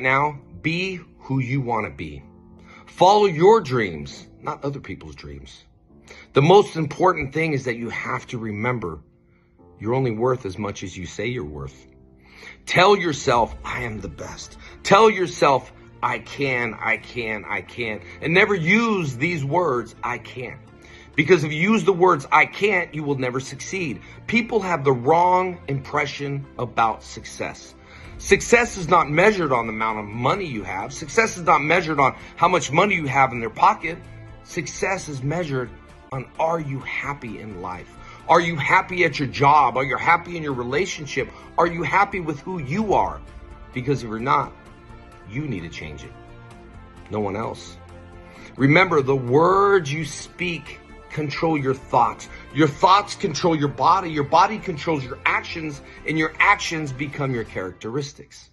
Now, be who you want to be. Follow your dreams, not other people's dreams. The most important thing is that you have to remember you're only worth as much as you say you're worth. Tell yourself, I am the best. Tell yourself, I can. And never use these words, I can't. Because if you use the words, I can't, you will never succeed. People have the wrong impression about success. Success is not measured on the amount of money you have. Success is not measured on how much money you have in their pocket. Success is measured on, are you happy in life? Are you happy at your job? Are you happy in your relationship? Are you happy with who you are? Because if you're not, you need to change it. No one else. Remember, the words you speak control your thoughts. Your thoughts control your body controls your actions, and your actions become your characteristics.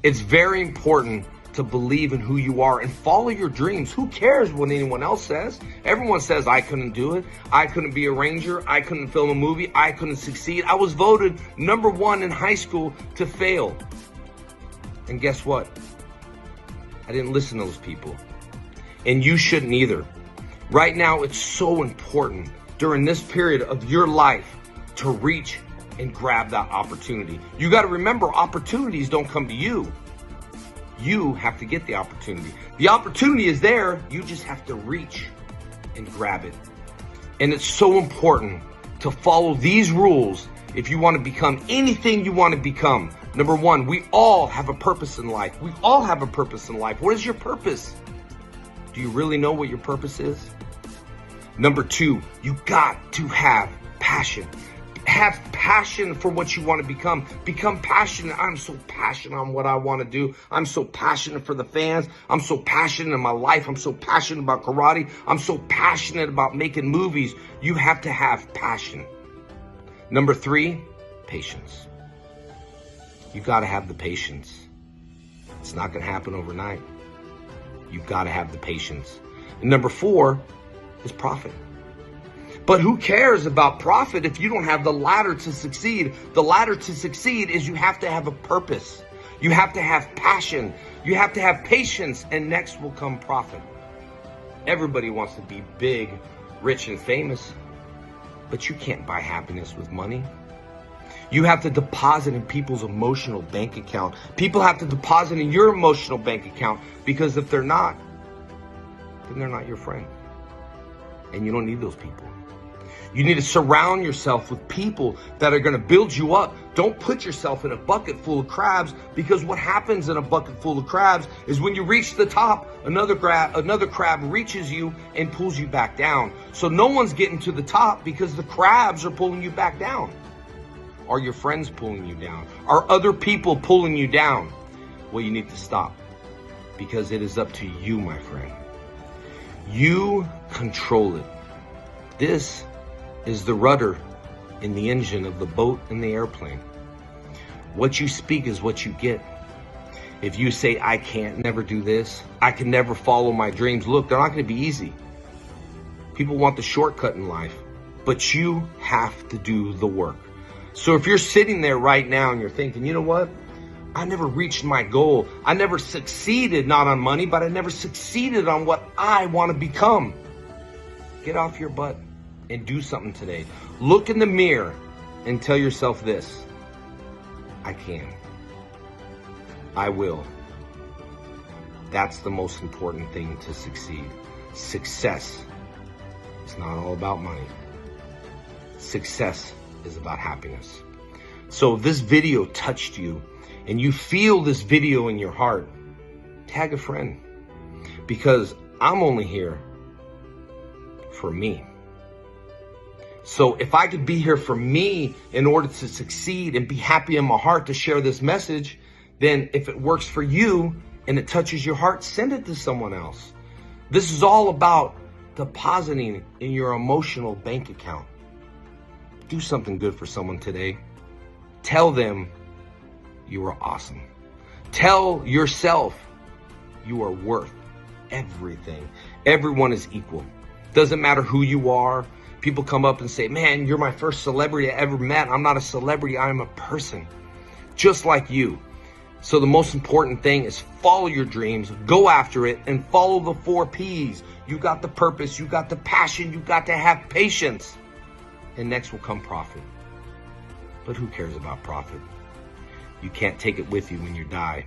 It's very important to believe in who you are and follow your dreams. Who cares what anyone else says? Everyone says, I couldn't do it. I couldn't be a ranger. I couldn't film a movie. I couldn't succeed. I was voted #1 in high school to fail. And guess what? I didn't listen to those people. And you shouldn't either. Right now, it's so important during this period of your life to reach and grab that opportunity. You got to remember, opportunities don't come to you. You have to get the opportunity. The opportunity is there. You just have to reach and grab it. And it's so important to follow these rules if you want to become anything you want to become. #1, we all have a purpose in life. We all have a purpose in life. What is your purpose? Do you really know what your purpose is? #2, you got to have passion. Have passion for what you want to become. Become passionate. I'm so passionate on what I want to do. I'm so passionate for the fans. I'm so passionate in my life. I'm so passionate about karate. I'm so passionate about making movies. You have to have passion. #3, patience. You got to have the patience. It's not going to happen overnight. You've got to have the patience. And #4 is profit. But who cares about profit if you don't have the ladder to succeed? The ladder to succeed is you have to have a purpose. You have to have passion. You have to have patience, and next will come profit. Everybody wants to be big, rich, and famous, but you can't buy happiness with money. You have to deposit in people's emotional bank account. People have to deposit in your emotional bank account, because if they're not, then they're not your friend. And you don't need those people. You need to surround yourself with people that are going to build you up. Don't put yourself in a bucket full of crabs, because what happens in a bucket full of crabs is when you reach the top, another crab reaches you and pulls you back down. So no one's getting to the top because the crabs are pulling you back down. Are your friends pulling you down? Are other people pulling you down? Well, you need to stop, because it is up to you, my friend. You control it. This is the rudder in the engine of the boat and the airplane. What you speak is what you get. If you say, I can't never do this, I can never follow my dreams, look, they're not going to be easy. People want the shortcut in life, but you have to do the work. So if you're sitting there right now and you're thinking, you know what? I never reached my goal. I never succeeded, not on money, but I never succeeded on what I want to become. Get off your butt and do something today. Look in the mirror and tell yourself this: I can. I will. That's the most important thing to succeed. Success is not all about money. Success is about happiness. So if this video touched you and you feel this video in your heart, tag a friend, because I'm only here for me. So if I could be here for me in order to succeed and be happy in my heart to share this message, then if it works for you and it touches your heart, send it to someone else. This is all about depositing in your emotional bank account. Do something good for someone today. Tell them you are awesome. Tell yourself you are worth everything. Everyone is equal. Doesn't matter who you are. People come up and say, man, you're my first celebrity I ever met. I'm not a celebrity. I'm a person just like you. So the most important thing is follow your dreams, go after it, and follow the 4 P's. You got the purpose, you got the passion, you got to have patience. And next will come profit. But who cares about profit? You can't take it with you when you die.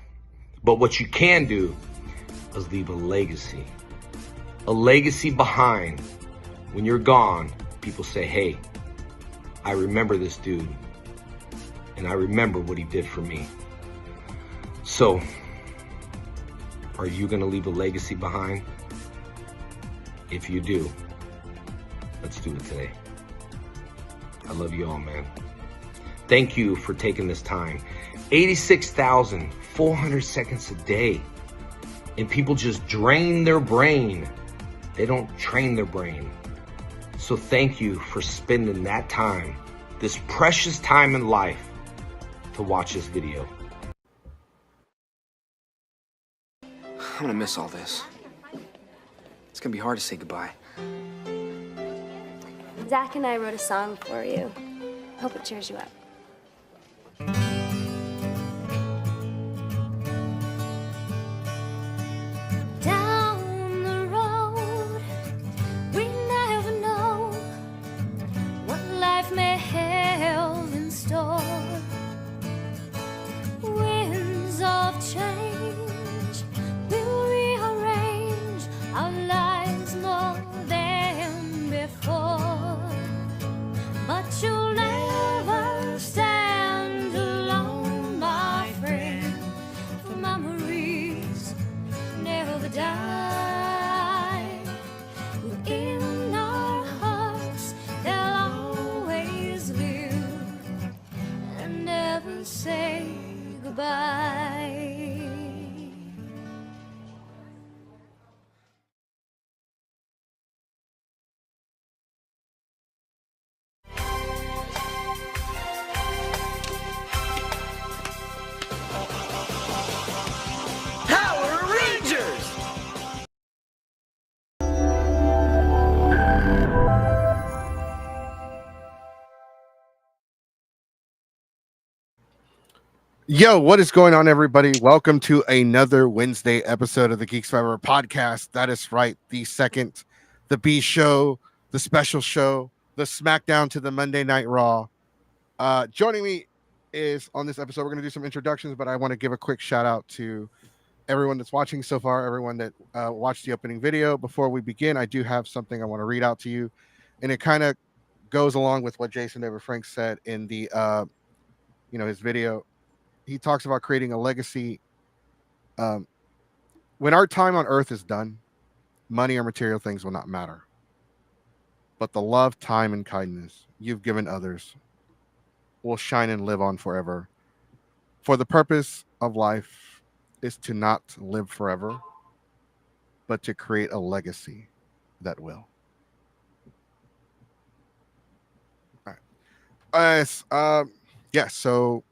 But what you can do is leave a legacy. A legacy behind. When you're gone, people say, hey, I remember this dude. And I remember what he did for me. So, are you going to leave a legacy behind? If you do, let's do it today. I love you all, man. Thank you for taking this time. 86,400 seconds a day. And people just drain their brain. They don't train their brain. So thank you for spending that time, this precious time in life, to watch this video. I'm gonna miss all this. It's gonna be hard to say goodbye. Zach and I wrote a song for you. Hope it cheers you up. Down the road, we never know what life may have in store. Winds of change will rearrange our lives more than before. But you'll never stand alone, my friend, for memories never die. Within our hearts they'll always live and never say goodbye. Power Rangers! Yo, what is going on, everybody? Welcome to another Wednesday episode of the Geeks Forever podcast. That is right, the second, the B show, the special show, the SmackDown to the Monday Night Raw. Joining me is on this episode, we're going to do some introductions, but I want to give a quick shout out to everyone that's watching so far, everyone that watched the opening video. Before we begin, I do have something I want to read out to you, and it kind of goes along with what Jason David Frank said in the his video. He talks about creating a legacy. When our time on earth is done, money or material things will not matter. But the love, time, and kindness you've given others will shine and live on forever. For the purpose of life is to not live forever, but to create a legacy that will. All right. So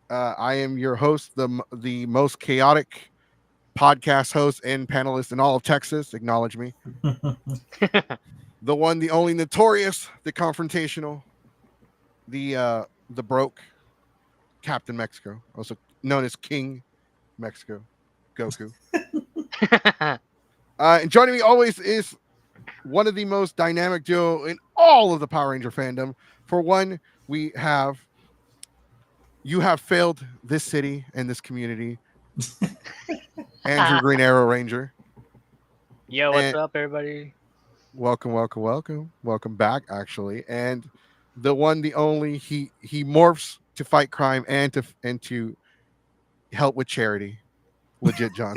I am your host, the most chaotic podcast host and panelist in all of Texas. Acknowledge me. The one, the only, notorious, the confrontational, the broke Captain Mexico, also known as King Mexico, Goku. And joining me always is one of the most dynamic duo in all of the Power Ranger fandom. For one, you have failed this city and this community. Andrew Green Arrow Ranger. Yo, what's up, everybody? Welcome back, actually. And the one, the only, he morphs to fight crime and to help with charity. Legit John.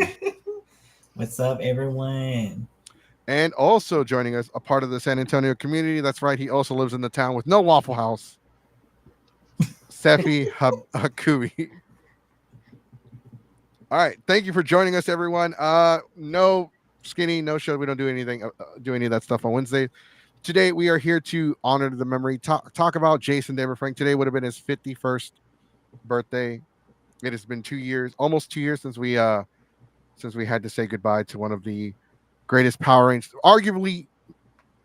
What's up, everyone? And also joining us, a part of the San Antonio community. That's right, he also lives in the town with no Waffle House. Sefi Hakubi. All right, thank you for joining us, everyone. No skinny, no show. We don't do anything, do any of that stuff on Wednesday. Today we are here to honor the memory. Talk about Jason David Frank. Today would have been his 51st birthday. It has been 2 years, almost 2 years since we had to say goodbye to one of the greatest Power Rangers, arguably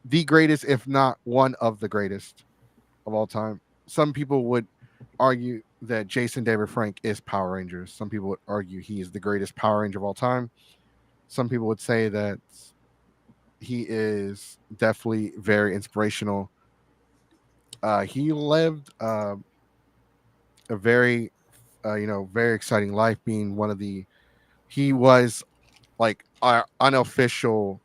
the greatest, if not one of the greatest of all time. Some people would argue that Jason David Frank is Power Rangers. Some people would argue he is the greatest Power Ranger of all time. Some people would say that he is definitely very inspirational. He lived a very, very exciting life. Being one of the, he was like our unofficial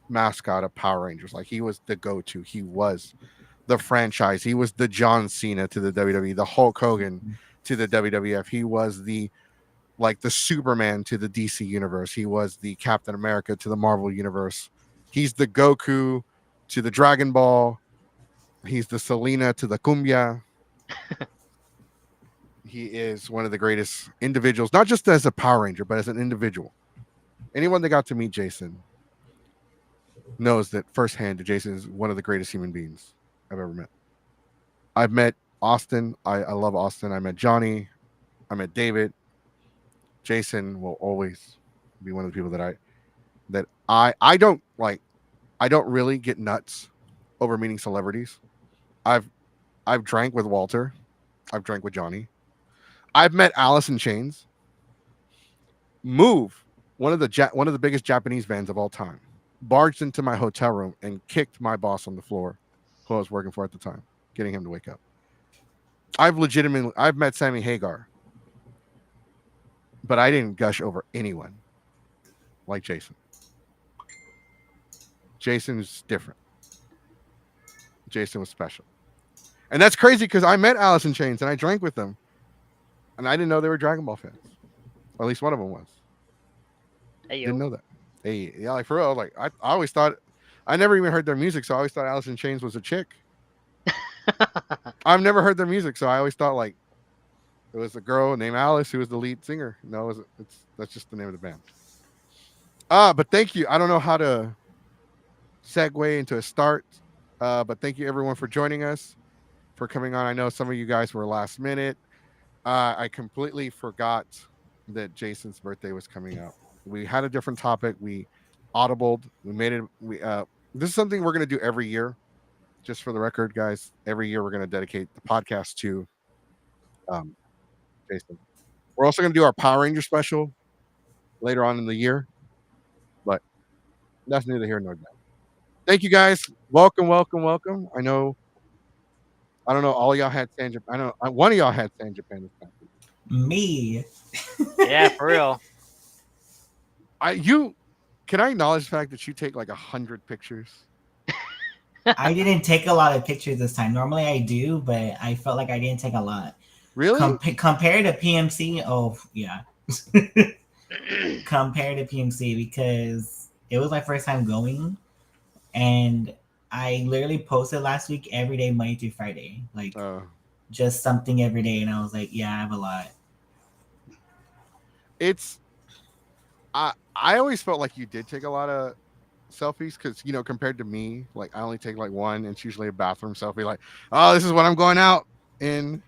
mascot of Power Rangers. Like he was the go-to. He was the franchise. He was the John Cena to the WWE, the Hulk Hogan to the WWF. He was the Superman to the DC universe. He was the Captain America to the Marvel universe. He's the Goku to the Dragon Ball. He's the Selena to the Cumbia. He is one of the greatest individuals, not just as a Power Ranger, but as an individual. Anyone that got to meet Jason knows that firsthand that Jason is one of the greatest human beings I've ever met. I've met Austin. I love Austin. I met Johnny. I met David. Jason will always be one of the people that I don't like. I don't really get nuts over meeting celebrities. I've drank with Walter. I've drank with Johnny. I've met Alice in Chains. Move, one of the biggest Japanese bands of all time, barged into my hotel room and kicked my boss on the floor, who I was working for at the time, getting him to wake up. I've met Sammy Hagar, but I didn't gush over anyone like Jason. Jason's different. Jason was special. And that's crazy because I met Alice in Chains and I drank with them. And I didn't know they were Dragon Ball fans. Or at least one of them was. Hey, Didn't know that. Hey, yeah, like for real. Like I always thought, I never even heard their music, so I always thought Alice in Chains was a chick. I've never heard their music, so I always thought like it was a girl named Alice who was the lead singer. No, that's just the name of the band. But thank you. I don't know how to segue into a start. But thank you everyone for joining us, for coming on. I know some of you guys were last minute. I completely forgot that Jason's birthday was coming up. We had a different topic. We audibled. We made it. This is something we're going to do every year. Just for the record, guys, every year we're going to dedicate the podcast to Jason. We're also going to do our Power Ranger special later on in the year, but that's neither here nor there. Thank you guys. Welcome. I don't know. All y'all had San Japan. I know one of y'all had San Japan this past week. Me. Yeah, for real. Can I acknowledge the fact that you take like 100 pictures? I didn't take a lot of pictures this time. Normally I do, but I felt like I didn't take a lot. Really? Compared to PMC, oh yeah. Compared to PMC, because it was my first time going, and I literally posted last week every day, Monday through Friday, like just something every day, and I was like, yeah, I have a lot. I always felt like you did take a lot of selfies because compared to me, like I only take like one, and it's usually a bathroom selfie. Like, oh, this is what I'm going out in.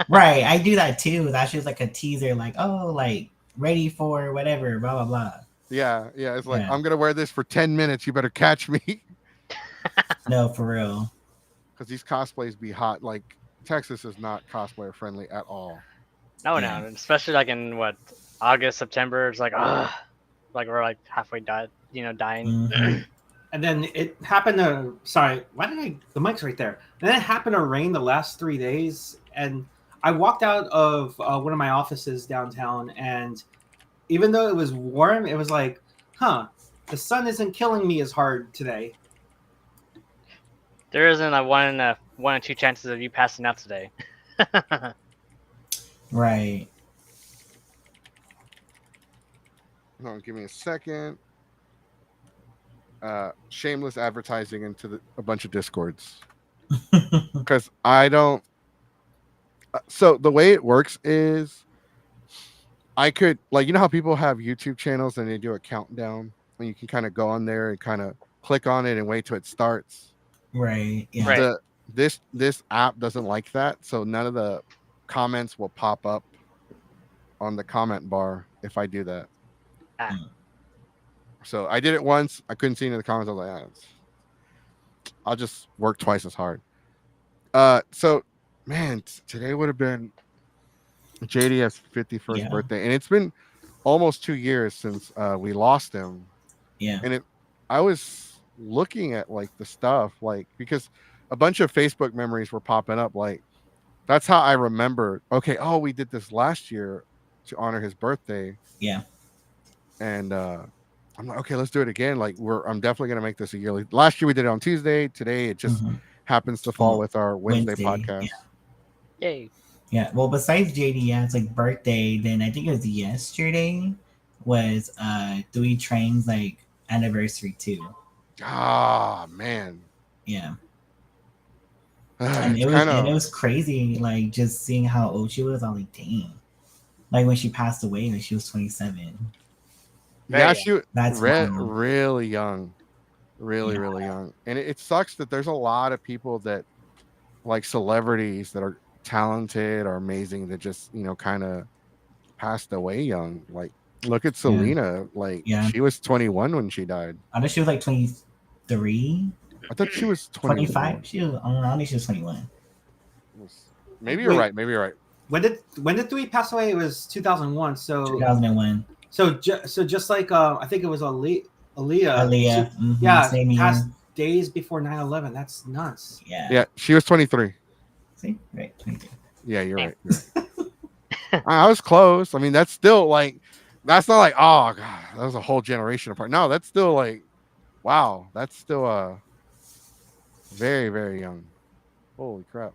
Right, I do that too. That's just like a teaser, like, oh, like ready for whatever, blah blah blah. Yeah. It's like I'm gonna wear this for 10 minutes. You better catch me. No, for real. Because these cosplays be hot. Like Texas is not cosplayer friendly at all. No, especially like in August, September. It's like like we're like halfway dying. Mm-hmm. And then it happened to. Sorry, why did I? The mic's right there. And then it happened to rain the last 3 days, and I walked out of one of my offices downtown, and even though it was warm, it was like, the sun isn't killing me as hard today. There isn't a one or two chances of you passing out today. Right. Hold on, give me a second. Shameless advertising into a bunch of discords because I don't. So the way it works is, I could how people have YouTube channels and they do a countdown, and you can kind of go on there and kind of click on it and wait till it starts. Right. Yeah. Right. This app doesn't like that, so none of the comments will pop up on the comment bar if I do that. So I did it once. I couldn't see any of the comments. I was like, I'll just work twice as hard. So man, today would have been JD's 51st Yeah. birthday, and it's been almost 2 years since we lost him. Yeah. And I was looking at like the stuff, like because a bunch of Facebook memories were popping up. Like that's how I remember. Okay, oh, we did this last year to honor his birthday, Yeah. and I'm like, okay, let's do it again. Like I'm definitely gonna make this a yearly. Last year we did it on Tuesday. Today it just hmm happens to fall Well, with our Wednesday podcast. Yay. Yeah. Well, besides JD's like birthday, then I think it was yesterday was Three Trains like anniversary too. Ah, man. Yeah. And It's it was kind and it of was crazy, like just seeing how old she was. I was like, dang. Like when she passed away, like she was 27. yeah, Very she was That's wild. really young, really Yeah. really young, and it sucks that there's a lot of people that like celebrities that are talented or amazing that just kind of passed away young. Like look at Yeah. Selena, like Yeah. she was 21 when she died. I know she was like 23, I thought she was 25. 21. She was, I don't know, I think she was 21. Maybe you're Wait, right. Maybe you're right. when did Three pass away? It was 2001. So 2001. so just like I think it was Aaliyah. Aaliyah. Yeah, Same passed year. days before 9/11. That's nuts. Yeah. Yeah, she was 23. See? Right. 23. Yeah, you're right. You're right. I was close. I mean, that's still like, that's not like, oh god, that was a whole generation apart. No, that's still like, wow, that's still very very young. Holy crap.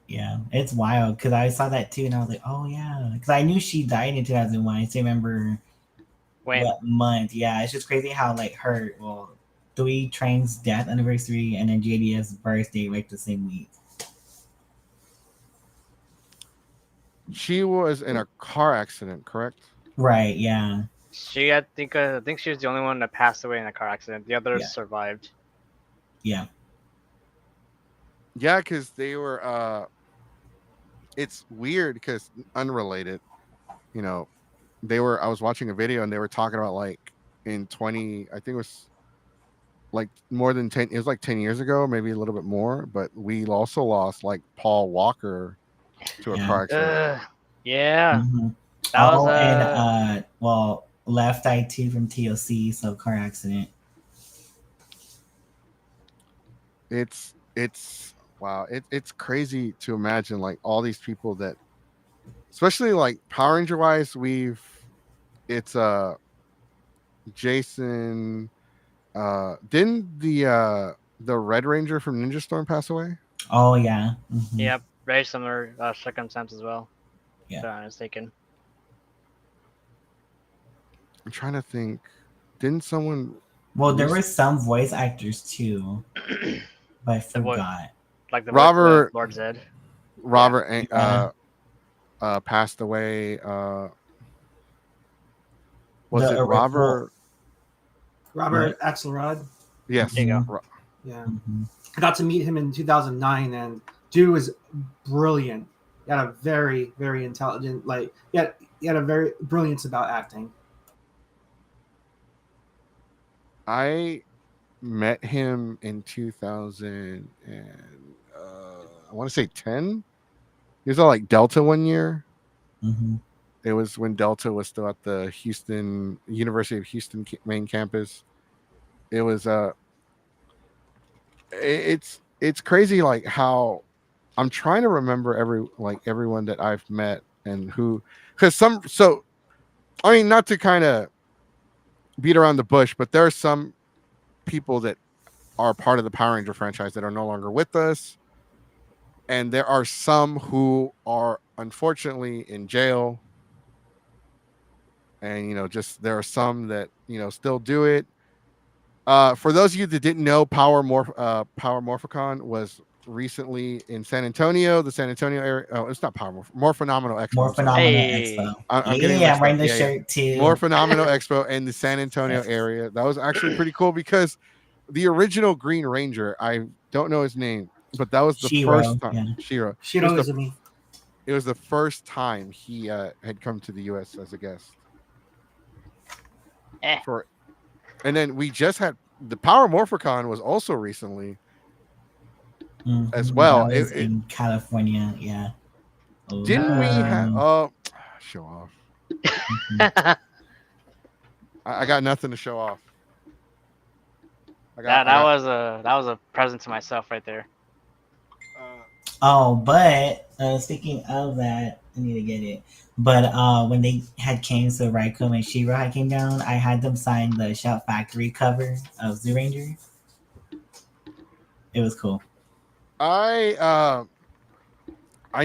Yeah. It's wild because I saw that too and I was like, oh, yeah. Because I knew she died in 2001. I just remember When? what month. Yeah. It's just crazy how, like, Three Trains' death anniversary and then JD's birthday, like, the same week. She was in a car accident, correct? Right. Yeah. I think she was the only one that passed away in a car accident. The others Yeah. survived. Yeah. Yeah, because they were it's weird because unrelated, you know, I was watching a video and they were talking about like in 20, I think it was like more than 10, it was like 10 years ago, maybe a little bit more, but we also lost like Paul Walker to a Yeah. car accident. Yeah. hmm That was and Left Eye 2 from TLC, so car accident. It's wow, it's crazy to imagine like all these people that, especially like Power Ranger wise, it's Jason, didn't the Red Ranger from Ninja Storm pass away? Oh yeah. Yep, very similar circumstance as well. Yeah. If I'm not mistaken. I'm trying to think. Didn't someone Well, there were some voice actors too, but I forgot. Like the Robert Lord Zed. Robert Yeah. passed away. Was The it original- Robert? Robert Axelrod. Yes. There you Ro- Yeah, Mhm. I got to meet him in 2009, and dude was brilliant. He had a very, very intelligent, like he had a very brilliance about acting. I met him in 2000 and I want to say 10. He was at like Delta one year. Mhm. It was when Delta was still at the University of Houston main campus. It was it's crazy like how I'm trying to remember everyone that I've met and who, because I mean, not to kind of beat around the bush, but there are some people that are part of the Power Ranger franchise that are no longer with us, and there are some who are unfortunately in jail, and just there are some that still do it. For those of you that didn't know, Power Morphicon was recently in San Antonio, the San Antonio area. Oh, it's not More Phenomenal Expo. More I'm sorry. Phenomenal Hey. Expo. I'm getting Yeah, mixed I'm wearing up. the Yeah, shirt too. More Phenomenal Expo in the San Antonio area. That was actually pretty cool because the original Green Ranger, I don't know his name, but that was the first time. Yeah. Shiro. Shiro Izumi. It was the first time he had come to the U.S. as a guest. And then we just had the Power Morphicon was also recently, as well. That was in California. Yeah. Didn't we have? Um, Oh, show off. I got nothing to show off. That was a present to myself right there. Oh, but speaking of that, I need to get it. But when they had came, so Raikou and Shiro had came down, I had them sign the Shout Factory cover of Zoo Ranger. It was cool. I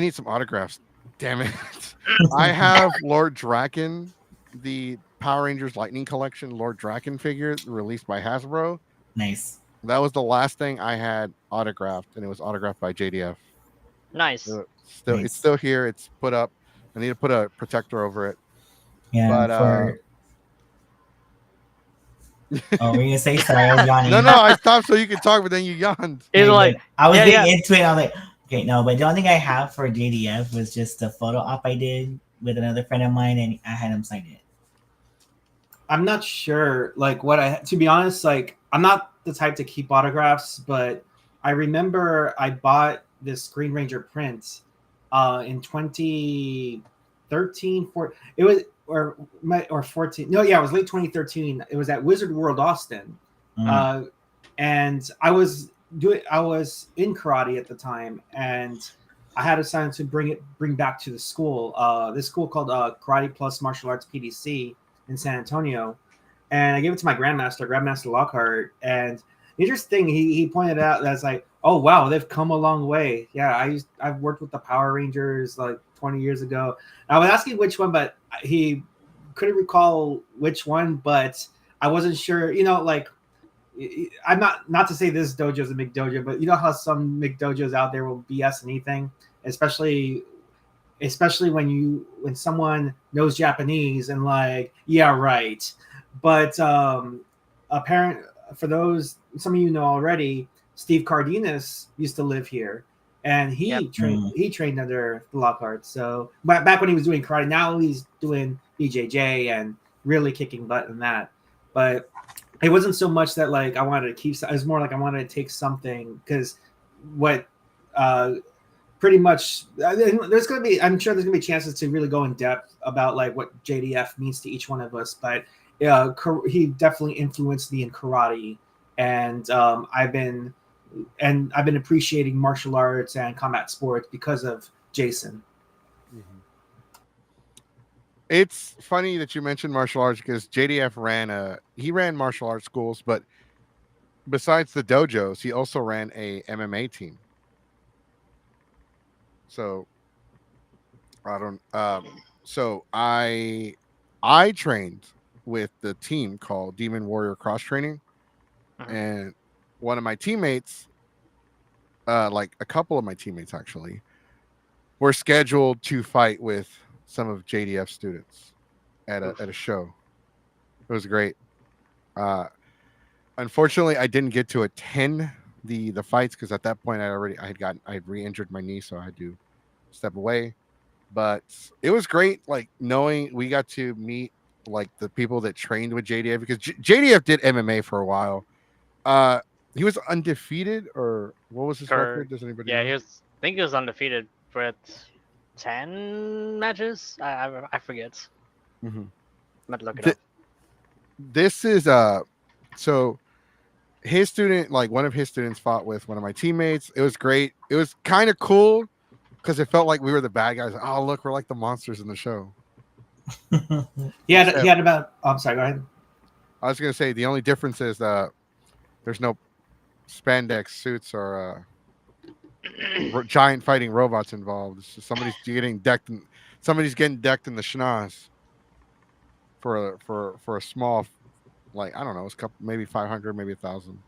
need some autographs. Damn it! I have Lord Draken, the Power Rangers Lightning Collection Lord Draken figure released by Hasbro. Nice. That was the last thing I had autographed, and it was autographed by JDF. Nice. It's still here. It's put up. I need to put a protector over it. Yeah. But oh, were you gonna say sorry? I was yawning. No, I stopped so you could talk, but then you yawned. He's like, I was getting into it. I was like, okay, no, but the only thing I have for JDF was just a photo op I did with another friend of mine, and I had him sign it. I'm not sure, like to be honest, like I'm not the type to keep autographs, but I remember I bought this Green Ranger print in 2013. It was or 14. No, yeah, it was late 2013. It was at Wizard World Austin, and I was in karate at the time, and I had a sign to bring back to the school. This school called Karate Plus Martial Arts PDC in San Antonio, and I gave it to my Grandmaster Lockhart. And the interesting thing, he pointed out that's like, oh wow, they've come a long way. Yeah, I've worked with the Power Rangers like 20 years ago. I was asking which one, but he couldn't recall which one. But I wasn't sure. You know, like I'm not to say this dojo is a McDojo, but you know how some McDojos out there will BS anything, especially when someone knows Japanese and like, yeah, right. But apparent for those, some of you know already, Steve Cardenas used to live here, and he trained under the Lockhart. So back when he was doing karate, now he's doing BJJ and really kicking butt in that. But it wasn't so much that like I wanted to keep. It was more like I wanted to take something, because pretty much I'm sure there's gonna be chances to really go in depth about like what JDF means to each one of us, but he definitely influenced me in karate, and I've been appreciating martial arts and combat sports because of Jason. It's funny that you mentioned martial arts, because JDF ran martial arts schools, but besides the dojos, he also ran a MMA team. So I trained with the team called Demon Warrior Cross Training, and one of my teammates, like a couple of my teammates actually, were scheduled to fight with some of JDF students at a show. It was great. Unfortunately, I didn't get to attend the fights, because at that point I had re-injured my knee, so I had to step away. But it was great, like knowing we got to meet like the people that trained with JDF, because JDF did MMA for a while. He was undefeated, or what was his record? Does anybody know? I think he was undefeated with 10 matches. I forget. I'm about to look it up. This is so his student, like one of his students, fought with one of my teammates. It was great. It was kind of cool, because it felt like we were the bad guys. Oh, look, we're like the monsters in the show. He had about. Oh, I'm sorry. Go ahead. I was gonna say the only difference is there's no spandex suits or giant fighting robots involved. It's just somebody's getting decked in the schnoz for a small, like, I don't know, it's maybe 500, maybe 1,000.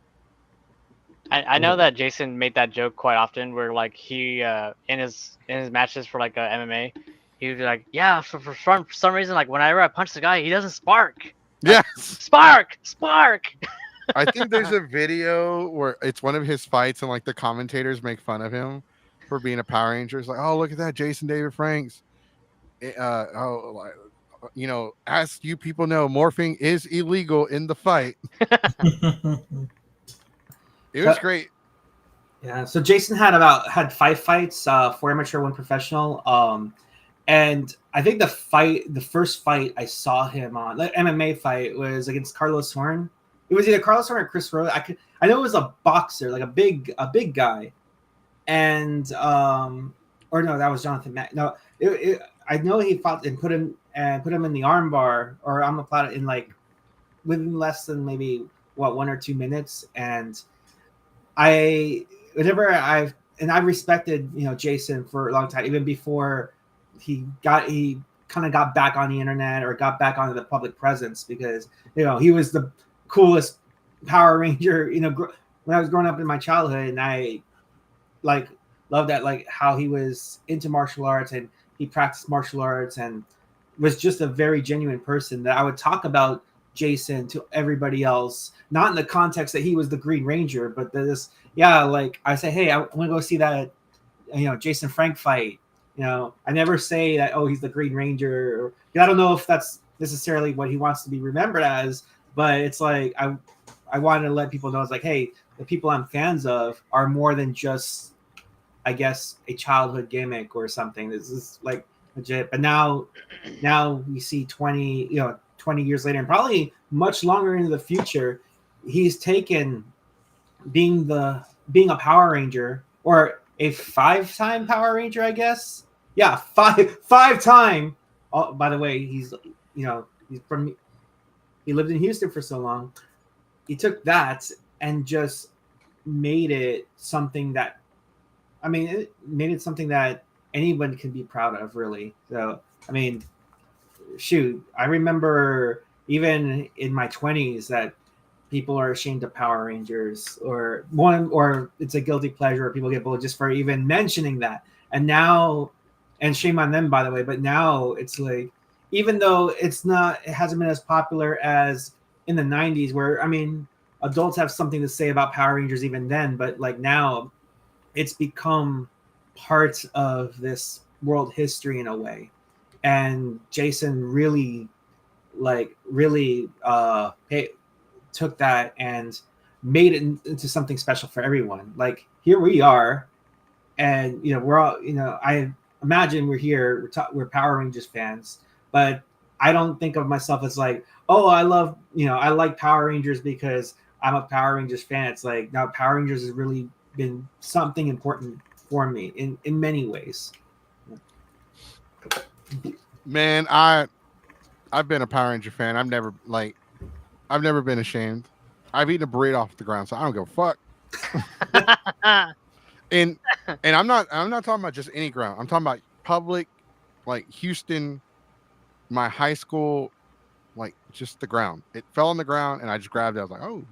I know that Jason made that joke quite often, where like he in his matches for like MMA, he would be like, yeah, for some reason, like whenever I punch the guy, he doesn't spark. Yes, spark. I think there's a video where it's one of his fights, and like the commentators make fun of him for being a Power Ranger. It's like, oh, look at that, Jason David Franks. As you people know, morphing is illegal in the fight. It was great. Yeah. So Jason had 5 fights, 4 amateur, 1 professional. And I think the first fight I saw him on, the MMA fight, was against Carlos Horn. It was either Carlos Horn or Chris Rose. I know it was a boxer, like a big guy, and or no, that was Jonathan Mack. No, I know he fought and put him in the armbar or omoplata in like within less than maybe 1 or 2 minutes. And I respected Jason for a long time, even before he kind of got back on the internet or got back onto the public presence, because he was the coolest Power Ranger. When I was growing up in my childhood, and I loved that, like how he was into martial arts and he practiced martial arts and was just a very genuine person that I would talk about Jason to everybody else, not in the context that he was the Green Ranger, but like I say, hey, I want to go see that Jason Frank fight. I never say that, oh, he's the Green Ranger, or I don't know if that's necessarily what he wants to be remembered as, but it's like I wanted to let people know, it's like, hey, the people I'm fans of are more than just, I guess, a childhood gimmick or something. This is like legit. But now we see 20 years later, and probably much longer into the future, he's taken being a Power Ranger, or a 5-time Power Ranger, I guess. Yeah, five-time. Oh, by the way, he lived in Houston for so long. He took that and just made it something that, it made it something that anyone can be proud of, really. So, shoot, I remember even in my 20s that people are ashamed of Power Rangers, or it's a guilty pleasure, or people get bullied just for even mentioning that. And now, and shame on them, by the way, but now it's like, even though it hasn't been as popular as in the 90s, where, adults have something to say about Power Rangers even then, but like now it's become part of this world history in a way. And Jason really took that and made it into something special for everyone. Like, here we are, and we're all, I imagine we're here, we're Power Rangers fans, but I don't think of myself as like, oh, I like Power Rangers because I'm a Power Rangers fan. It's like, now Power Rangers has really been something important for me in many ways. Man, I've been a Power Ranger fan. I've never been ashamed. I've eaten a burrito off the ground, so I don't give a fuck. and I'm not talking about just any ground. I'm talking about public, like Houston, my high school, like just the ground. It fell on the ground and I just grabbed it. I was like, oh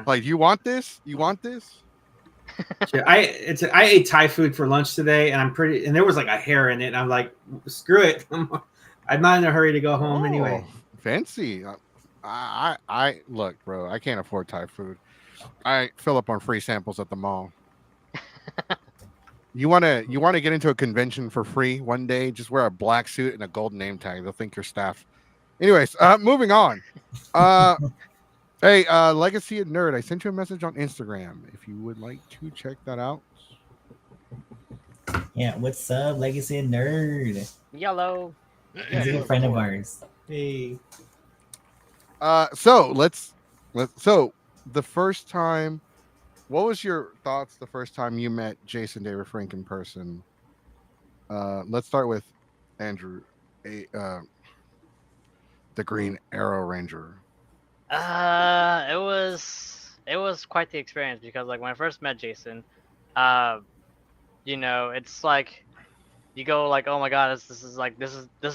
like, you want this? You want this? I ate Thai food for lunch today, and and there was like a hair in it, and I'm like, screw it. I'm not in a hurry to go home anyway. Fancy. I look, bro, I can't afford Thai food. I fill up on free samples at the mall. You want to get into a convention for free one day? Just wear a black suit and a gold name tag. They'll think you're staff. Anyways, moving on. Hey, Legacy and Nerd, I sent you a message on Instagram if you would like to check that out. Yeah, what's up, Legacy and Nerd? Yellow. He's a good friend of ours. Hey. So the first time, what was your thoughts the first time you met Jason David Frank in person? Let's start with Andrew, the Green Arrow Ranger. It was quite the experience, because like when I first met Jason, it's like you go like, oh my god, this is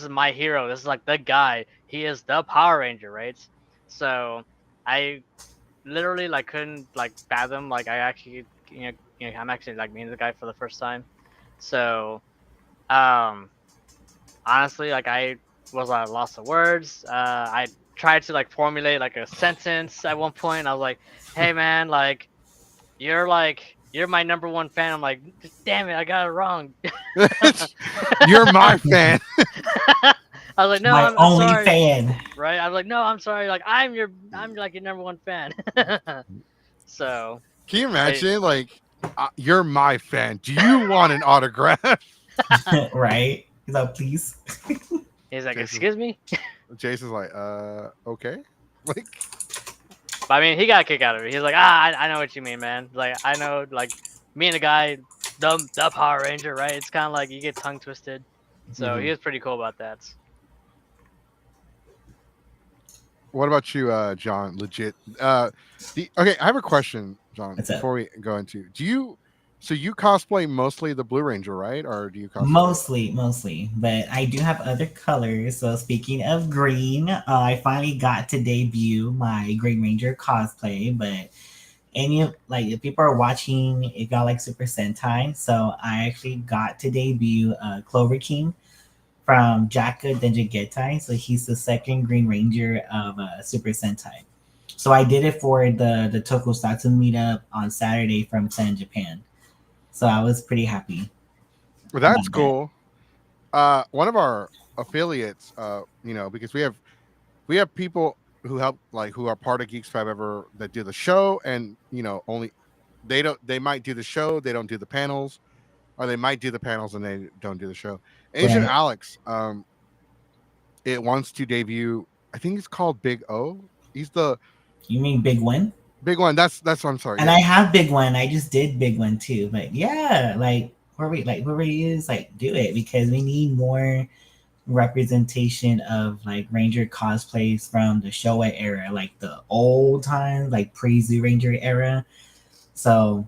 my hero. This is like the guy. He is the Power Ranger, right? So I literally like couldn't like fathom, like I actually I'm actually like meeting the guy for the first time. So honestly, like I was at a loss of words. I tried to like formulate like a sentence at one point. I was like, hey man, like you're my number one fan. I'm like, damn it, I got it wrong. You're my fan. I was like, no, my I'm only sorry. fan. Right? I was like, no, I'm sorry. Like I'm like your number one fan. So can you imagine like You're my fan. Do you want an autograph? Right? He's like, please. He's like, Jason- excuse me. Jason's like, okay. Like, But I mean, he got a kick out of it. He's like, I know what you mean, man. Like, I know, like, me and the guy, the Power Ranger, right? It's kind of like you get tongue twisted. So he was pretty cool about that. what about you, John? Legit. Okay, I have a question, John. What's up? Before we go into, so you cosplay mostly the Blue Ranger, right? Or do you cosplay Mostly, but I do have other colors. So speaking of green, I finally got to debut my Green Ranger cosplay. But if people are watching, it got like Super Sentai. So I actually got to debut Clover King from Jaka Denjigetai. So he's the second Green Ranger of Super Sentai. So I did it for the Tokusatsu meetup on Saturday from Sen, Japan. So I was pretty happy. Well, that's cool. One of our affiliates, because we have people who help, like, who are part of Geeks Five Ever that do the show, and only they might do the show, they don't do the panels, or they might do the panels and they don't do the show. Agent Right. Alex, it wants to debut. I think it's called Big O. He's the You mean Big One? big one. That's what I'm sorry. And Yeah. I have Big One. I just did Big One too. But yeah, whoever he is, do it, because we need more representation of like Ranger cosplays from the Showa era, like the old times, like pre-Zoo Ranger era. So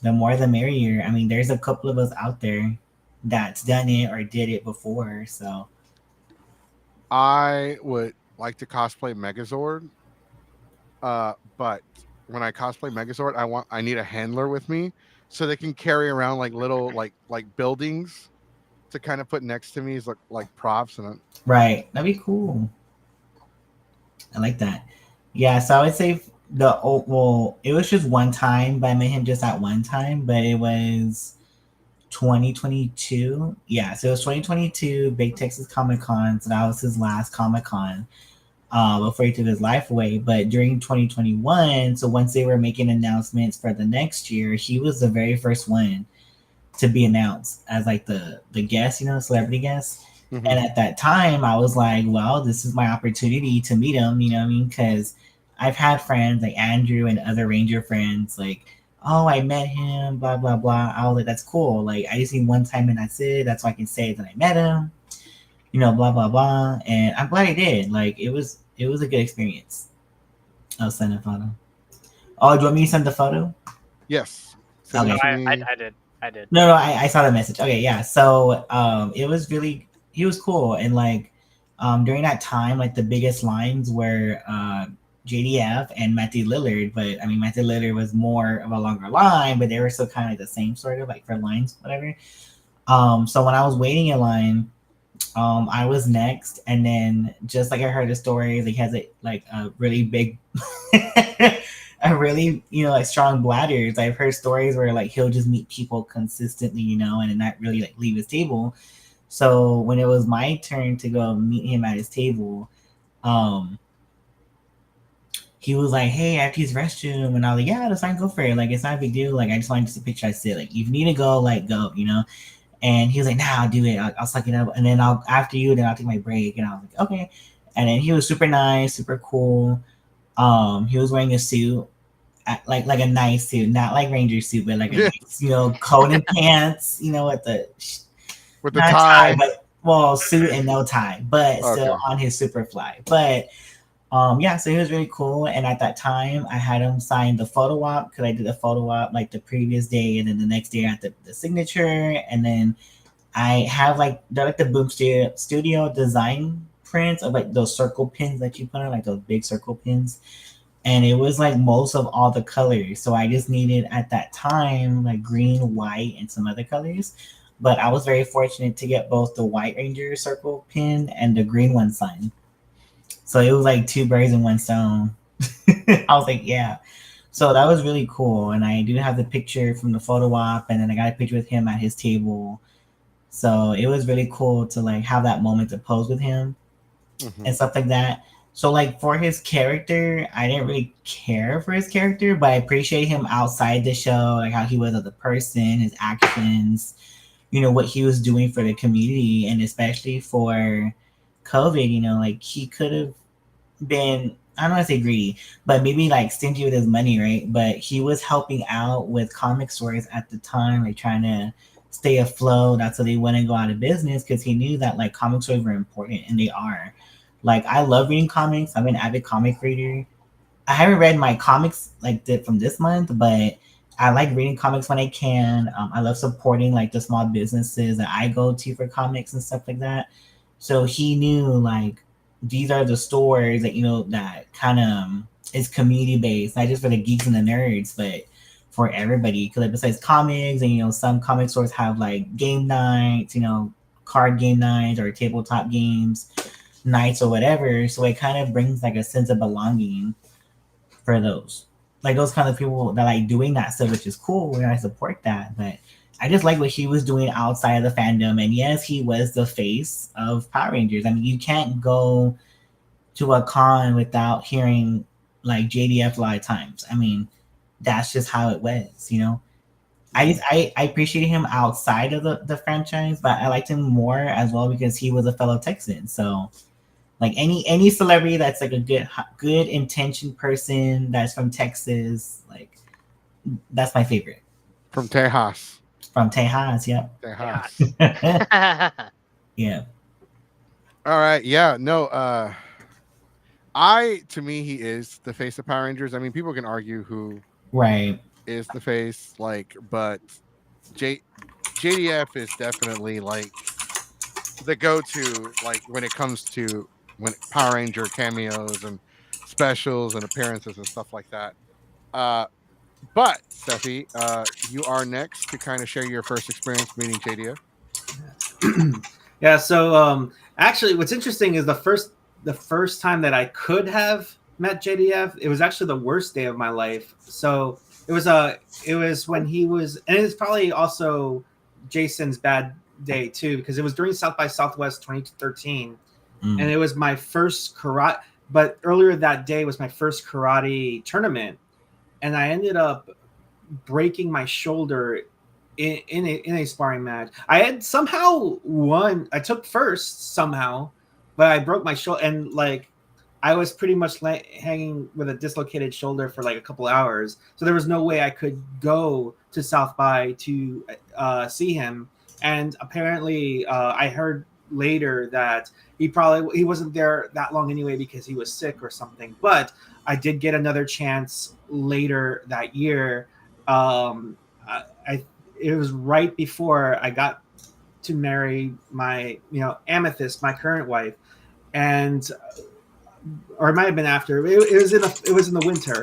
the more the merrier. I mean, there's a couple of us out there that's done it or did it before. So I would like to cosplay Megazord, but when I cosplay Megazord, I need a handler with me so they can carry around like little like buildings to kind of put next to me as like props and. right, that'd be cool. I like that. Yeah, so I would say it was just one time, but I met him just at one time, but it was 2022. Yeah, so it was 2022 Big Texas Comic Con. So that was his last Comic Con before he took his life away. But during 2021, so once they were making announcements for the next year, he was the very first one to be announced as like the guest, celebrity guest. Mm-hmm. And at that time, I was like, well, this is my opportunity to meet him, you know what I mean? Because I've had friends like Andrew and other Ranger friends, like, oh, I met him, blah, blah, blah. I was like, that's cool. Like, I just need one time and that's it. That's why I can say that I met him, blah, blah, blah. And I'm glad I did. Like, it was a good experience. I'll send a photo. Oh, do you want me to send the photo? Yes. Okay. No, I did. No, I saw the message. Okay, yeah. So he was cool. And like during that time, like the biggest lines were JDF and Matthew Lillard. But I mean, Matthew Lillard was more of a longer line, but they were still kind of like the same sort of like for lines, whatever. So when I was waiting in line, I was next, and then just like I heard the story, like he has a really big a really like strong bladders. I've heard stories where like he'll just meet people consistently, and not really like leave his table. So when it was my turn to go meet him at his table, he was like, hey, I have to use the restroom, and I was like, yeah, that's fine, go for it. Like, it's not a big deal. Like, I just wanted to see a picture. I said, like, if you need to go, like, go, And he was like, nah, I'll do it. I'll suck it up. And then after you, then I'll take my break. And I was like, okay. And then he was super nice, super cool. He was wearing a suit, like a nice suit, not like Ranger suit, but like a nice, coat and pants, with the tie, but suit and no tie, but still on his Superfly. But yeah, so he was really cool. And at that time, I had him sign the photo op, because I did a photo op like the previous day, and then the next day I had the signature. And then I have they're like the Boom Studio design prints of like those circle pins that you put on, like those big circle pins. And it was like most of all the colors. So I just needed at that time like green, white, and some other colors. But I was very fortunate to get both the White Ranger circle pin and the green one signed. So it was like two birds in one stone. I was like, yeah. So that was really cool. And I do have the picture from the photo op, and then I got a picture with him at his table. So it was really cool to like have that moment to pose with him and stuff like that. So like for his character, I didn't really care for his character, but I appreciate him outside the show, like how he was as a person, his actions, what he was doing for the community, and especially for COVID. Like he could have been, I don't want to say greedy, but maybe like stingy with his money, right? But he was helping out with comic stores at the time, like trying to stay afloat. That's so they wouldn't go out of business because he knew that like comic stores were important, and they are. Like I love reading comics. I'm an avid comic reader. I haven't read my comics like from this month, but I like reading comics when I can. I love supporting like the small businesses that I go to for comics and stuff like that. So he knew like these are the stores that that kind of is community based, not just for the geeks and the nerds, but for everybody. Because like, besides comics, and some comic stores have like game nights, card game nights or tabletop games nights or whatever. So it kind of brings like a sense of belonging for those. Like those kind of people that like doing that stuff, which is cool, and I support that. But I just like what he was doing outside of the fandom. And yes, he was the face of Power Rangers. I mean, you can't go to a con without hearing like JDF a lot of times. I mean, that's just how it was. I appreciate him outside of the franchise, but I liked him more as well because he was a fellow Texan. So like any celebrity that's like a good intentioned person that's from Texas, like that's my favorite. From Tejas. From Tejas, yep. Tejas. Yeah. All right. Yeah. No. To me, he is the face of Power Rangers. I mean, people can argue who is the face, like, but JDF is definitely like the go-to, like when it comes to Power Ranger cameos and specials and appearances and stuff like that. But Steffi, you are next to kind of share your first experience meeting JDF. Yeah. So actually, what's interesting is the first time that I could have met JDF, it was actually the worst day of my life. So it was when he was, and it's probably also Jason's bad day too, because it was during South by Southwest 2013, and it was my first karate. But earlier that day was my first karate tournament, and I ended up breaking my shoulder in a sparring match. I had somehow won. I took first somehow, but I broke my shoulder, and like I was pretty much hanging with a dislocated shoulder for like a couple hours. So there was no way I could go to South by to see him. And apparently, I heard later that he wasn't there that long anyway because he was sick or something. But I did get another chance later that year. It was right before I got to marry my Amethyst, my current wife, and or it might have been after. It was in the winter,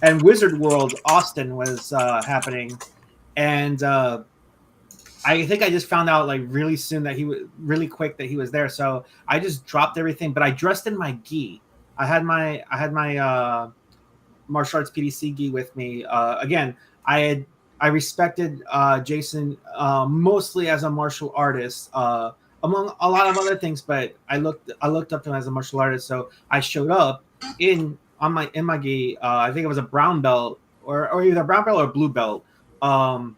and Wizard World Austin was happening, and I think I just found out like really soon that he was really quick that he was there. So I just dropped everything, but I dressed in my gi. I had my martial arts PDC gi with me. Again, I respected Jason mostly as a martial artist, among a lot of other things. But I looked up to him as a martial artist, so I showed up in my gi. I think it was a brown belt or either a brown belt or a blue belt. And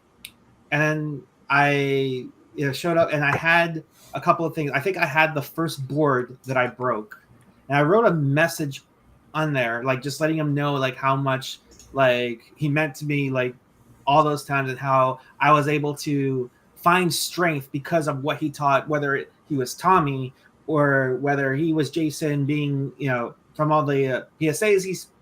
then I showed up, and I had a couple of things. I think I had the first board that I broke, and I wrote a message on there, like just letting him know like how much like he meant to me, like all those times, and how I was able to find strength because of what he taught, whether he was Tommy or whether he was Jason, being from all the PSAs he's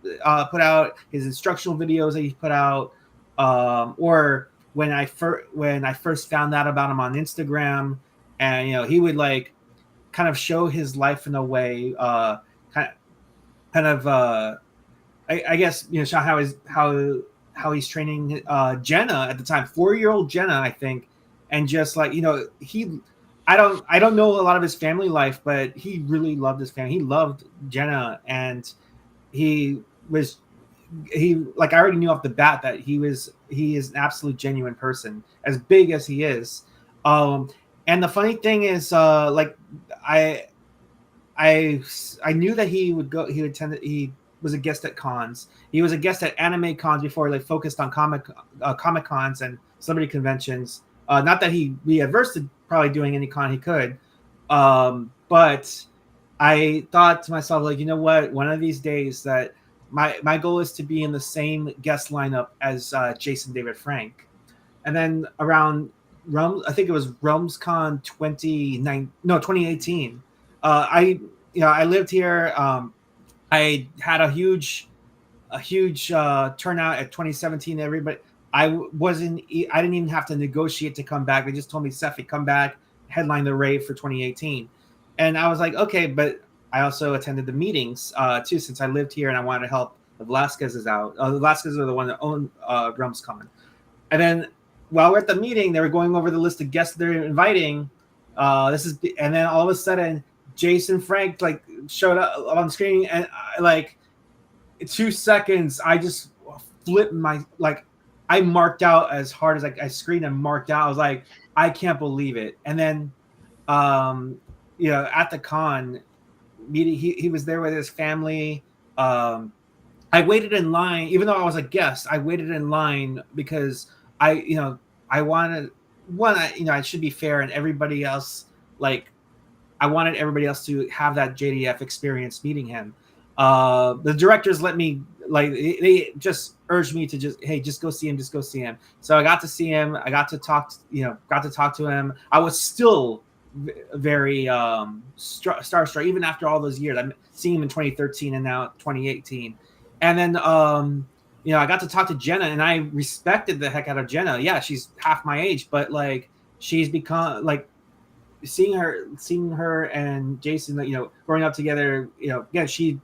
put out, his instructional videos that he's put out, or when I first found out about him on Instagram, and he would like kind of show his life in a way, I guess show how he's training Jenna at the time, 4-year-old Jenna, I think, and just like I don't know a lot of his family life, but he really loved his family. He loved Jenna, and I already knew off the bat that he is an absolute genuine person, as big as he is. And the funny thing is, I knew that he would go. He would tend. He was a guest at cons. He was a guest at anime cons before, like focused on comic cons and celebrity conventions. Not that he'd be adverse to probably doing any con he could, but I thought to myself, like, you know what? One of these days, that my goal is to be in the same guest lineup as Jason David Frank. And then around I think it was RealmsCon 2018. I lived here. I had a huge turnout at 2017. Everybody, I didn't even have to negotiate to come back. They just told me, Seffi, come back, headline the rave for 2018. And I was like, okay, but I also attended the meetings too, since I lived here and I wanted to help the Velasquez's out. The Velasquez are the one that own RealmsCon. And then while we're at the meeting, they were going over the list of guests they're inviting. And then all of a sudden, Jason Frank like showed up on screen, and like 2 seconds, I just flipped I marked out as hard as I screamed and marked out. I was like, I can't believe it. And then, at the con meeting, he was there with his family. I waited in line, even though I was a guest. I waited in line because I wanted I should be fair, and everybody else, like, I wanted everybody else to have that JDF experience meeting him. The directors let me, like, they just urged me to just go see him. So I got to see him. I got to talk to him. I was still very starstruck even after all those years. I'm seeing him in 2013 and now 2018. And then I got to talk to Jenna, and I respected the heck out of Jenna. Yeah, she's half my age, but like, she's become, like, seeing her and Jason, growing up together, again, she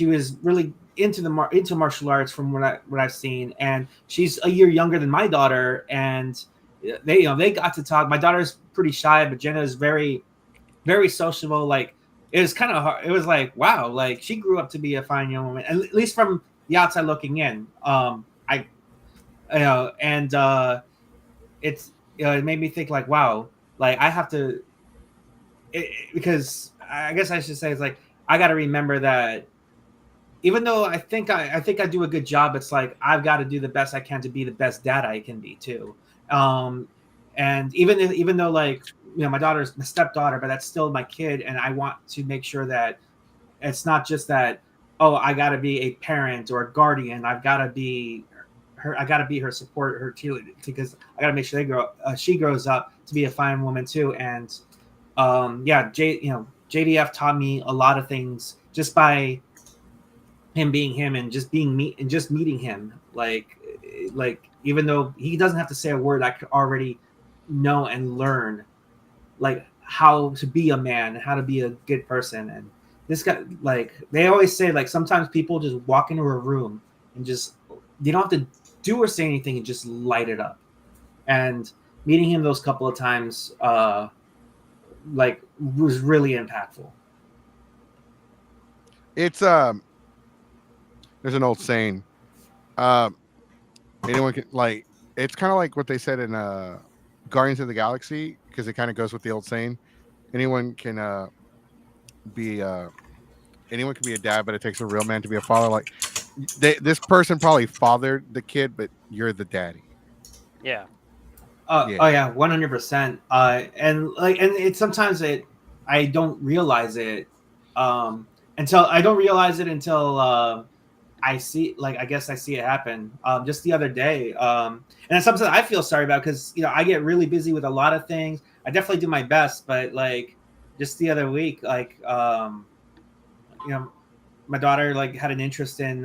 was really into martial arts from what I've seen, and she's a year younger than my daughter, and they got to talk. My daughter's pretty shy, but Jenna is very, very sociable. Like, it was kind of hard. It was like, wow, like, she grew up to be a fine young woman, at least from the outside looking in. It made me think, like, wow, like, I have to, because I guess I should say, it's like, I got to remember that even though I think I do a good job, it's like, I've got to do the best I can to be the best dad I can be too. And even though, like, my daughter's my stepdaughter, but that's still my kid, and I want to make sure that it's not just that, oh, I got to be a parent or a guardian. I've got to be her. I got to be her support, her cheerleader, because I got to make sure she grows up to be a fine woman too. And JDF taught me a lot of things just by him being him and just being me and just meeting him. Like even though he doesn't have to say a word, I could already know and learn, like, how to be a man and how to be a good person. And this guy, like, they always say, like, sometimes people just walk into a room and just, they don't have to do or say anything and just light it up. And meeting him those couple of times, like, was really impactful. It's there's an old saying, anyone can, like, it's kind of like what they said in Guardians of the Galaxy, because it kind of goes with the old saying, anyone can be a dad, but it takes a real man to be a father. Like, this person probably fathered the kid, but you're the daddy. Yeah. Oh yeah, 100%. And it's sometimes I don't realize it until I see, like, I guess I see it happen. Just the other day, and it's something I feel sorry about, because I get really busy with a lot of things. I definitely do my best, but, like, just the other week, like, my daughter, like, had an interest in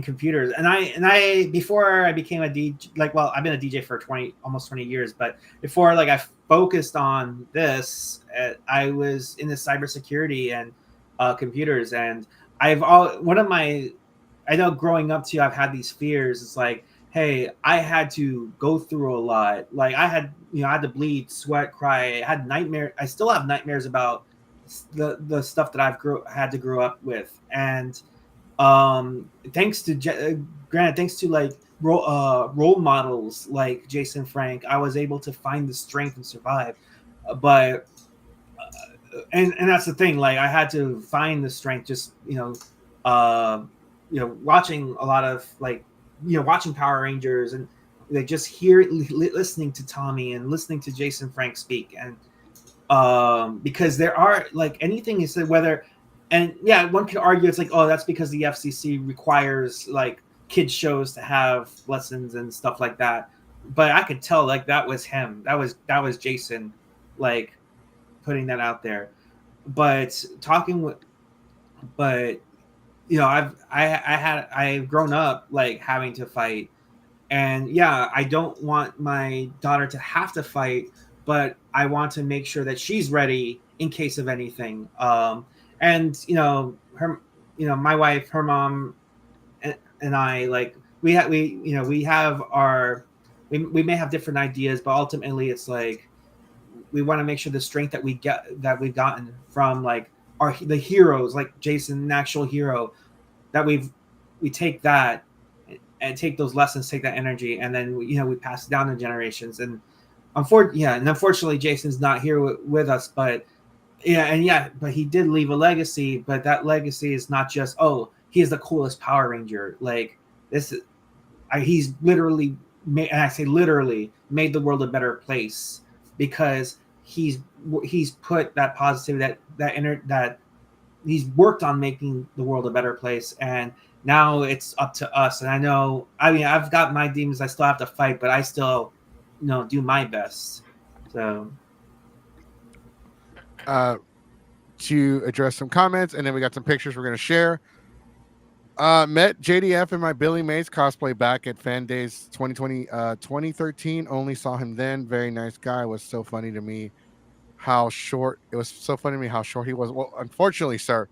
computers, and I before I became a DJ, like, well, I've been a DJ for almost 20 years, but before, like, I focused on this, I was in the cybersecurity and computers, and I know growing up too, I've had these fears. It's like, hey, I had to go through a lot. Like, I had to bleed, sweat, cry. I had nightmares. I still have nightmares about the stuff that I've had to grow up with. And thanks to like role models like Jason Frank, I was able to find the strength and survive. But and that's the thing. Like I had to find the strength, just watching a lot of watching Power Rangers and like just listening to Tommy and listening to Jason Frank speak, and because there are like anything you said, whether, and yeah, one could argue it's like, oh, that's because the FCC requires like kids shows to have lessons and stuff like that. But I could tell like that was him. That was Jason, like putting that out there. But but I've grown up like having to fight, and yeah, I don't want my daughter to have to fight, but I want to make sure that she's ready in case of anything. And my wife, her mom, and I, like we have our we may have different ideas, but ultimately it's like we want to make sure the strength that we've gotten from like the heroes, like Jason, an actual hero, that we take that and take those lessons, take that energy, and then we pass it down to generations. And unfortunately Jason's not here with us, but but he did leave a legacy. But that legacy is not just, oh, he is the coolest Power Ranger. Like this, he's literally made, and I say literally, made the world a better place, because he's put that positivity, that he's worked on making the world a better place, and now it's up to us. And I've got my demons I still have to fight, but I still do my best. So to address some comments, and then we got some pictures we're going to share. Met JDF in my Billy Mays cosplay back at Fan Days 2013. Only saw him then. Very nice guy. Was so funny to me how short he was. Well, unfortunately, sir,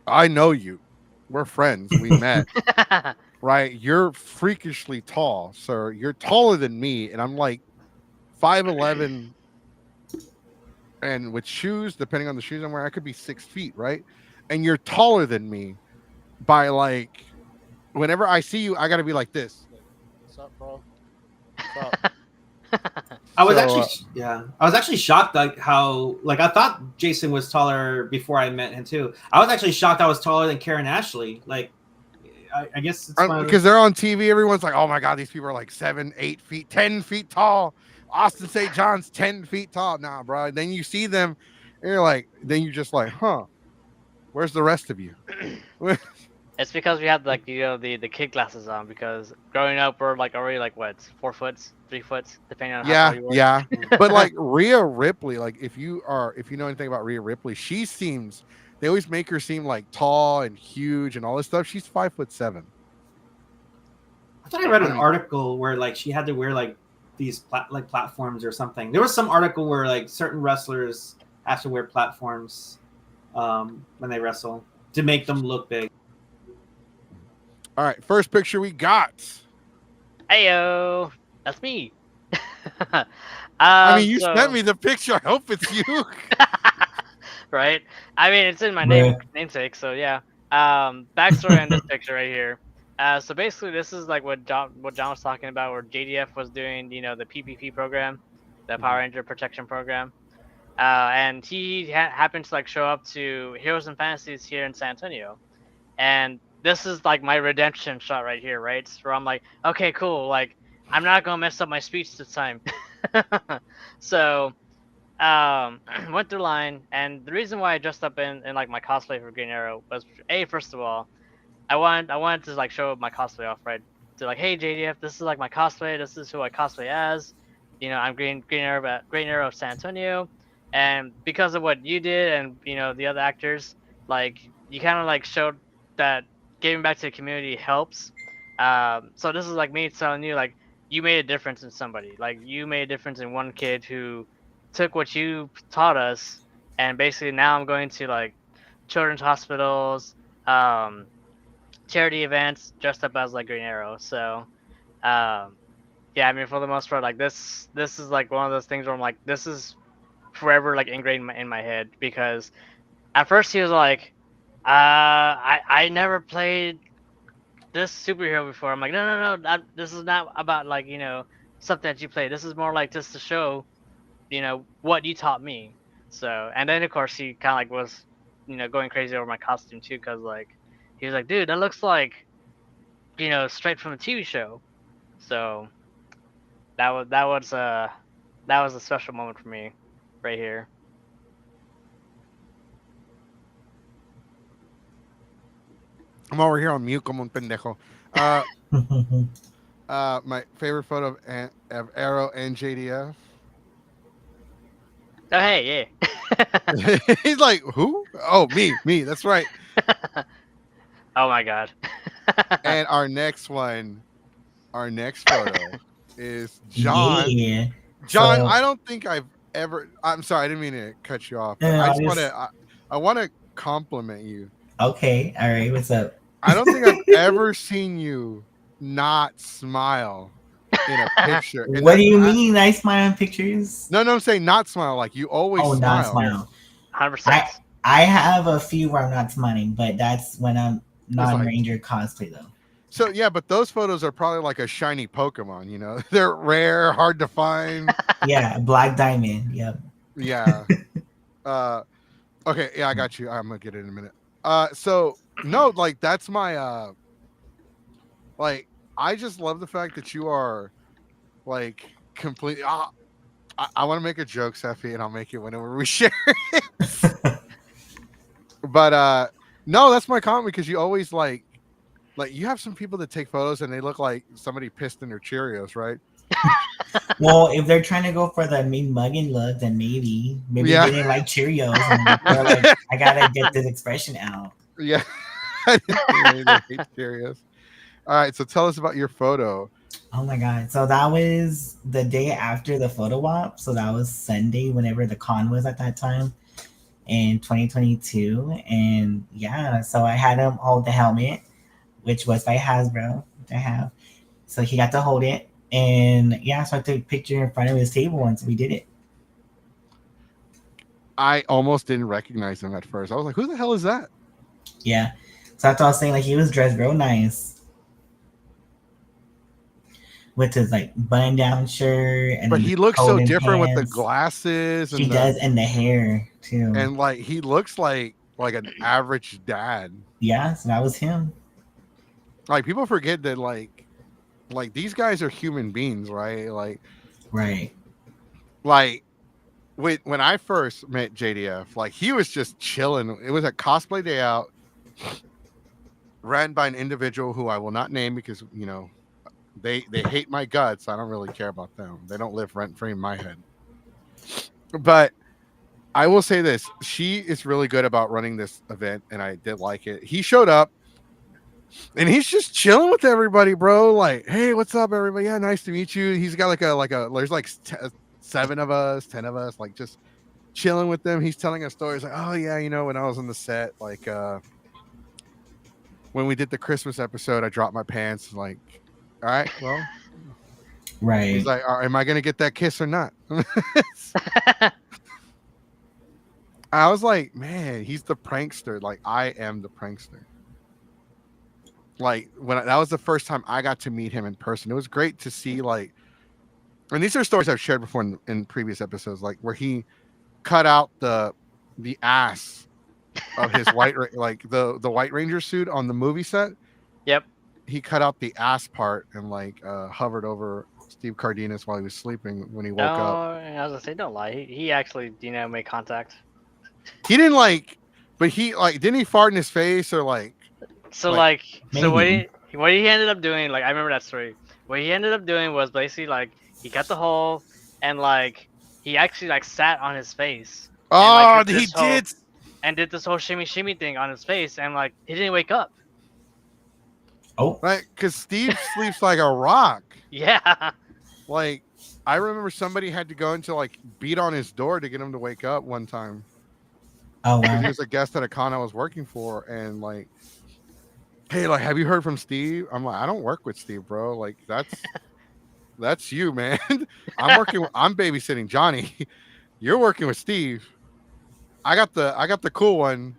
I know you. We're friends. We met. Right? You're freakishly tall, sir. You're taller than me, and I'm like 5'11", and with shoes, depending on the shoes I'm wearing, I could be 6 feet, right? And you're taller than me by like, whenever I see you, I gotta be like this. Like, what's up, bro? What's up? I was actually shocked, like how, like, I thought Jason was taller before I met him too. I was actually shocked I was taller than Karen Ashley. Like, I guess it's because they're on TV. Everyone's like, oh my god, these people are like 7, 8 feet, 10 feet tall. Austin St. John's 10 feet tall. Nah, bro. Then you see them, and you're just like, huh, where's the rest of you? It's because we had like the kid glasses on, because growing up we're like already like what, 4 foot, 3 foot, depending on how tall you were. Yeah. But like Rhea Ripley, like if you know anything about Rhea Ripley, they always make her seem like tall and huge and all this stuff. She's 5'7". I thought I read an article where like she had to wear like these platforms or something. There was some article where like certain wrestlers have to wear platforms when they wrestle to make them look big. All right, first picture we got. Heyo, that's me. I mean, you sent me the picture. I hope it's you. Right? I mean, it's in my namesake, so yeah. Backstory on this picture right here. So basically, this is like what John was talking about, where JDF was doing, the PPP program, the Power Ranger Protection Program, and he happened to like show up to Heroes and Fantasies here in San Antonio, and this is like my redemption shot right here, right? Where I'm like, okay, cool, like I'm not gonna mess up my speech this time. So went through line, and the reason why I dressed up in like my cosplay for Green Arrow was, first of all, I wanted to like show my cosplay off, right? To like, hey JDF, this is like my cosplay. This is who I cosplay as. I'm Green Arrow of San Antonio, and because of what you did and the other actors, like you kind of like showed that giving back to the community helps. So this is like me telling you, like, you made a difference in somebody. Like you made a difference in one kid who took what you taught us, and basically now I'm going to like children's hospitals, charity events, dressed up as like Green Arrow. So yeah, I mean, for the most part, like this is like one of those things where I'm like, this is forever like ingrained in my head, because at first he was like, I never played this superhero before. I'm like, no, this is not about like something that you play. This is more like just to show what you taught me. So, and then of course he kind of like was, going crazy over my costume too, cause like he was like, dude, that looks like, straight from a TV show. So that was a special moment for me, right here. I'm over here on mute como un pendejo. My favorite photo of Arrow and JDF. Oh hey, yeah. He's like, who? Oh, me. That's right. Oh my god. And our next photo is John. Yeah. John, So, I don't think I've ever. I'm sorry, I didn't mean to cut you off. But no, I just want to. I want to compliment you. Okay, all right. What's up? I don't think I've ever seen you not smile in a picture. And What do you mean? I smile in pictures? No, I'm saying not smile. Like you always smile. Not smile. 100%. I have a few where I'm not smiling, but that's when I'm non-ranger cosplay though. So yeah, but those photos are probably like a shiny Pokemon. You know, they're rare, hard to find. Yeah, Black Diamond. Yep. Yeah. Okay. Yeah, I got you. I'm gonna get it in a minute. So no, like that's my like I just love the fact that you are like completely. I want to make a joke, Sephi, and I'll make it whenever we share it. But no, that's my comment because you always like you have some people that take photos and they look like somebody pissed in their Cheerios, right? Well, if they're trying to go for the mean mugging look, then maybe Yeah. they didn't like Cheerios. And they're like, I gotta get this expression out. Yeah. I hate Cheerios. All right, so tell us about your photo. Oh my god! So that was the day after the photo op. So that was Sunday, whenever the con was at that time in 2022. And yeah, so I had him hold the helmet, which was by Hasbro. I have. So he got to hold it. And yeah, so I took a picture in front of his table once we did it. I almost didn't recognize him at first. I was like, who the hell is that? Yeah. So that's what I was saying. Like, he was dressed real nice with his like button down shirt. But he looks so different with the glasses. He does, and the hair too. And like, he looks like an average dad. Yeah, so that was him. Like, people forget that like these guys are human beings, right? Like, right. Like, when I first met JDF, like he was just chilling. It was a cosplay day out, ran by an individual who I will not name because they hate my guts. I don't really care about them. They don't live rent free in my head. But I will say this: she is really good about running this event, and I did like it. He showed up. And he's just chilling with everybody, bro. Like, hey, what's up, everybody? Yeah, nice to meet you. He's got like a there's like 7 of us, 10 of us, like just chilling with them. He's telling us stories like, oh yeah, when I was on the set, like when we did the Christmas episode, I dropped my pants. Like, all right, well, right. He's like, am I gonna get that kiss or not? I was like, man, he's the prankster. Like, I am the prankster. Like that was the first time I got to meet him in person. It was great to see and these are stories I've shared before in previous episodes, like where he cut out the ass of his like the White Ranger suit on the movie set. Yep. He cut out the ass part and hovered over Steve Cardenas while he was sleeping when he woke up. I was gonna say, don't lie. He actually, made contact. He didn't but he didn't he fart in his face or So what he ended up doing, I remember that story. What he ended up doing was basically he cut the hole and he actually sat on his face. Oh, and, he did. And did this whole shimmy thing on his face, and he didn't wake up. Oh, right, because Steve sleeps like a rock. Yeah. I remember somebody had to go into beat on his door to get him to wake up one time. Oh wow. He was a guest at a con I was working for, and hey, have you heard from Steve? I'm like, I don't work with Steve, bro. That's you, man. I'm babysitting Johnny. You're working with Steve. I got the cool one.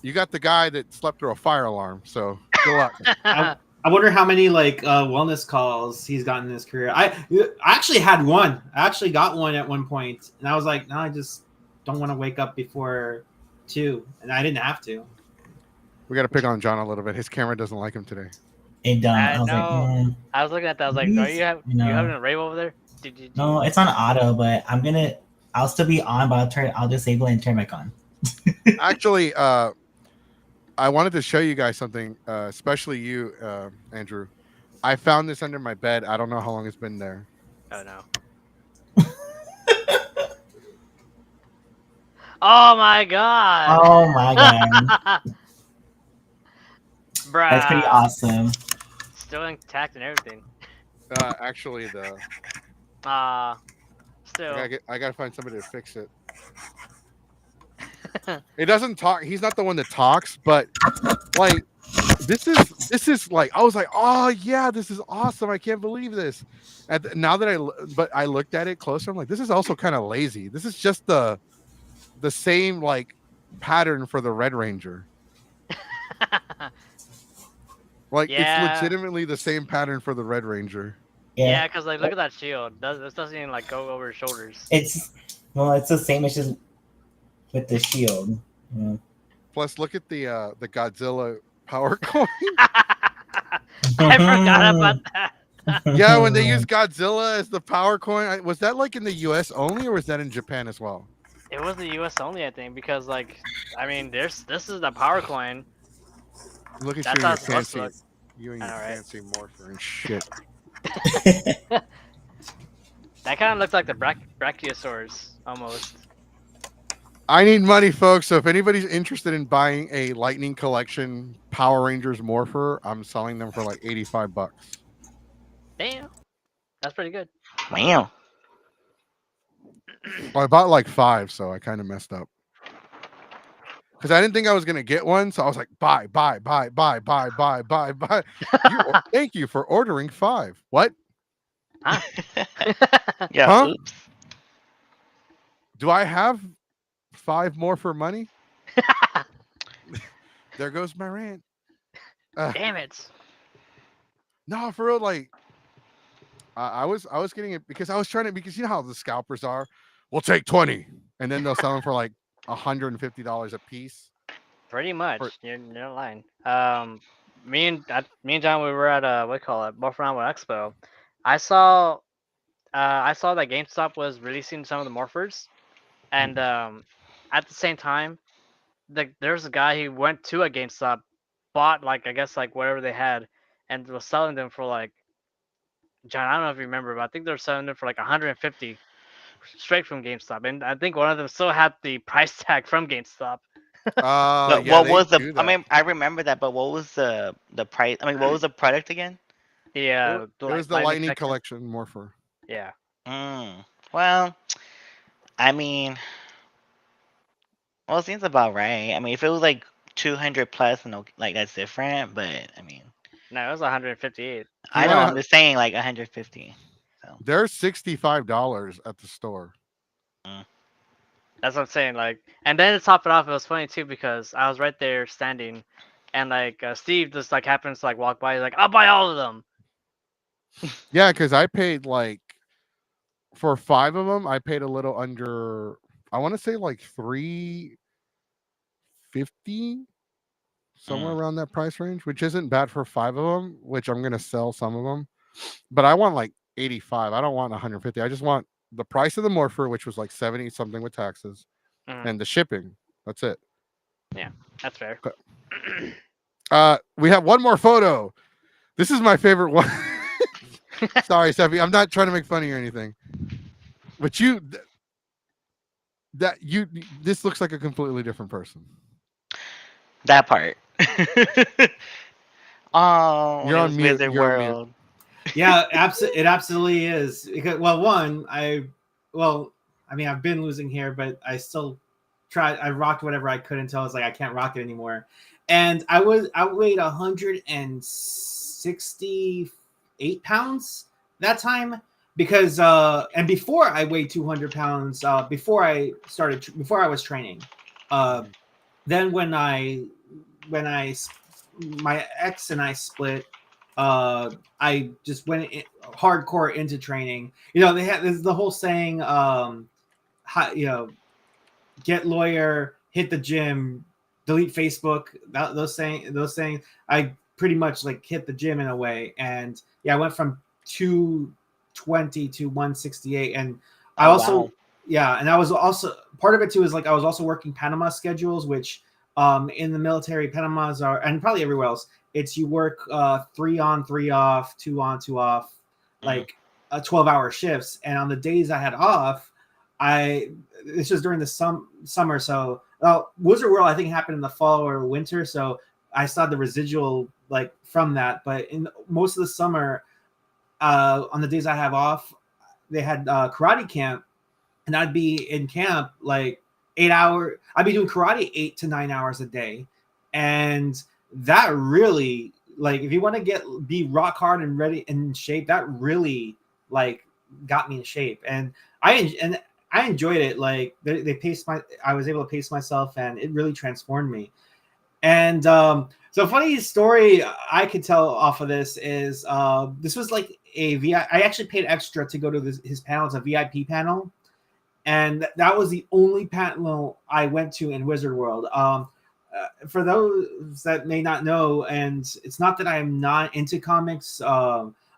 You got the guy that slept through a fire alarm. So good luck. I wonder how many wellness calls he's gotten in his career. I actually had one. I actually got one at one point, and I was like, no, don't want to wake up before 2, and I didn't have to. We got to pick on John a little bit. His camera doesn't like him today. It done. I I was like, know. I was looking at that. I was like, "Are please, you having a rave over there?" No, it's on auto, but I'll still be on, but I'll disable it and turn back on. Actually, I wanted to show you guys something, especially you, Andrew. I found this under my bed. I don't know how long it's been there. Oh no. Oh my god. Oh my god. Bruh. That's pretty awesome. Still intact and everything. Actually, still. I gotta find somebody to fix it. It doesn't talk. He's not the one that talks, but like this is like I was like, oh yeah, this is awesome. I can't believe this. Now that I looked at it closer, I'm like, this is also kind of lazy. This is just the same like pattern for the Red Ranger. Like yeah. It's legitimately the same pattern for the Red Ranger. Yeah, because like look at that shield. This doesn't even like go over his shoulders. It's the same as just with the shield. Yeah. Plus, look at the Godzilla power coin. I forgot about that. Yeah, when they use Godzilla as the power coin, was that like in the U.S. only, or was that in Japan as well? It was the U.S. only, I think, because like, I mean, this is the power coin. Look at That's you and your how fancy, you and your right. fancy morpher and shit. That kind of looks like the Brachiosaurus almost. I need money, folks. So if anybody's interested in buying a Lightning Collection Power Rangers morpher, I'm selling them for like $85. Damn, that's pretty good. Wow. Well, I bought like 5, so I kind of messed up. Because I didn't think I was gonna get one, so I was like, buy. Thank you for ordering 5. What? Huh? Yeah. Huh? Oops. Do I have 5 more for money? There goes my rant. Damn it. No, for real. Like, I was getting it because I was trying to, because you know how the scalpers are. We'll take 20, and then they'll sell them for like $150 a piece. Pretty much. You're not lying. Me and John, we were at what do you call it, Morph Round Expo. I saw that GameStop was releasing some of the morphers, and at the same time, there's a guy who went to a GameStop, bought like I guess like whatever they had, and was selling them for like, John, I don't know if you remember, but I think they were selling them for like 150 straight from GameStop, and I think one of them still had the price tag from GameStop. But Yeah, what was the? do I that. mean, I remember that, but what was the price? I mean, what was the product again? Yeah, It was the Lightning Collection morpher. Yeah. Well, I mean, well, it seems about right. I mean, if it was like 200 plus, no, like that's different. But I mean, no, it was 158. I know. I'm just saying, like 150. So they're $65 at the store. That's what I'm saying. Like, and then to top it off, it was funny too because I was right there standing, and like Steve just like happens to like walk by. He's like, "I'll buy all of them." Yeah, because I paid like for 5 of them. I paid a little under. I want to say like $350, somewhere around that price range, which isn't bad for 5 of them. Which I'm gonna sell some of them, but I want like 85. I don't want 150. I just want the price of the morpher, which was like 70 something with taxes, and the shipping. That's it. Yeah, that's fair. We have one more photo. This is my favorite one. Sorry, Steffi. I'm not trying to make fun of you or anything. But this looks like a completely different person. that part. Oh, You're on mute. Wizard You're on mute. World. Yeah, it absolutely is. Because, well, I've been losing hair, but I still tried. I rocked whatever I could until I was like, I can't rock it anymore. And I weighed 168 pounds that time because and before I weighed 200 pounds before I was training. Then when my ex and I split, I just went hardcore into training. You know, there's the whole saying, get lawyer, hit the gym, delete Facebook. Those things. I pretty much like hit the gym in a way, and yeah, I went from 220 to 168, and I also wow. yeah, and I was also part of it too is like I was also working Panama schedules, which in the military Panamas are, and probably everywhere else, it's you work 3 on 3 off, 2 on 2 off, like 12-hour shifts, and on the days I had off, it's just during the summer. So Wizard World I think happened in the fall or winter, so I saw the residual like from that. But in most of the summer, on the days I have off, they had karate camp, and I'd be in camp like 8 hour. I'd be doing karate 8 to 9 hours a day, and that really like if you want to be rock hard and ready in shape, that really like got me in shape, and I enjoyed it. Like they paced I was able to pace myself, and it really transformed me. And so funny story I could tell off of this is this was like I actually paid extra to go to his panel. It's a VIP panel, and that was the only panel I went to in Wizard World. For those that may not know, and it's not that I'm not into comics.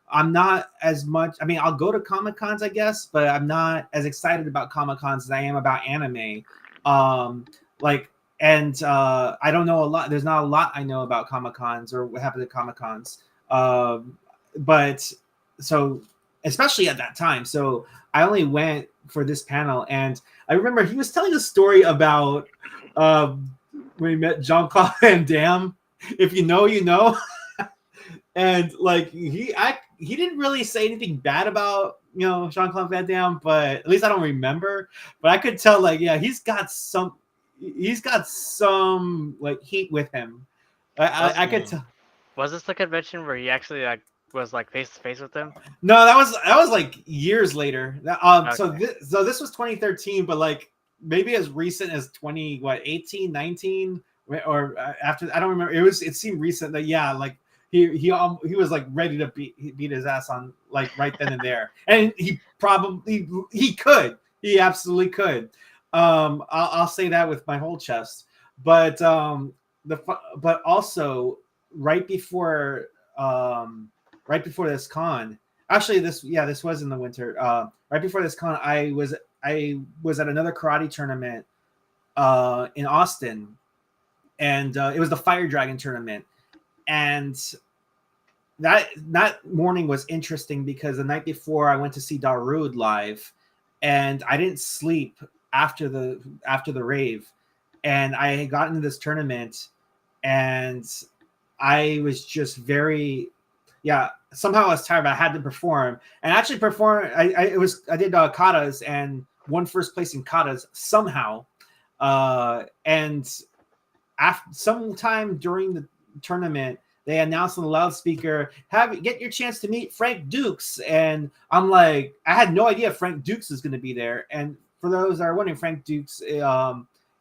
I'm not as much. I mean, I'll go to Comic Cons, I guess, but I'm not as excited about Comic Cons as I am about anime. I don't know a lot. There's not a lot I know about Comic Cons or what happened at Comic Cons. But so, especially at that time, so I only went for this panel, and I remember he was telling a story about when he met Jean-Claude Van Damme. If you know, you know. And like he didn't really say anything bad about Jean-Claude Van Damme, but at least I don't remember. But I could tell like he's got some like heat with him. I could tell. Was this the convention where he actually like was like face to face with them? No, that was like years later. Okay. So this was 2013, but like maybe as recent as 18, 19, or after, I don't remember. It seemed recent that like he was like ready to beat his ass on like right then and there, and he absolutely could. I'll say that with my whole chest. But but also right before this con, actually this was in the winter. Right before this con, I was at another karate tournament in Austin, and it was the Fire Dragon tournament. And that morning was interesting because the night before I went to see Darude live, and I didn't sleep after the rave, and I had gotten into this tournament, and I was just somehow I was tired, but I had to perform, and actually perform. I did katas and won first place in katas somehow, and after sometime during the tournament, they announced on the loudspeaker, get your chance to meet Frank Dukes. And I'm like, I had no idea Frank Dukes is going to be there. And for those that are wondering, Frank Dukes,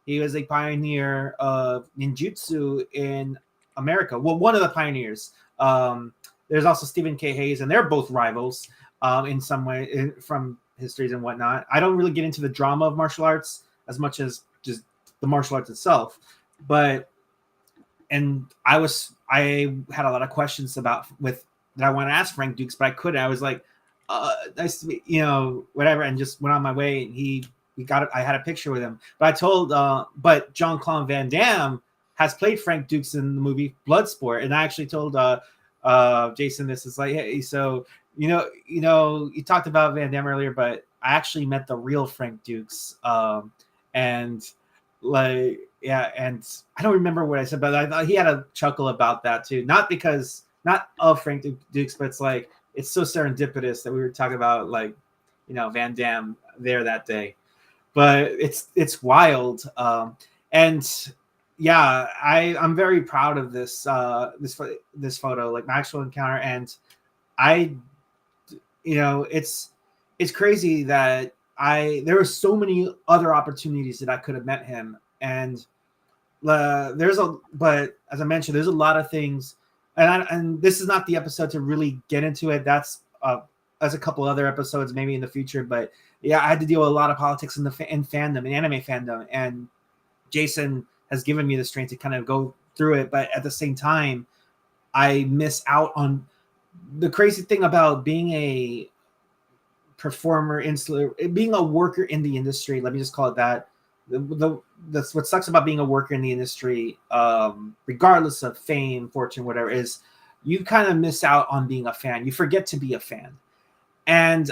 he was a pioneer of ninjutsu in America. Well, one of the pioneers. There's also Stephen K. Hayes, and they're both rivals in some way from histories and whatnot. I don't really get into the drama of martial arts as much as just the martial arts itself. And I had a lot of questions that I want to ask Frank Dukes, but I couldn't. I was like, nice to meet, whatever, and just went on my way. And I had a picture with him, but I told, but Jean-Claude Van Damme has played Frank Dukes in the movie Bloodsport, and I actually told Jason, this is like, hey, so you talked about Van Damme earlier, but I actually met the real Frank Dukes, and like, yeah, and I don't remember what I said, but I thought he had a chuckle about that too. Not of Frank Dukes, but it's like, it's so serendipitous that we were talking about like, Van Damme there that day. But it's wild. And yeah, I'm very proud of this photo, like my actual encounter. And it's crazy that there were so many other opportunities that I could have met him. And but as I mentioned, there's a lot of things, and this is not the episode to really get into it. That's as a couple other episodes maybe in the future, but yeah, I had to deal with a lot of politics in the in fandom, in anime fandom, and Jason has given me the strength to kind of go through it. But at the same time, I miss out on the crazy thing about being a performer, being a worker in the industry. Let me just call it that. That's what sucks about being a worker in the industry, regardless of fame, fortune, whatever, is you kind of miss out on being a fan. You forget to be a fan. And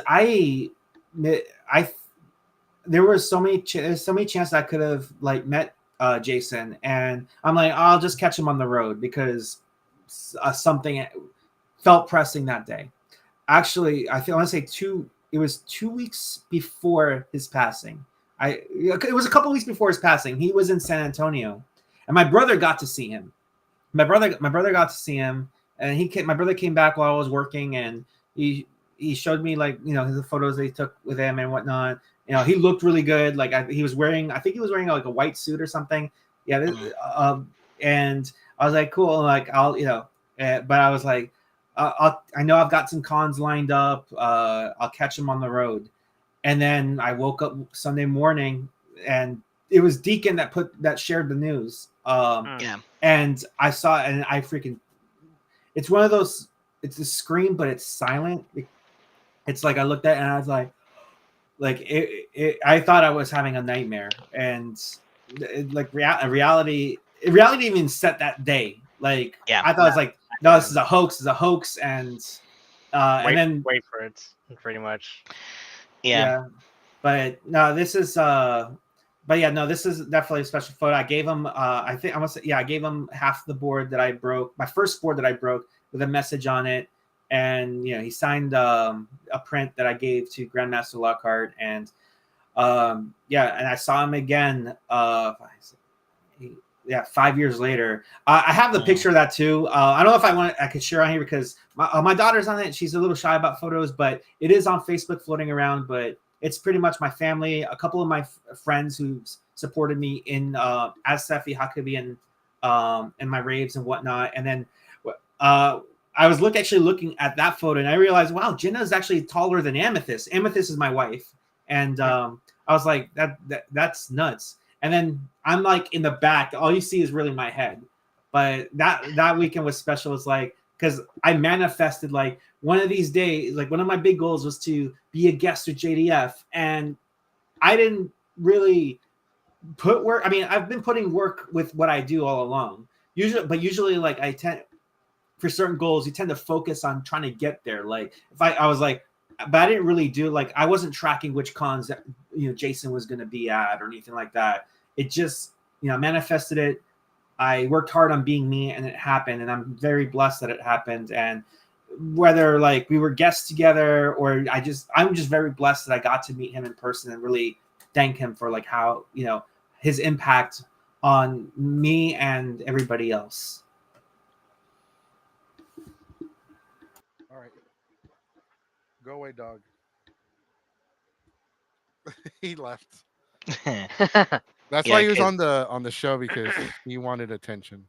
there were so many chances I could have like met Jason, and I'm like, I'll just catch him on the road because something felt pressing that day. Actually, I want to say it was 2 weeks before his passing. It was a couple weeks before his passing. He was in San Antonio, and my brother got to see him. My brother got to see him, and my brother came back while I was working, and he showed me like the photos that he took with him and whatnot. He looked really good. Like I think he was wearing like a white suit or something. Yeah, and I was like, cool. Like I'll but I was like, I know I've got some cons lined up. I'll catch him on the road. And then I woke up Sunday morning, and it was Deacon that shared the news. And I saw it, and I freaking. It's one of those. It's a scream, but it's silent. It's like I looked at it and I was like I thought I was having a nightmare, and reality didn't even set that day. Like I thought it was like, no, this is a hoax, and then wait for it, pretty much. Yeah. But no, this is this is definitely a special photo. I gave him I gave him half the board that I broke, my first board that I broke, with a message on it. And he signed a print that I gave to Grandmaster Lockhart, and and I saw him again 5 years later. I have the picture of that too. I don't know if I could share on here because my daughter's on it. She's a little shy about photos, but it is on Facebook floating around. But it's pretty much my family, a couple of my friends who supported me in as Sephi Hakubi and my raves and whatnot. And then I was looking at that photo, and I realized, wow, Jenna is actually taller than Amethyst. Amethyst is my wife, and I was like, that's nuts. And then I'm like in the back, all you see is really my head. But that weekend was special. It's like, because I manifested like one of these days, like one of my big goals was to be a guest with JDF, and I didn't really put work. I mean, I've been putting work with what I do all along. Usually like I tend, for certain goals, you tend to focus on trying to get there. Like if I was like, but I didn't really do, like, I wasn't tracking which cons that, Jason was going to be at or anything like that. It just, manifested it. I worked hard on being me, and it happened. And I'm very blessed that it happened. And whether like we were guests together or I'm just very blessed that I got to meet him in person and really thank him for like how, his impact on me and everybody else. All right. Go away, dog. He left. That's why he was on the show, because he wanted attention.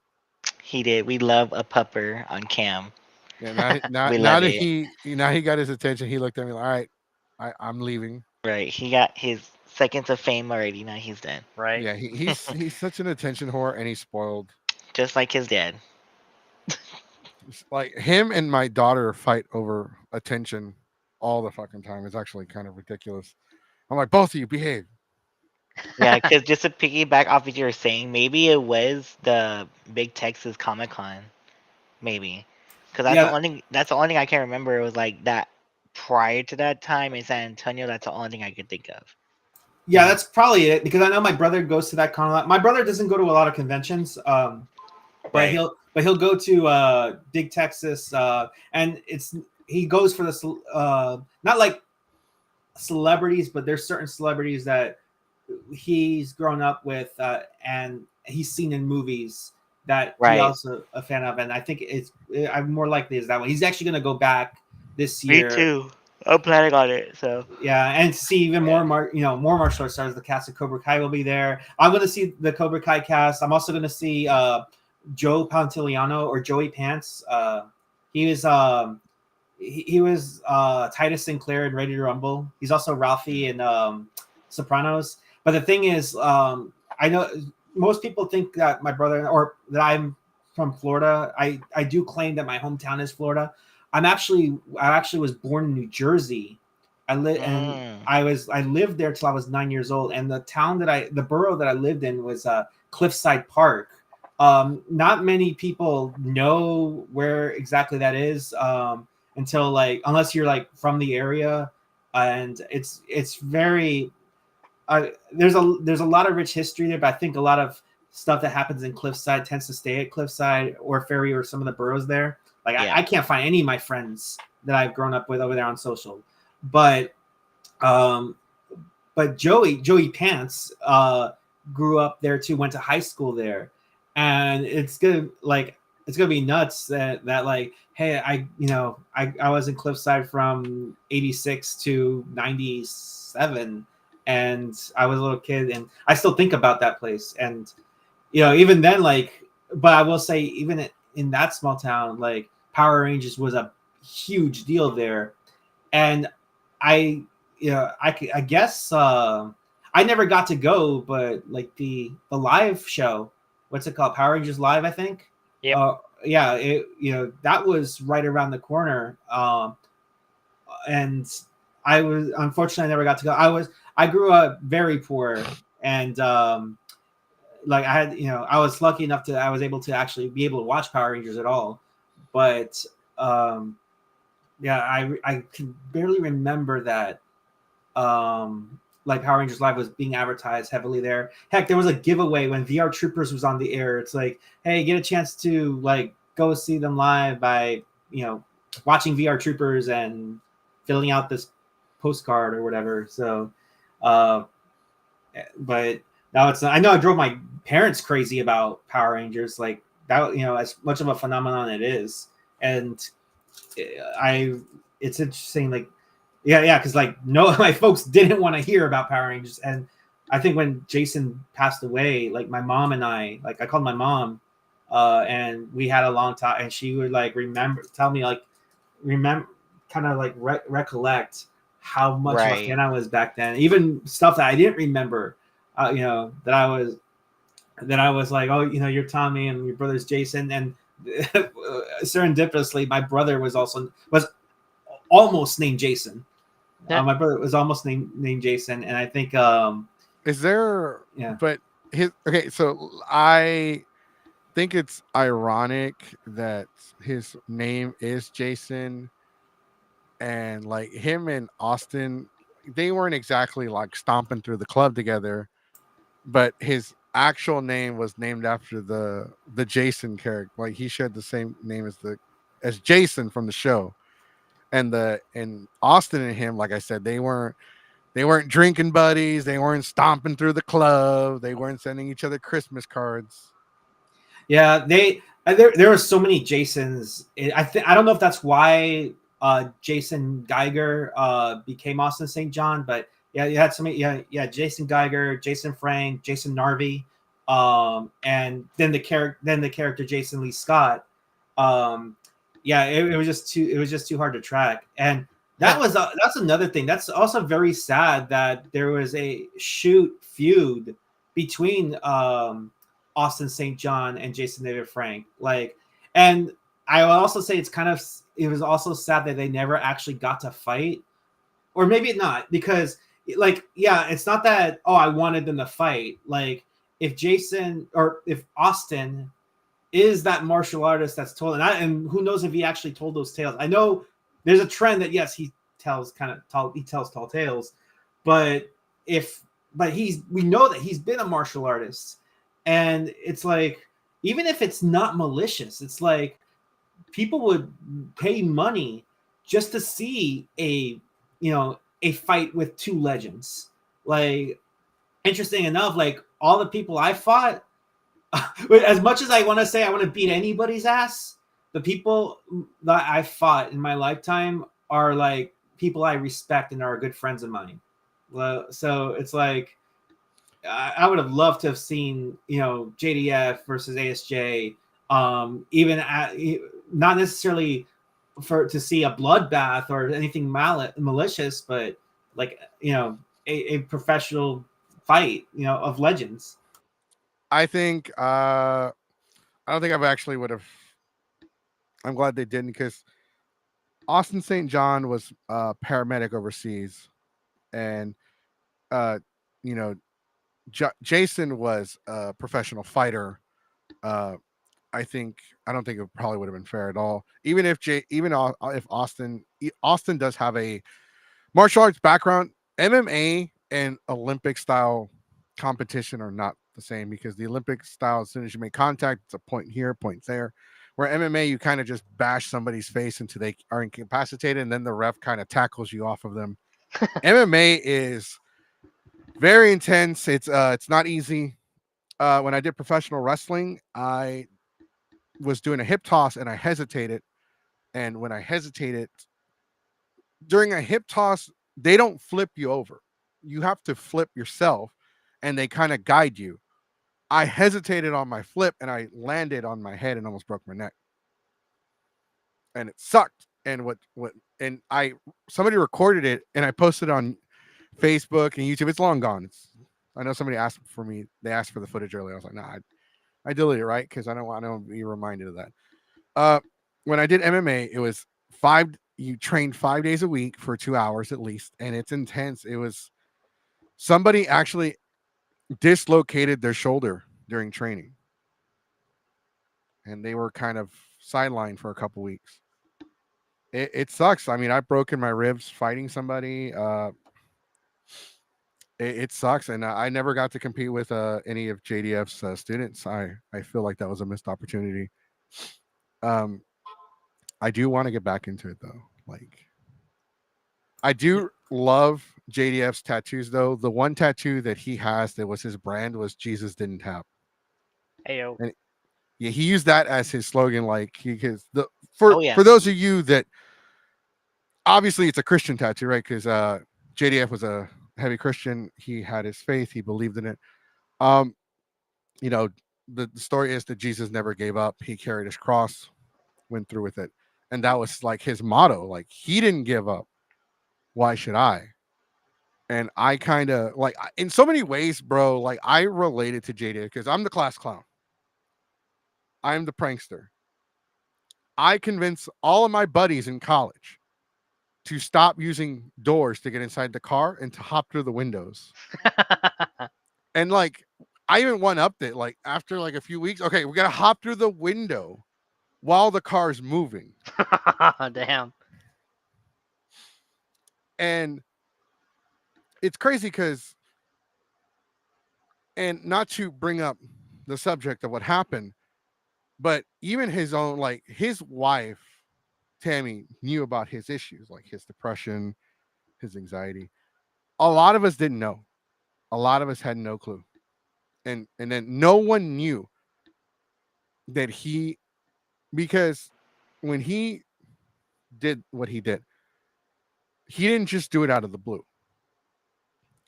He did. We love a pupper on cam. Yeah, now that he got his attention, he looked at me like, all right, I'm leaving. Right. He got his seconds of fame already. Now he's done. Right. Yeah, he's such an attention whore, and he's spoiled. Just like his dad. Like him and my daughter fight over attention all the fucking time. It's actually kind of ridiculous. I'm like, both of you behave. Yeah, because just to piggyback off what you were saying, maybe it was the Big Texas Comic Con, maybe, because that's the only thing I can remember. It was like that prior to that time in San Antonio. That's the only thing I could think of. Yeah, that's probably it, because I know my brother goes to that con a lot. My brother doesn't go to a lot of conventions, but he'll go to Big Texas, and he goes for the not like celebrities, but there's certain celebrities that he's grown up with and he's seen in movies that he's also a fan of, and I think I'm more likely is that way. He's actually going to go back this year. Me too. I'm planning on it. So yeah, and to see even more martial arts stars. The cast of Cobra Kai will be there. I'm going to see the Cobra Kai cast. I'm also going to see Joe Pantoliano, or Joey Pants. He was he was Titus Sinclair in Ready to Rumble. He's also Ralphie in Sopranos. But the thing is, I know most people think that my brother or that I'm from Florida. I do claim that my hometown is Florida. I actually was born in New Jersey. I lived there till I was 9 years old. And the borough that I lived in was Cliffside Park. Not many people know where exactly that is until like unless you're like from the area, and it's very there's a lot of rich history there, but I think a lot of stuff that happens in Cliffside tends to stay at Cliffside or Ferry or some of the boroughs there. Like I can't find any of my friends that I've grown up with over there on social, but Joey Pants grew up there too, went to high school there, and it's gonna be nuts that like, hey, I was in Cliffside from 86 to 97, and I was a little kid, and I still think about that place. And even then, like, but I will say, even in that small town, like Power Rangers was a huge deal there. And I guess I never got to go, but like the live show, what's it called? Power Rangers Live, I think. Yeah. That was right around the corner. And I was unfortunately I never got to go. I grew up very poor, and like I was lucky enough I was able to actually be able to watch Power Rangers at all, but I can barely remember that like Power Rangers Live was being advertised heavily there. Heck, there was a giveaway when VR Troopers was on the air. It's like, hey, get a chance to like go see them live by watching VR Troopers and filling out this postcard or whatever. So but now it's I know I drove my parents crazy about Power Rangers, like that, as much of a phenomenon it is. And it's interesting, like because like no, my folks didn't want to hear about Power Rangers. And I think when Jason passed away, like my mom and I called my mom and we had a long talk, and she would like recollect how much of a fan I was back then, even stuff that I didn't remember, that I was like, oh, you're Tommy and your brother's Jason. And serendipitously, my brother was almost named Jason. My brother was almost named Jason, and I think is there? Yeah, but so I think it's ironic that his name is Jason, and like him and Austin, they weren't exactly like stomping through the club together, but his actual name was named after the Jason character. Like he shared the same name as Jason from the show. And Austin and him, like I said, they weren't drinking buddies. They weren't stomping through the club. They weren't sending each other Christmas cards. Yeah, there were so many Jasons. I don't know if that's why Jason Geiger became Austin St. John, but yeah, you had so many. Yeah, Jason Geiger, Jason Frank, Jason Narvi, and then the character Jason Lee Scott. It was just too hard to track. And that's another thing. That's also very sad that there was a feud between Austin St. John and Jason David Frank. Like, and I will also say it was also sad that they never actually got to fight, or maybe not, because it's not that, oh, I wanted them to fight. Like if Austin is that martial artist that's told, and who knows if he actually told those tales. I know there's a trend that yes, he tells tall tales, but we know that he's been a martial artist, and it's like, even if it's not malicious, it's like people would pay money just to see a fight with two legends. Like, interesting enough, like all the people I fought, as much as I want to say I want to beat anybody's ass, the people that I fought in my lifetime are like people I respect and are good friends of mine. So it's like I would have loved to have seen JDF versus ASJ, even not necessarily to see a bloodbath or anything malicious, but like a professional fight, of legends. I think I don't think I've actually would have. I'm glad they didn't, because Austin St. John was a paramedic overseas, and uh, you know, Jason was a professional fighter. Uh, I don't think it probably would have been fair at all. Even if if Austin does have a martial arts background, MMA and Olympic style competition are not the same, because the Olympic style, as soon as you make contact, it's a point here, point there. Where MMA, you kind of just bash somebody's face until they are incapacitated, and then the ref kind of tackles you off of them. MMA is very intense. It's not easy. When I did professional wrestling, I was doing a hip toss and I hesitated. And when I hesitated during a hip toss, they don't flip you over. You have to flip yourself, and they kind of guide you. I hesitated on my flip and I landed on my head and almost broke my neck. And it sucked. And and somebody recorded it and I posted it on Facebook and YouTube. It's long gone. I know somebody asked for me. They asked for the footage earlier. I was like, nah, I deleted it, right? Because I don't want to be reminded of that. When I did MMA, it was you trained 5 days a week for 2 hours at least, and it's intense. It was somebody actually dislocated their shoulder during training, and they were kind of sidelined for a couple weeks. It sucks. I mean, I've broken my ribs fighting somebody. It sucks, and I never got to compete with any of JDF's students. I feel like that was a missed opportunity. I do want to get back into it though. Like, I do love JDF's tattoos though. The one tattoo that he has that was his brand was Jesus didn't have. Heyo. And yeah, he used that as his slogan. Like, Oh, yeah. for those of you that obviously it's a Christian tattoo, right? Because JDF was a heavy Christian. He had his faith. He believed in it. You know, the story is that Jesus never gave up. He carried his cross, went through with it, and that was like his motto. Like, he didn't give up. Why should I? And I kind of like, in so many ways, bro. Like, I related to JDF because I'm the class clown. I'm the prankster. I convinced all of my buddies in college to stop using doors to get inside the car and to hop through the windows. And like, I even one upped it. Like, after like a few weeks, okay, we gotta hop through the window while the car's moving. Damn. And it's crazy because, and not to bring up the subject of what happened, but even his own, like his wife, Tammy, knew about his issues, like his depression, his anxiety. A lot of us didn't know. A lot of us had no clue. And then no one knew that because when he did what he didn't just do it out of the blue.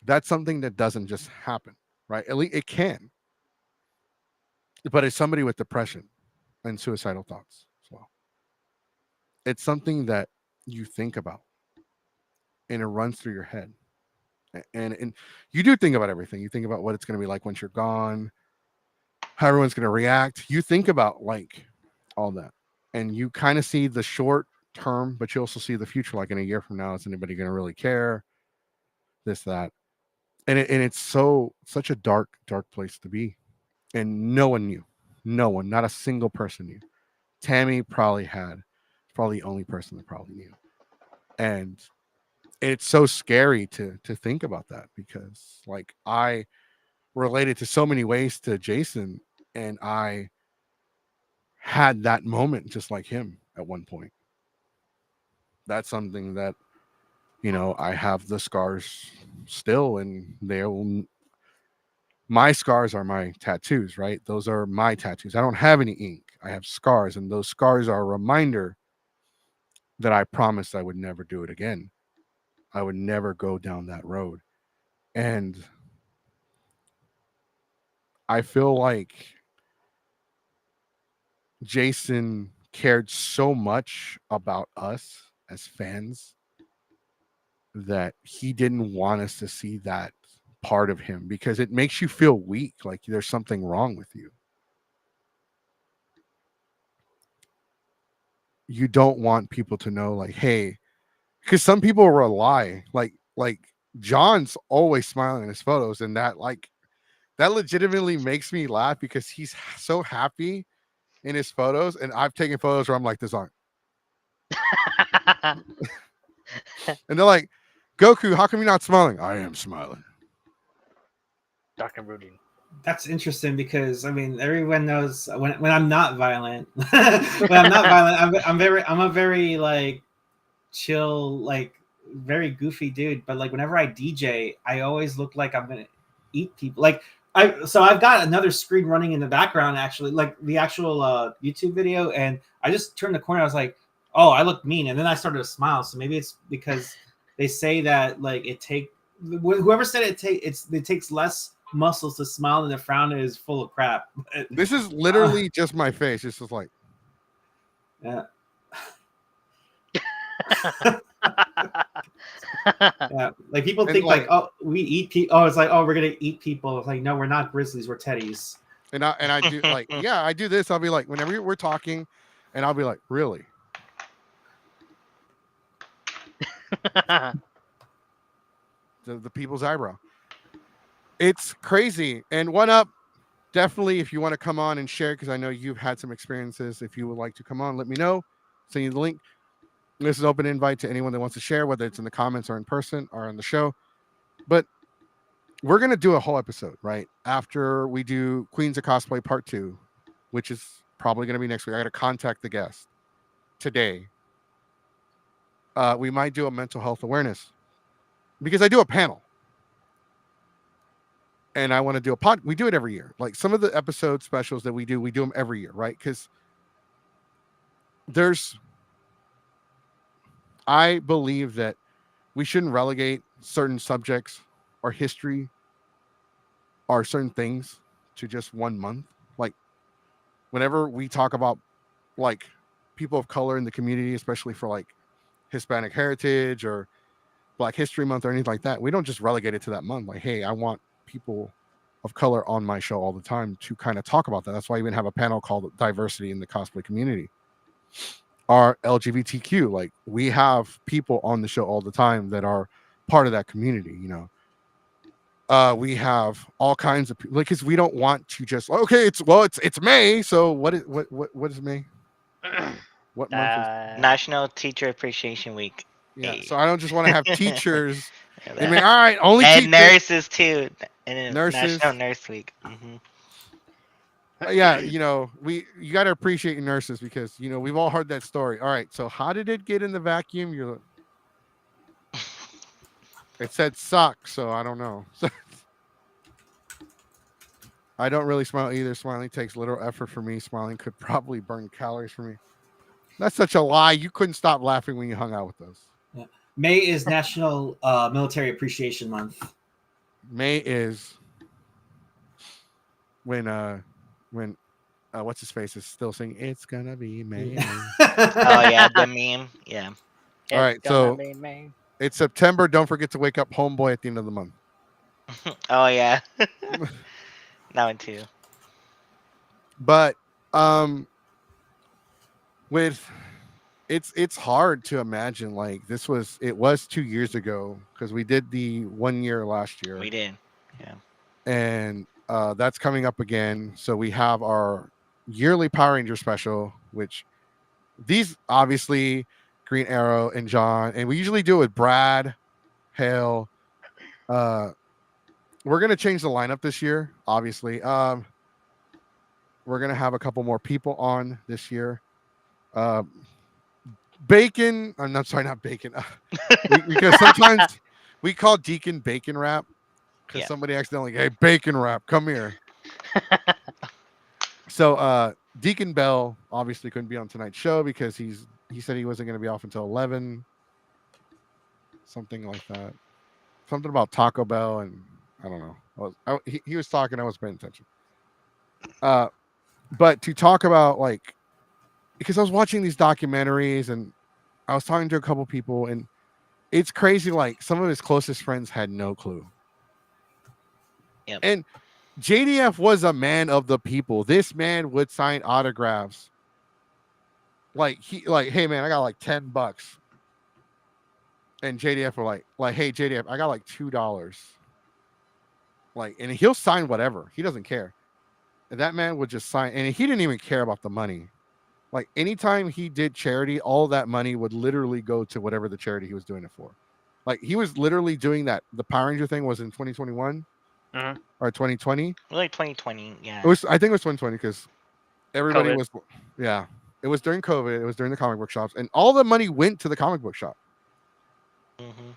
That's something that doesn't just happen, right? At least it can. But it's somebody with depression and suicidal thoughts as well. It's something that you think about and it runs through your head. And you do think about everything. You think about what it's going to be like once you're gone, how everyone's going to react. You think about like all that. And you kind of see the short term, but you also see the future. Like, in a year from now, is anybody going to really care? This, that. And it's such a dark place to be. And no one knew. No one, not a single person knew. Tammy probably the only person that probably knew. And it's so scary to think about that, because like, I related to so many ways to Jason, and I had that moment just like him at one point. That's something that, I have the scars still, and my scars are my tattoos, right? Those are my tattoos. I don't have any ink. I have scars, and those scars are a reminder that I promised I would never do it again. I would never go down that road. And I feel like Jason cared so much about us as fans that he didn't want us to see that part of him, because it makes you feel weak, like there's something wrong with you. You don't want people to know, like, hey, because some people rely, like John's always smiling in his photos, and that legitimately makes me laugh because he's so happy in his photos, and I've taken photos where I'm like this on. And they're like, Goku, how come you're not smiling? I am smiling. Dark and brooding. That's interesting because I mean everyone knows when I'm not violent. When I'm not violent, I'm a very like chill, like very goofy dude. But like whenever I DJ, I always look like I'm gonna eat people. Like I've got another screen running in the background, actually, like the actual YouTube video, and I just turned the corner. I was like, oh, I look mean, and then I started to smile. So maybe it's because they say that like whoever said it takes less muscles to smile than a frown is full of crap. This is literally just my face. It's just like, yeah. Yeah, like people think like oh, we eat people. Oh, it's like, oh, we're gonna eat people. It's like, no, we're not grizzlies, we're teddies. And I do like, yeah, I do this. I'll be like, whenever we're talking, and I'll be like, really? the people's eyebrow. It's crazy. And one up, definitely, if you want to come on and share, because I know you've had some experiences. If you would like to come on, let me know. Send you the link. This is open invite to anyone that wants to share, whether it's in the comments or in person or on the show. But we're going to do a whole episode, right? After we do Queens of Cosplay Part 2, which is probably going to be next week. I got to contact the guest today. We might do a mental health awareness because I do a panel. And I want to do a pod. We do it every year. Like some of the episode specials that we do them every year, right? Because I believe that we shouldn't relegate certain subjects or history or certain things to just 1 month. Like whenever we talk about like people of color in the community, especially for like Hispanic heritage or Black History Month or anything like that, we don't just relegate it to that month. Like, hey, I want people of color on my show all the time to kind of talk about that. That's why I even have a panel called Diversity in the Cosplay Community. Our LGBTQ, like we have people on the show all the time that are part of that community, you know. We have all kinds of like, because we don't want to just it's May, so what is May? What month is National Teacher Appreciation Week? Yeah, so I don't just want to have teachers. I mean, all right, only and teachers. Nurses too. And Nurses. National Nurse Week. Mm-hmm. Yeah, you know, you got to appreciate your nurses because you know we've all heard that story. All right, so how did it get in the vacuum? It said suck, so I don't know. I don't really smile either. Smiling takes literal effort for me. Smiling could probably burn calories for me. That's such a lie. You couldn't stop laughing when you hung out with us. Yeah. May is National Military Appreciation Month. May is when what's his face is still singing "It's Gonna Be May." Oh yeah, the meme. Yeah. All right, so it's September. Don't forget to wake up homeboy at the end of the month. Oh yeah. That one too. But with it's hard to imagine like it was 2 years ago because we did the 1 year last year. We did. Yeah. And that's coming up again. So we have our yearly Power Ranger special, which these obviously Green Arrow and John, and we usually do it with Brad, Hale. We're gonna change the lineup this year, obviously. We're gonna have a couple more people on this year. Bacon, I'm not sorry, not Bacon. Because sometimes we call Deacon Bacon Rap because somebody accidentally, hey, Bacon Rap, come here. So Deacon Bell obviously couldn't be on tonight's show because he said he wasn't going to be off until 11, something like that. Something about Taco Bell, and I don't know. He was talking, I was paying attention. But to talk about like because I was watching these documentaries and I was talking to a couple people, and it's crazy. Like some of his closest friends had no clue. Yep. And JDF was a man of the people. This man would sign autographs. Like hey man, I got like $10. And JDF were like, hey JDF, I got like $2. Like, and he'll sign whatever. He doesn't care. And that man would just sign, and he didn't even care about the money. Like anytime he did charity, all that money would literally go to whatever the charity he was doing it for. Like he was literally doing that. The Power Ranger thing was in 2021 or 2020. Like 2020, yeah. It was. I think it was 2020 because everybody COVID. was. Yeah, it was during COVID. It was during the comic book shops, and all the money went to the comic book shop. Mm-hmm.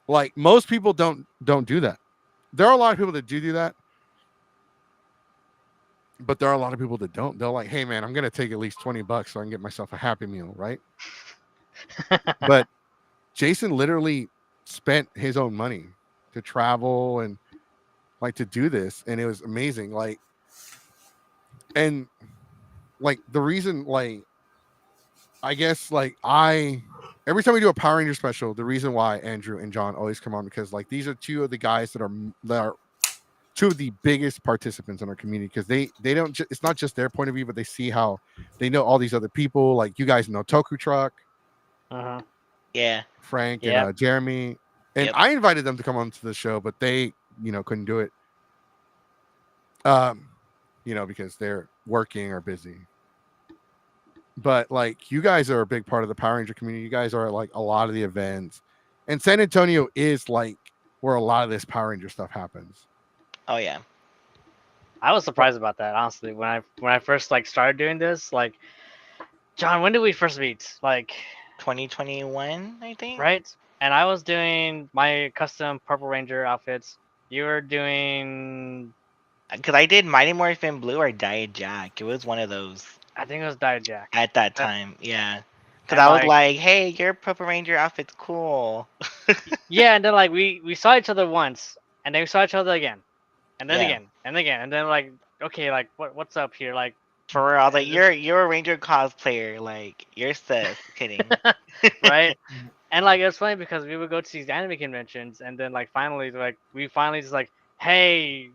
Like most people don't do that. There are a lot of people that do that, but there are a lot of people that don't. They're like, hey man, I'm gonna take at least $20 so I can get myself a Happy Meal, right? But Jason literally spent his own money to travel and like to do this, and it was amazing. Like, and like the reason, like, I guess, like every time we do a Power Ranger special, the reason why Andrew and John always come on, because like these are two of the guys that are two of the biggest participants in our community, because they don't it's not just their point of view, but they see how they know all these other people. Like you guys know Toku Truck, Yeah, Frank, and Jeremy, and Yep. I invited them to come on to the show, but they couldn't do it, because they're working or busy. But like you guys are a big part of the Power Ranger community. You guys are at like a lot of the events, and San Antonio is like where a lot of this Power Ranger stuff happens. Oh yeah. I was surprised about that, honestly. When I first like started doing this, like, John, when did we first meet? Like 2021, I think. Right? And I was doing my custom Purple Ranger outfits. You were doing, Because I did Mighty Morphin Blue or Diet Jack. It was one of those I think it was Diet Jack. at that time. Yeah. Because And, I was like- like, hey, your Purple Ranger outfit's cool. Yeah, and then like we saw each other once, and then we saw each other again, and then Yeah. again, and again, and then like, okay, like what's up here? Like, For real, I was like, you're a Ranger cosplayer. Like, you're sus. Kidding. right? And like it was funny because we would go to these anime conventions, and then like finally, like we finally just like, hey,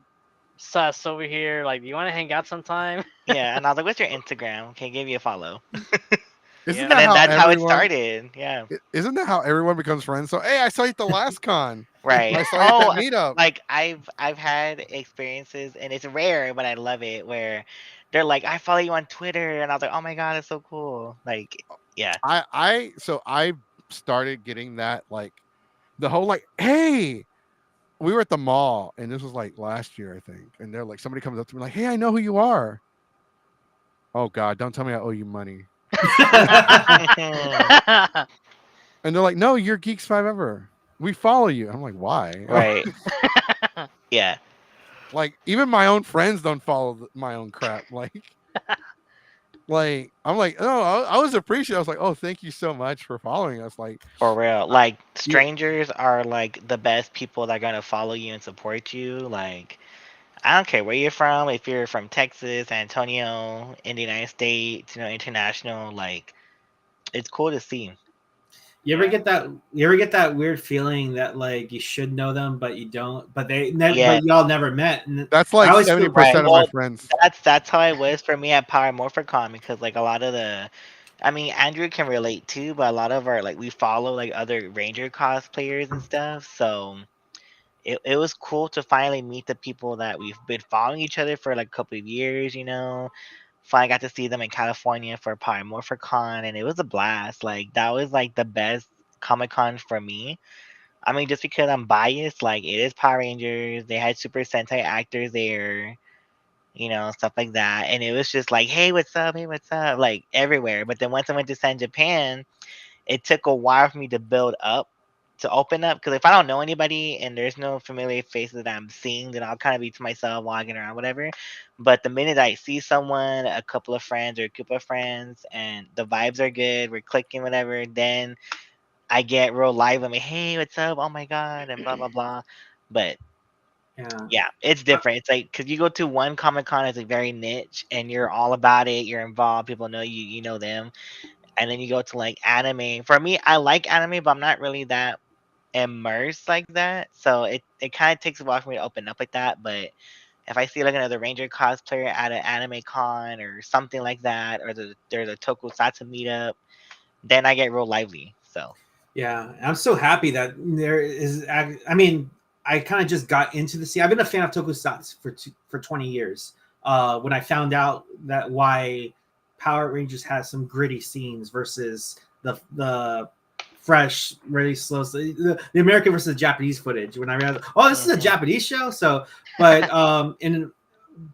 sus over here, like, do you want to hang out sometime? Yeah, and I was like, what's your Instagram? Can I give you a follow? Isn't And that then how that's how it everyone- started. Yeah. Isn't that how everyone becomes friends? So hey, I saw you at the last con. Right. I saw you at that meetup. Like I've had experiences, and it's rare, but I love it, where they're like, I follow you on Twitter, and I was like, oh my god, it's so cool. Like, yeah. I started getting that, like the whole like, hey, we were at the mall, and this was like last year, I think, and they're like, somebody comes up to me like, hey, I know who you are. Oh God, don't tell me I owe you money. And they're like, no, you're Geeks 5 Ever. We follow you. I'm like, why? Right. Yeah. Like even my own friends don't follow my own crap. Like I'm like, oh, I was appreciative. I was like, oh, thank you so much for following us. Like For real. Like, strangers are like the best people that are gonna follow you and support you. Like, I don't care where you're from, if you're from Texas, San Antonio, in the United States, international, like, it's cool to see. You ever get that? You ever get that weird feeling that like you should know them, but you don't? But they never. Yeah. But y'all never met. And that's I like always feel 70% bad. of my friends. That's how it was for me at Power Morphicon, because like a lot of I mean, Andrew can relate too, but a lot of our, like, we follow like other Ranger cosplayers and stuff, so it was cool to finally meet the people that we've been following each other for like a couple of years, Finally got to see them in California for Power Morphicon, and it was a blast. Like, that was like the best Comic Con for me. I mean, just because I'm biased, like, it is Power Rangers. They had Super Sentai actors there, stuff like that. And it was just like, hey, what's up? Hey, what's up? Like, everywhere. But then once I went to San Japan, it took a while for me to build up, to open up. Because if I don't know anybody and there's no familiar faces that I'm seeing, then I'll kind of be to myself, walking around, whatever. But the minute I see someone, a couple of friends or a group of friends, and the vibes are good, we're clicking, whatever, then I get real live. I'm like, hey, what's up? Oh my God, and blah, blah, blah. But Yeah, it's different. It's like because you go to one Comic Con, it's like very niche, and you're all about it. You're involved. People know you. You know them. And then you go to like anime. For me, I like anime, but I'm not really that immersed like that. So it kind of takes a while for me to open up like that. But if I see like another Ranger cosplayer at an anime con or something like that, or there's a Tokusatsu meetup, then I get real lively. So Yeah, I'm so happy that there is. I mean, I kind of just got into the scene. I've been a fan of Tokusatsu for 20 years. When I found out that why Power Rangers has some gritty scenes versus the fresh, really slow, the American versus Japanese footage. When I realized, oh, this is a Japanese show. So, but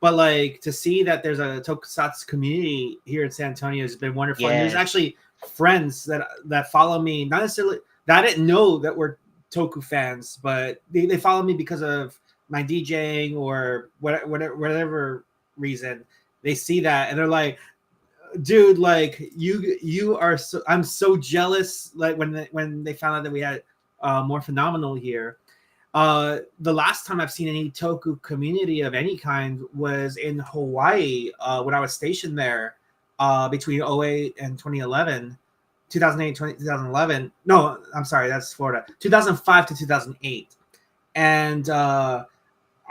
but like to see that there's a Tokusatsu community here in San Antonio has been wonderful. And there's yes. actually friends that follow me, not necessarily that I didn't know that we're Toku fans, but they follow me because of my DJing or whatever reason. They see that and they're like, dude, like you are so, I'm so jealous. Like when they found out that we had more phenomenal here. The last time I've seen any Toku community of any kind was in Hawaii when I was stationed there between 08 and 2011. 2008 2011. No, I'm sorry, that's Florida. 2005 to 2008. And I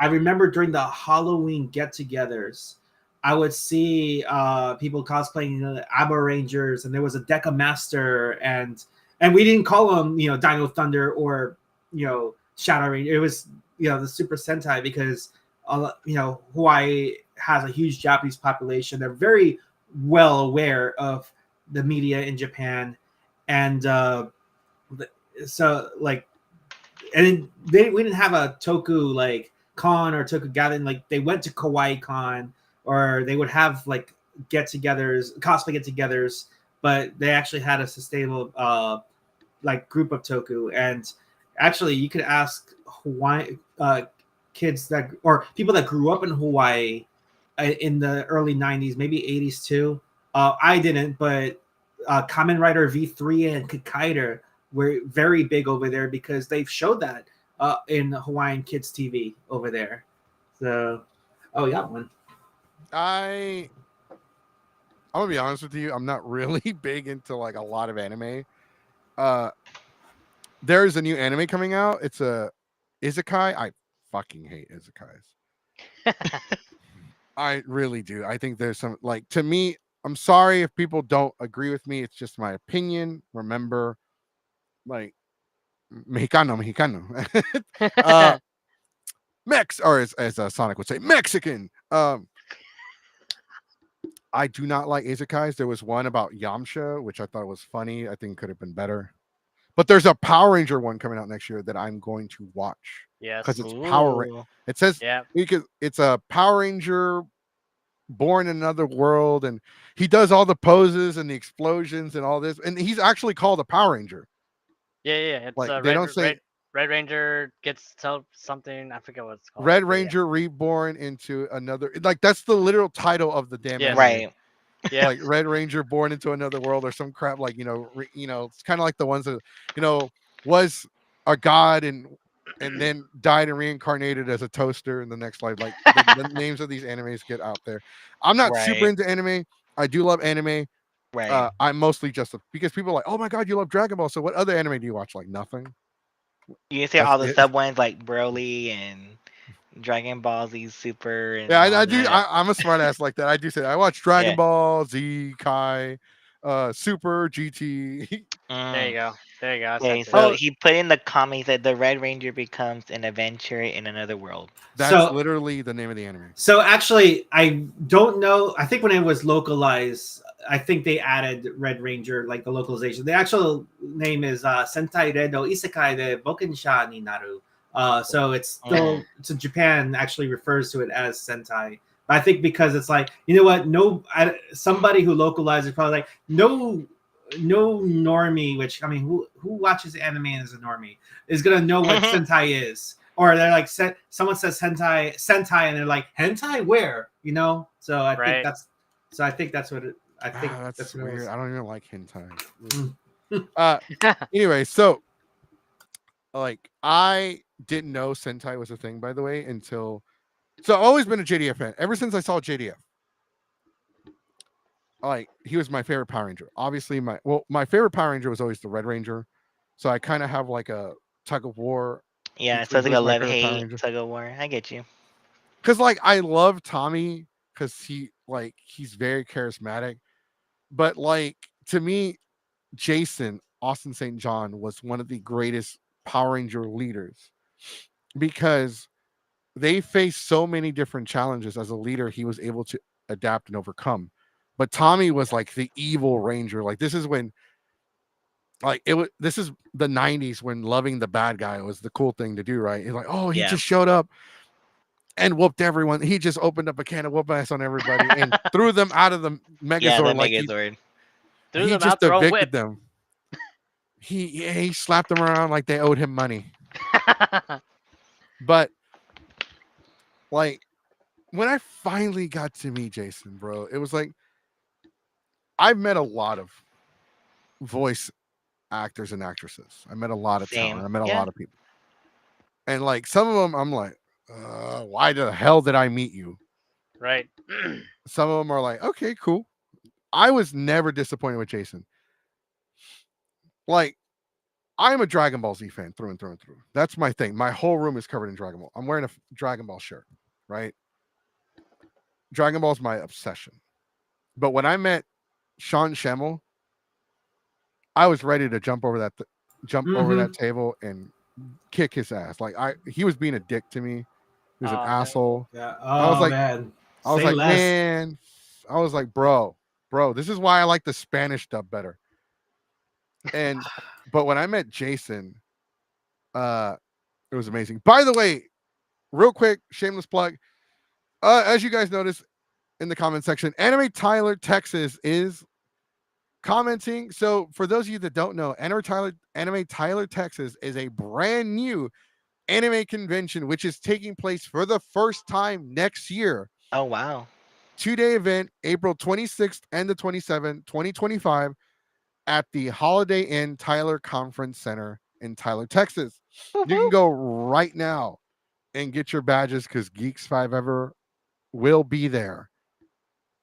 remember during the Halloween get-togethers, I would see people cosplaying Abba Rangers, and there was a Deca Master, and we didn't call them Dino Thunder or Shadow Ranger. It was the Super Sentai because Hawaii has a huge Japanese population. They're very well aware of the media in Japan, and so like, and we didn't have a Toku like con or Toku gathering. Like they went to Kawaii Con, or they would have like get-togethers, cosplay get-togethers, but they actually had a sustainable like group of Toku. And actually, you could ask Hawaii kids that or people that grew up in Hawaii in the early 90s, maybe 80s too. I didn't, but Kamen Rider V3 and Kikaider were very big over there because they've showed that in Hawaiian Kids TV over there. So, oh, you got one. I'm gonna be honest with you. I'm not really big into like a lot of anime. There's a new anime coming out. It's a isekai. I fucking hate isekais. I really do. I think there's some like to me. I'm sorry if people don't agree with me. It's just my opinion. Remember, like Mexicano. Mex, or as Sonic would say, Mexican. I do not like isekais. There was one about Yamcha, which I thought was funny. I think could have been better. But there's a Power Ranger one coming out next year that I'm going to watch. Yes. Because it's Power. It says it's a Power Ranger born in another world, and he does all the poses and the explosions and all this, and he's actually called a Power Ranger. Yeah. It's like they don't say Red Ranger gets something. I forget what it's called. Red Ranger reborn into another. Like that's the literal title of the damn anime. Right. Yeah. Like Red Ranger born into another world or some crap. Like it's kind of like the ones that was a god and then died and reincarnated as a toaster in the next life. Like the names of these animes get out there. I'm not super into anime. I do love anime. Right. I'm mostly just because people are like, oh my god, you love Dragon Ball. So what other anime do you watch? Like nothing. You can say all the sub ones like Broly and Dragon Ball Z Super. And I do. I'm a smart ass like that. I do say that. I watch Dragon Ball Z, Kai, Super, GT. There you go. Okay, so he put in the comment that the Red Ranger becomes an adventurer in another world. That's literally the name of the anime. So actually, I don't know. I think when it was localized, I think they added Red Ranger, like the localization. The actual name is Sentai Redo Isekai de Bokensha ni Naru. So it's still, so Japan actually refers to it as Sentai. But I think because it's like, you know what? Somebody who localizes probably like, no normie, which I mean, who watches anime and is a normie, is going to know what Sentai is. Or they're like, someone says hentai, and they're like, hentai where? So I think that's what it. I think that's weird. I don't even like hentai. Anyway, so like I didn't know Sentai was a thing, by the way, until so I've always been a JDF fan. Ever since I saw JDF. Like he was my favorite Power Ranger. Obviously, my favorite Power Ranger was always the Red Ranger. So I kind of have like a tug of war Yeah, so between it's like who's a my love favorite Power hate Ranger. tug of war. I get you. Because like I love Tommy because he's very charismatic. But like to me, Jason Austin St. John was one of the greatest Power Ranger leaders because they faced so many different challenges as a leader. He was able to adapt and overcome. But Tommy was like the evil ranger. Like this is when like it was this is the 90s when loving the bad guy was the cool thing to do, right? He's like, oh, he Yeah. just showed up and whooped everyone. He just opened up a can of whoop ass on everybody and threw them out of the Yeah, Megazord that like Megazord. Threw he them just out their own evicted whip. them. He slapped them around like they owed him money. But like when I finally got to meet Jason, bro, it was like I've met a lot of voice actors and actresses. I met a lot of talent. Same. I met a Yeah. lot of people. And like some of them, I'm like, why the hell did I meet you? Right. Some of them are like, okay, cool. I was never disappointed with Jason. Like, I'm a Dragon Ball Z fan through and through and through. That's my thing. My whole room is covered in Dragon Ball. I'm wearing a Dragon Ball shirt, right? Dragon Ball is my obsession. But when I met Sean Schemmel, I was ready to jump over that table and kick his ass. Like he was being a dick to me. He was an asshole. Yeah. I was Oh like, man. I was Say like, less. man, I was like, bro, this is why I like the Spanish dub better. And but when I met Jason, it was amazing. By the way, real quick, shameless plug. As you guys noticed in the comment section, Anime Tyler Texas is commenting. So for those of you that don't know, Anime Tyler Texas is a brand new anime convention which is taking place for the first time next year. Oh wow. 2-day event, April 26th and the 27th, 2025, at the Holiday Inn Tyler Conference Center in Tyler, Texas. You can go right now and get your badges because Geeks 5 Ever will be there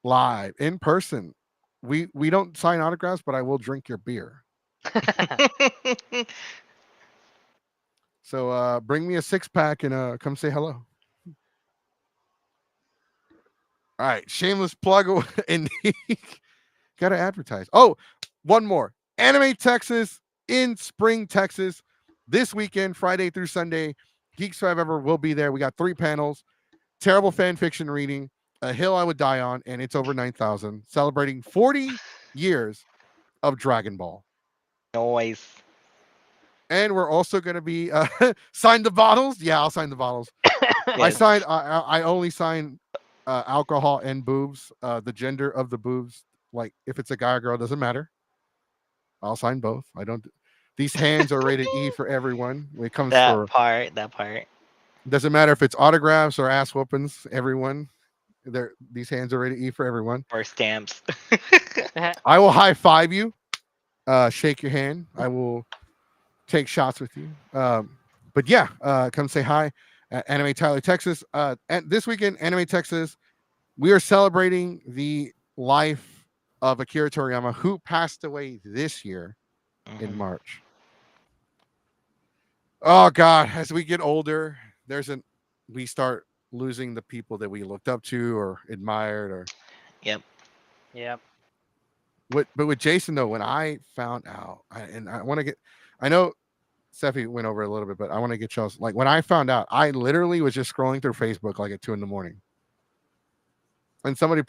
live in person. We don't sign autographs, but I will drink your beer. So bring me a 6-pack and come say hello. All right, shameless plug and gotta advertise. Oh, one more. Anime Texas in Spring, Texas. This weekend, Friday through Sunday, Geeks 5 Ever will be there. We got 3 panels, terrible fan fiction reading, A Hill I Would Die On, and It's Over 9,000, celebrating 40 years of Dragon Ball. Noise. And we're also going to be sign the bottles. Yeah, I'll sign the bottles. I only sign alcohol and boobs. The gender of the boobs, like if it's a guy or girl, doesn't matter. I'll sign both. I don't. These hands are rated E for everyone. When it comes that for part. doesn't matter if it's autographs or ass whoopings. Everyone, these hands are rated E for everyone. Or stamps. I will high five you, shake your hand. I will take shots with you. But yeah, come say hi at Anime Tyler, Texas. And this weekend, Anime Texas, we are celebrating the life of Akira Toriyama, who passed away this year in March. Oh God, as we get older, we start losing the people that we looked up to or admired or Yep. but with Jason though, when I found out, I know Steffi went over a little bit, but I want to get y'all's like when I found out, I literally was just scrolling through Facebook like at 2 a.m. and somebody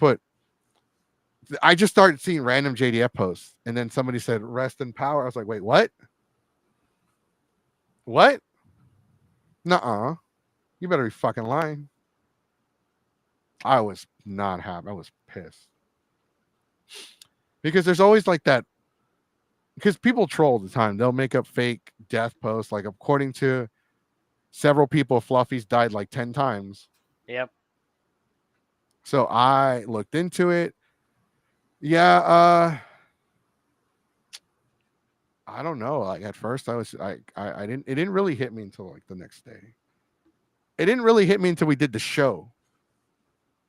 I just started seeing random JDF posts, and then somebody said "rest in power." I was like, "Wait, what? What? Nuh-uh. You better be fucking lying." I was not happy. I was pissed because there's always like that. Because people troll all the time. They'll make up fake death posts, like according to several people, Fluffy's died like 10 times. Yep. So I looked into it. Yeah, I don't know. Like at first, I didn't. It didn't really hit me until like the next day. It didn't really hit me until we did the show,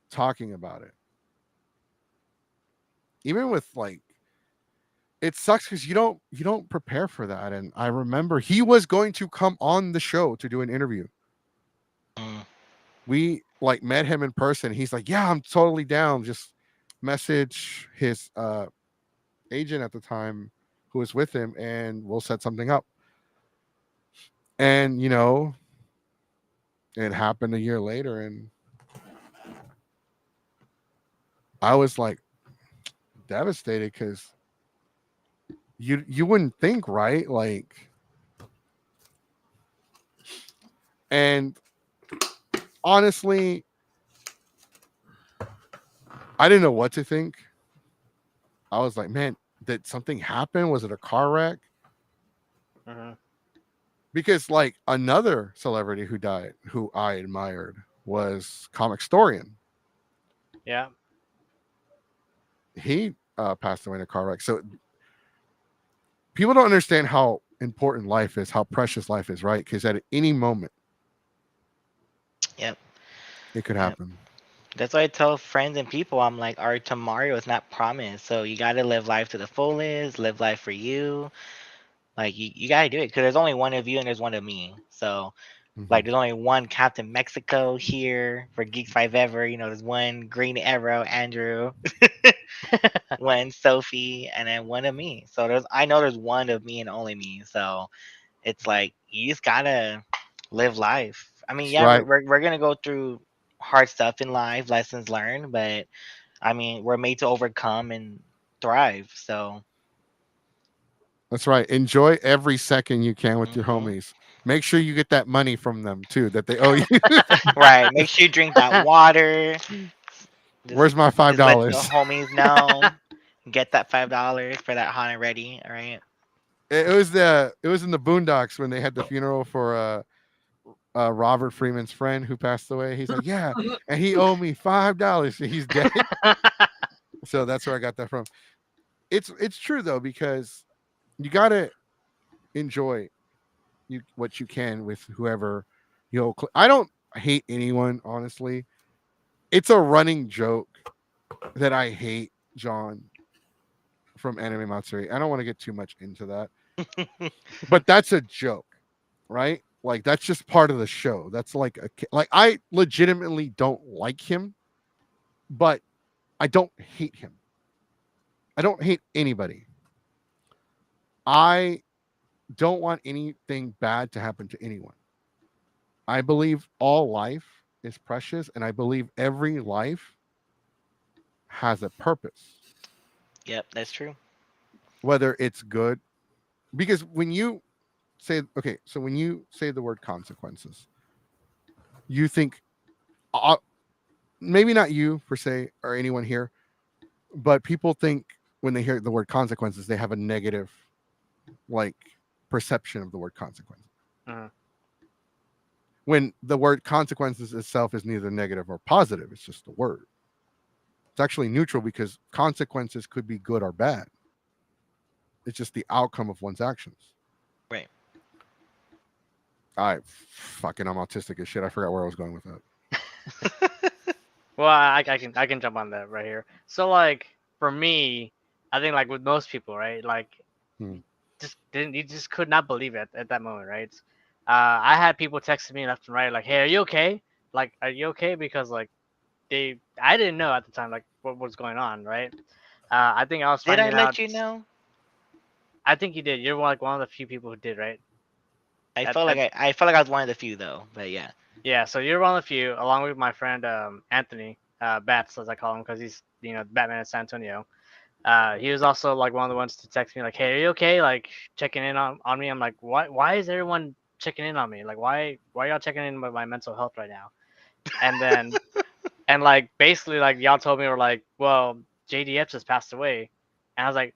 talking about it. Even with like, it sucks because you don't prepare for that. And I remember he was going to come on the show to do an interview. Mm. We like met him in person. He's like, "Yeah, I'm totally down." Just message his agent at the time who was with him, and we'll set something up. And it happened a year later, and I was like devastated because you wouldn't think, right? Like, and honestly, I didn't know what to think. I was like, man, did something happen? Was it a car wreck? Mm-hmm. Because like another celebrity who died, who I admired, was Comic Storian. Yeah. He passed away in a car wreck. So people don't understand how important life is, how precious life is, right? Because at any moment, Yep. it could Yep. happen. That's why I tell friends and people, I'm like, our tomorrow is not promised. So you got to live life to the fullest, live life for you. Like, you got to do it because there's only one of you and there's one of me. So, Mhm. like, there's only one Captain Mexico here for Geeks 5 Ever. There's one Green Arrow, Andrew, one Sophie, and then one of me. So I know there's one of me and only me. So it's like, you just got to live life. I mean, That's yeah, right. we're going to go through hard stuff in life, lessons learned, but I mean, we're made to overcome and thrive. So, That's right. Enjoy every second you can with your mhm. homies. Make sure you get that money from them too that they owe you. Right. Make sure you drink that water. Just, Where's my five just let the dollars? homies know. Get that $5 for that haunted ready. All right. It was in the Boondocks when they had the funeral for Robert Freeman's friend who passed away. He's like, yeah, and he owed me $5. He's dead. So that's where I got that from. It's true though, because you gotta enjoy what you can with whoever I don't hate anyone, honestly. It's a running joke that I hate John from Anime Matsuri. I don't want to get too much into that, but that's a joke, right? Like that's just part of the show. That's like like I legitimately don't like him, but I don't hate him. I don't hate anybody. I don't want anything bad to happen to anyone. I believe all life is precious, and I believe every life has a purpose, Yep, that's true. whether it's good. Because when you say, okay, so when you say the word consequences, you think, uh, maybe not you per se or anyone here, but people think when they hear the word consequences, they have a negative, like, perception of the word consequences. Mhm. When the word consequences itself is neither negative or positive, it's just a word. It's actually neutral because consequences could be good or bad. It's just the outcome of one's actions. Right. I'm autistic as shit. I forgot where I was going with that. Well, I can jump on that right here. So like for me, I think like with most people, right? Like Hmm. you just could not believe it at that moment, right? I had people texting me left and right like, "Hey, are you okay? Like, are you okay?" Because like I didn't know at the time like what was going on, right? I think I was Did I finding out. let you know? I think you did. You're like one of the few people who did, right? At, at I felt like I was one of the few though. But yeah. Yeah, so you're one of the few, along with my friend Anthony Bats, as I call him, because he's Batman in San Antonio. He was also like one of the ones to text me like, "Hey, are you okay?" Like checking in on me. I'm like, Why is everyone checking in on me? Like, why y'all checking in with my mental health right now? And then and like basically like y'all told me were like, well, JDF just passed away, and I was like,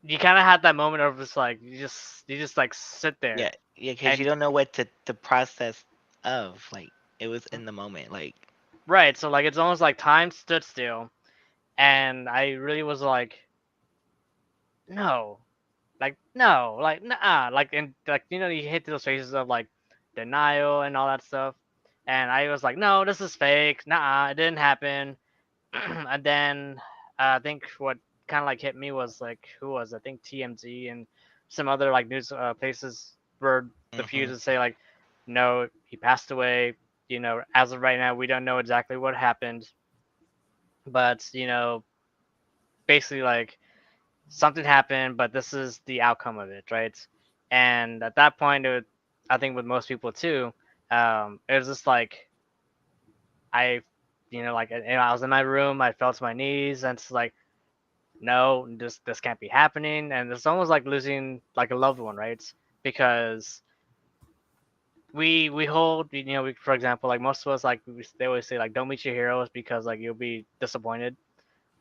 you kind of had that moment of just like you just like sit there Yeah. Yeah, because you and don't know what to process of. Like, it was in the moment. Like, right, so like it's almost like time stood still. And I really was like, no, like no, like nah, like and like you hit those phases of like denial and all that stuff, and I was like, no, this is fake, nah, it didn't happen. And then I think what kind of like hit me was like who was I think TMZ and some other like news places were the few Hmm. to say like, no, he passed away. As of right now, we don't know exactly what happened, but basically like something happened, but this is the outcome of it, right? And at that point, I think with most people too, it was just like I, like I was in my room, I fell to my knees, and it's like, no, this can't be happening, and it's almost like losing like a loved one, right? Because we hold, for example, like most of us, like they always say, like don't meet your heroes because like you'll be disappointed.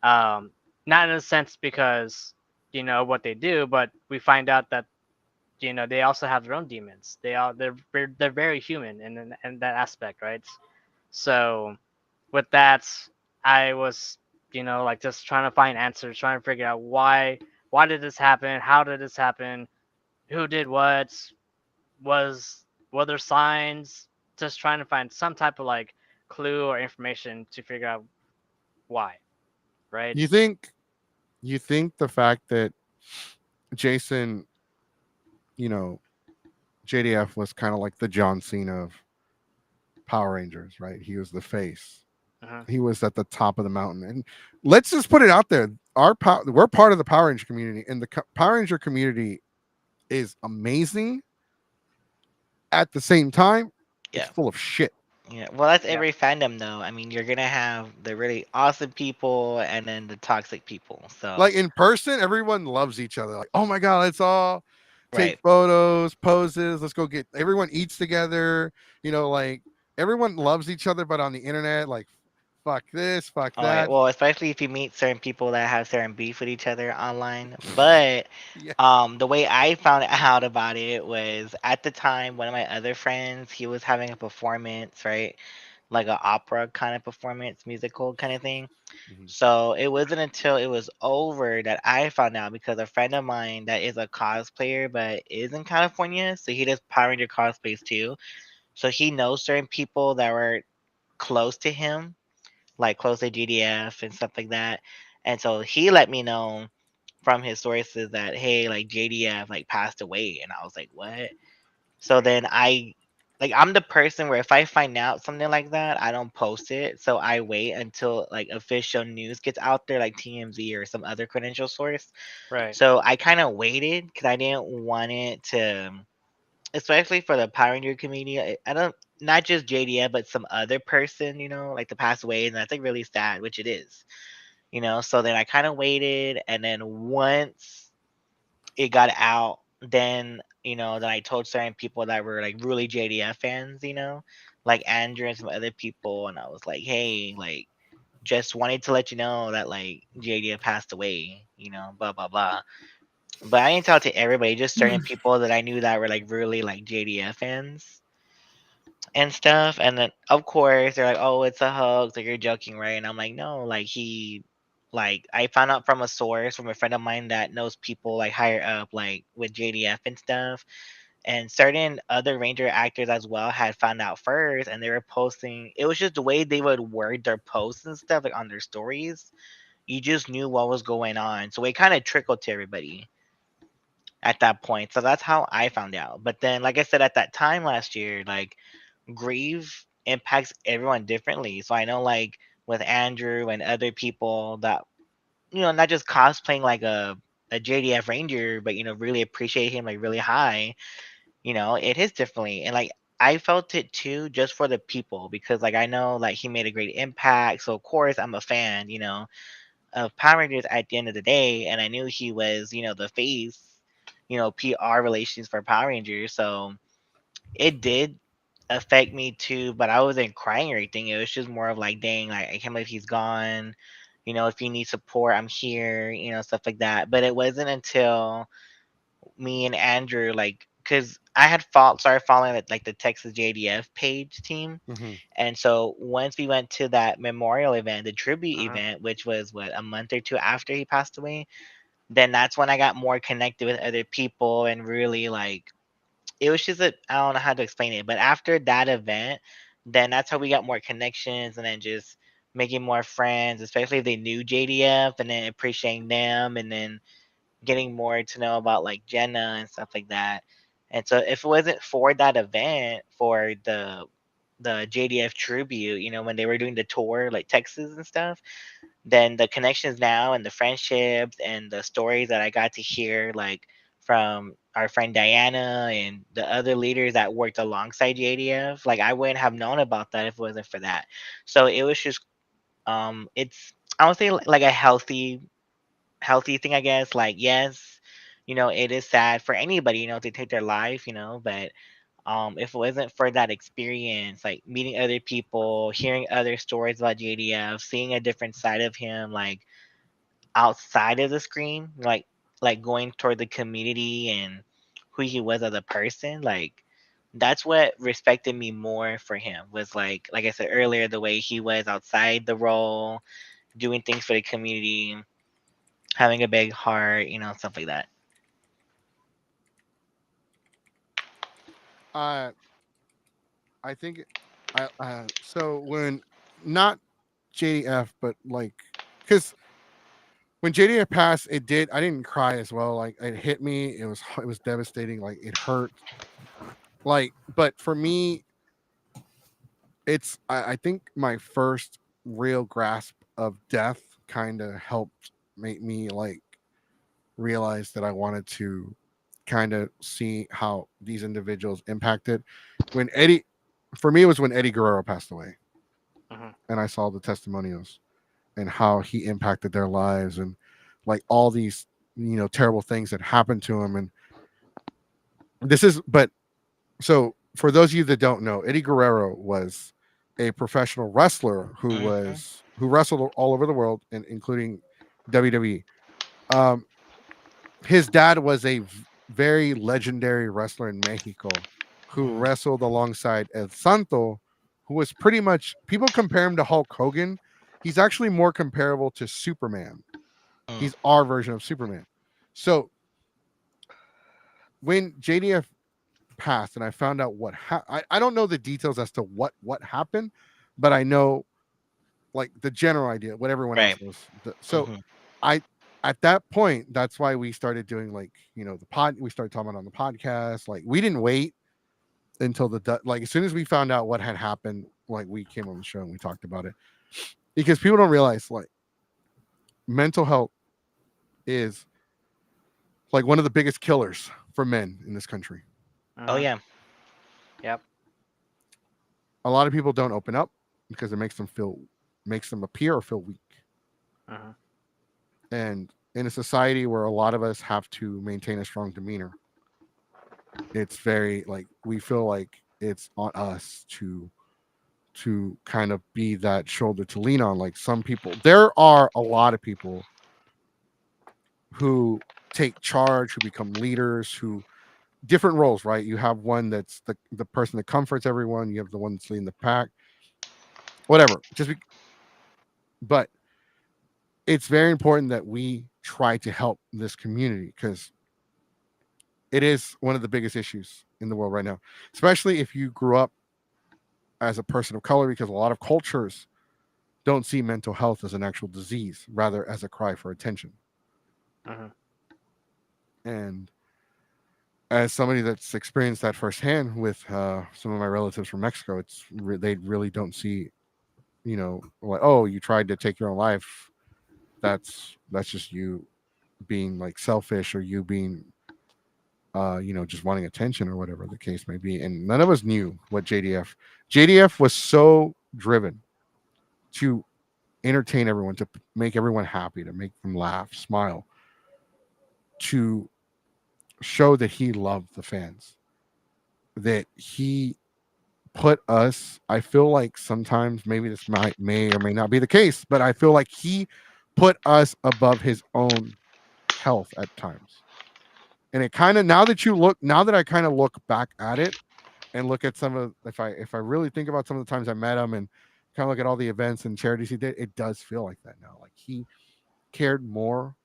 Um, Not in a sense because what they do, but we find out that they also have their own demons. They're very human in that aspect, right? So with that, I was like just trying to find answers, trying to figure out why did this happen, how did this happen, who did what, was were there signs, just trying to find some type of like clue or information to figure out why, right? You think the fact that Jason, you know, JDF was kind of like the John Cena of Power Rangers, right? He was the face. Uh-huh. He was at the top of the mountain. And let's just put it out there. We're part of the Power Ranger community, and the Power Ranger community is amazing. At the same time, it's Yeah. full of shit. Yeah. Well, that's Yeah. every fandom, though. I mean, you're gonna have the really awesome people and then the toxic people. So, Like in person, everyone loves each other. Like, oh my god, let's all take right. photos, poses. Let's go get. Everyone eats together. Like everyone loves each other. But on the internet, like, fuck this, fuck Oh, yeah. that. Well, especially if you meet certain people that have certain beef with each other online. But Yeah. the way I found out about it was at the time one of my other friends, he was having a performance, right? Like an opera kind of performance, musical kind of thing. Mhm. So it wasn't until it was over that I found out because a friend of mine that is a cosplayer but is in California, so he does Power Ranger cosplays too. So he knows certain people that were close to him, like close to GDF and stuff like that. And so he let me know from his sources that hey, like JDF like passed away, and I was like, what? So then I'm the person where if I find out something like that, I don't post it. So I wait until like official news gets out there, like TMZ or some other credential source. Right. So I kind of waited because I didn't want it to, especially for the Power Ranger community. I don't, not just JDF, but some other person, like to pass away, and that's like really sad, which it is. So then I kind of waited, and then once it got out, then I told certain people that were like really JDF fans, like Andrew and some other people, and I was like, hey, like just wanted to let you know that like JDF passed away, blah blah blah. But I didn't tell to everybody, just certain people that I knew that were like really like JDF fans and stuff. And then of course they're like, oh, it's a hoax, like you're joking, right? And I'm like, no, like I found out from a source from a friend of mine that knows people like higher up, like with JDF and stuff. And certain other Ranger actors as well had found out first, and they were posting. It was just the way they would word their posts and stuff, like on their stories. You just knew what was going on, so it kind of trickled to everybody at that point. So that's how I found out. But then, like I said, at that time last year, like grief impacts everyone differently. So I know, like with Andrew and other people that not just cosplaying like a JDF Ranger, but really appreciate him like really high. It hits differently, and like I felt it too, just for the people because like I know like he made a great impact. So of course I'm a fan, of Power Rangers at the end of the day, and I knew he was the face, PR relations for Power Rangers. So it did affect me too, but I wasn't crying or anything. It was just more of like, dang, like I can't believe he's gone. If you need support, I'm here. Stuff like that. But it wasn't until me and Andrew, like, because I had started following like the Texas JDF page team, Mhm. and so once we went to that memorial event, the tribute Uh-huh. event, which was what a month or two after he passed away, then that's when I got more connected with other people and really like it was just a I don't know how to explain it, but after that event, then that's how we got more connections and then just making more friends, especially if they knew JDF and then appreciating them and then getting more to know about like Jenna and stuff like that. And so if it wasn't for that event for the JDF tribute, you know, when they were doing the tour like Texas and stuff, then the connections now and the friendships and the stories that I got to hear like from our friend Diana and the other leaders that worked alongside JDF, like I wouldn't have known about that if it wasn't for that. So it was just it's I would say like a healthy thing, I guess. Like yes, you know, it is sad for anybody, you know, to take their life, you know, but if it wasn't for that experience, like meeting other people, hearing other stories about JDF, seeing a different side of him, like outside of the screen, like going toward the community and who he was as a person, like that's what respected me more for him was like I said earlier, the way he was outside the role, doing things for the community, having a big heart, you know, stuff like that. Uh, I think so when not JDF, but like because when JDF passed, it did. I didn't cry as well. Like it hit me. It was devastating. Like it hurt. Like, but for me, I think my first real grasp of death kind of helped make me like realize that I wanted to kind of see how these individuals impacted. When Eddie, for me, it was when Eddie Guerrero passed away, and I saw the testimonials and how he impacted their lives and like all these terrible things that happened to him. And this is but so for those of you that don't know, Eddie Guerrero was a professional wrestler Hmm. who wrestled all over the world, and including WWE. Um, his dad was a very legendary wrestler in Mexico who Hmm. wrestled alongside El Santo, who was pretty much people compare him to Hulk Hogan. He's actually more comparable to Superman. Mm. He's our version of Superman. So when JDF passed and I found out I don't know the details as to what happened, but I know like the general idea, what everyone Right. else knows. So Hmm. I at that point, that's why we started doing like, we started talking about on the podcast. Like we didn't wait until like as soon as we found out what had happened, like we came on the show and we talked about it. Because people don't realize like mental health is like one of the biggest killers for men in this country. Oh Uh-huh. yeah. Yep. A lot of people don't open up because it makes them appear or feel weak. Uh-huh. And in a society where a lot of us have to maintain a strong demeanor, it's very like we feel like it's on us to kind of be that shoulder to lean on. Like some people, there are a lot of people who take charge, who become leaders, who different roles, right? You have one that's the person that comforts everyone, you have the one that's leading the pack, whatever. But it's very important that we try to help this community because it is one of the biggest issues in the world right now, especially if you grew up as a person of color, because a lot of cultures don't see mental health as an actual disease, rather as a cry for attention. Uh-huh. And as somebody that's experienced that firsthand with some of my relatives from Mexico, they really don't see, like, oh, you tried to take your own life. That's just you being like selfish or you being just wanting attention or whatever the case may be. And none of us knew what JDF was so driven to entertain everyone, to make everyone happy, to make them laugh, smile, to show that he loved the fans, that he put us. I feel like sometimes maybe this may or may not be the case, but I feel like he put us above his own health at times. And it kind of now that I kind of look back at it and look at some of if I really think about some of the times I met him and kind of look at all the events and charities he did, it does feel like that now. Like he cared more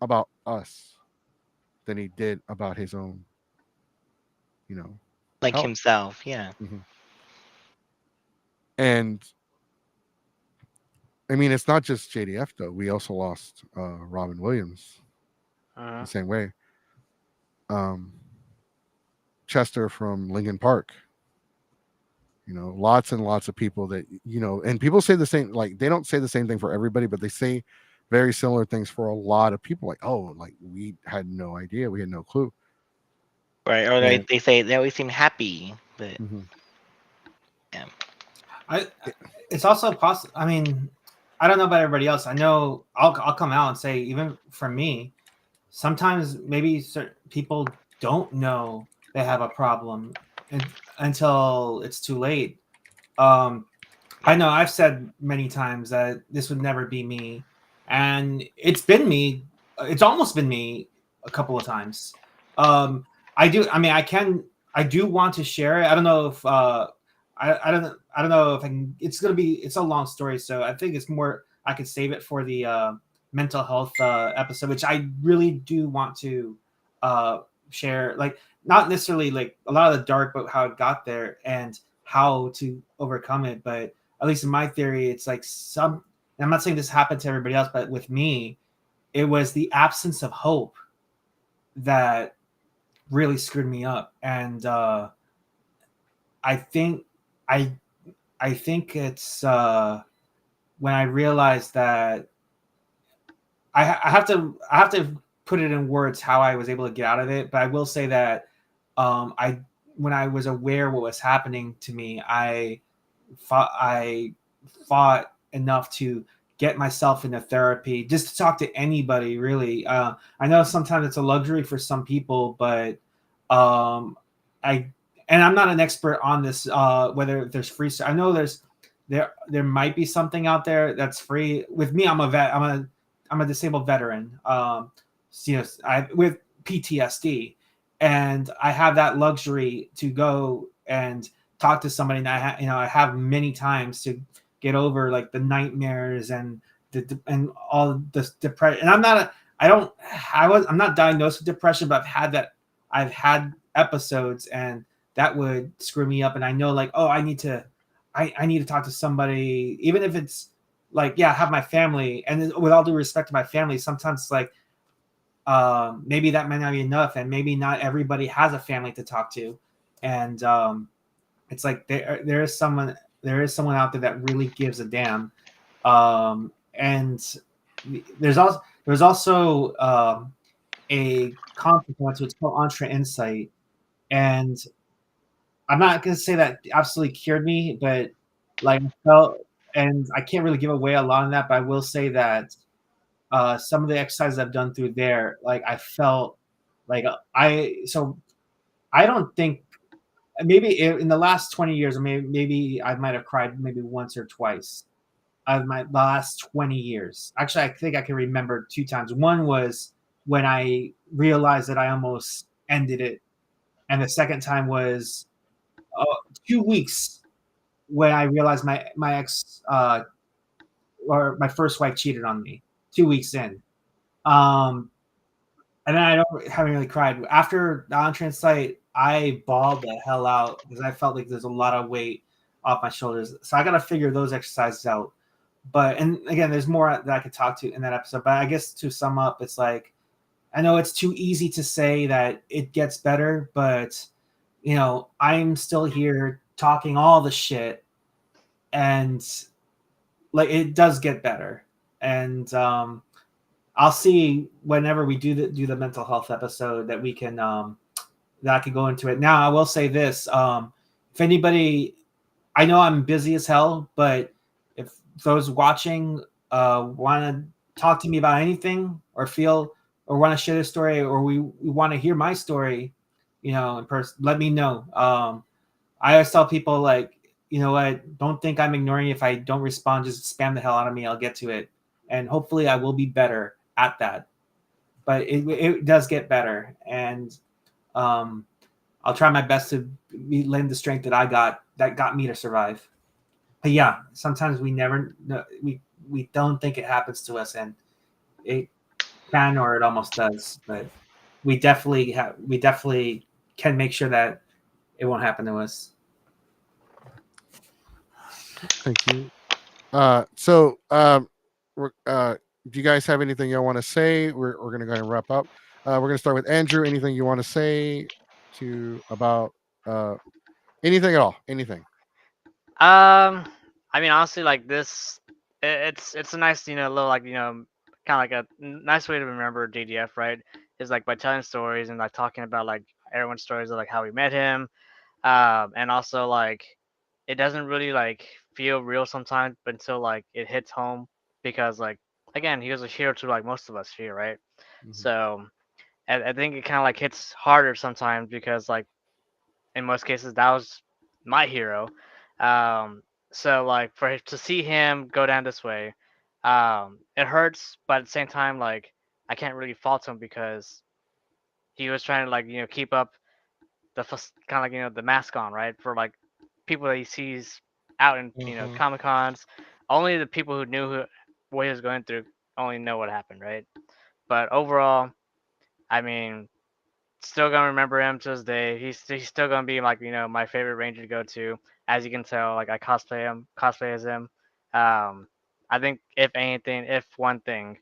about us than he did about his own, Like health. himself, yeah. And I mean, it's not just JDF though. We also lost Robin Williams the same way. Chester from Lincoln Park. Lots and lots of people that and people say the same. Like, they don't say the same thing for everybody, but they say very similar things for a lot of people. Like, oh, like, we had no idea, we had no clue. Right, or they say they always seem happy, but yeah. It's also possible. I mean, I don't know about everybody else. I know I'll come out and say, even for me, sometimes maybe certain people don't know they have a problem until it's too late. I know I've said many times that this would never be me, and it's been me. It's almost been me a couple of times. I do. I mean, I do want to share it. I don't know if I don't know if I can. It's gonna be. It's a long story, so I think it's more. I could save it for the mental health episode, which I really do want to share. Like, not necessarily like a lot of the dark, but how it got there and how to overcome it. But at least in my theory, it's like and I'm not saying this happened to everybody else, but with me, it was the absence of hope that really screwed me up. And I think it's when I realized that I have to put it in words how I was able to get out of it. But I will say that when I was aware what was happening to me, I fought enough to get myself into therapy, just to talk to anybody, really. I know sometimes it's a luxury for some people, but I'm not an expert on this, whether there's free. I know there might be something out there that's free. With me, I'm a disabled veteran, with PTSD, and I have that luxury to go and talk to somebody. And I have many times to get over like the nightmares and and all this depression. And I'm not diagnosed with depression, but I've had episodes, and that would screw me up. And I know, like, oh, I need to talk to somebody, even if it's like, yeah, have my family. And with all due respect to my family, sometimes it's like, maybe that might not be enough, and maybe not everybody has a family to talk to. And it's like there is someone out there that really gives a damn. And there's also a consequence, which is called Entre Insight. And I'm not going to say that absolutely cured me, but like, I felt, and I can't really give away a lot of that, but I will say that some of the exercises I've done through there, like, I felt like I don't think, maybe in the last 20 years, or maybe I might have cried maybe once or twice of my last 20 years. Actually, I think I can remember 2 times. One was when I realized that I almost ended it. And the second time was 2 weeks when I realized my ex, or my first wife, cheated on me 2 weeks in. And then I haven't really cried. After the Entre Insight, I bawled the hell out because I felt like there's a lot of weight off my shoulders. So I got to figure those exercises out. And again, there's more that I could talk to in that episode. But I guess to sum up, it's like, I know it's too easy to say that it gets better, but I'm still here talking all the shit, and like, it does get better. And I'll see whenever we do the mental health episode that we can that I can go into it. Now, I will say this: if anybody, I know I'm busy as hell, but if those watching want to talk to me about anything, or want to share a story, or we want to hear my story, in person, let me know. I always tell people, like, you know what? Don't think I'm ignoring you. If I don't respond, just spam the hell out of me. I'll get to it, and hopefully, I will be better at that. But it does get better, and I'll try my best to lend the strength that got me to survive. But yeah, sometimes we never know, we don't think it happens to us, and can, or it almost does. But we definitely can make sure that it won't happen to us. Thank you. Do you guys have anything you want to say? We're gonna go ahead and wrap up. We're gonna start with Andrew. Anything you want to say about anything at all? Anything? I mean, honestly, like this, it's a nice, little like kind of like a nice way to remember JDF, right? Is like by telling stories and like talking about like everyone's stories of like how we met him, and also like it doesn't really like feel real sometimes, but until like it hits home because like again he was a hero to like most of us here, right? Mhm. So I think it kind of like hits harder sometimes because like in most cases that was my hero. Um, so like to see him go down this way, it hurts, but at the same time like I can't really fault him because he was trying to like keep up the kind of like the mask on, right, for like people that he sees out in Mhm. Comic Cons. Only the people who knew what he was going through only know what happened, right? But overall, I mean, still gonna remember him to this day. He's still gonna be like my favorite ranger to go to. As you can tell, like I cosplay as him. I think if anything, if one thing,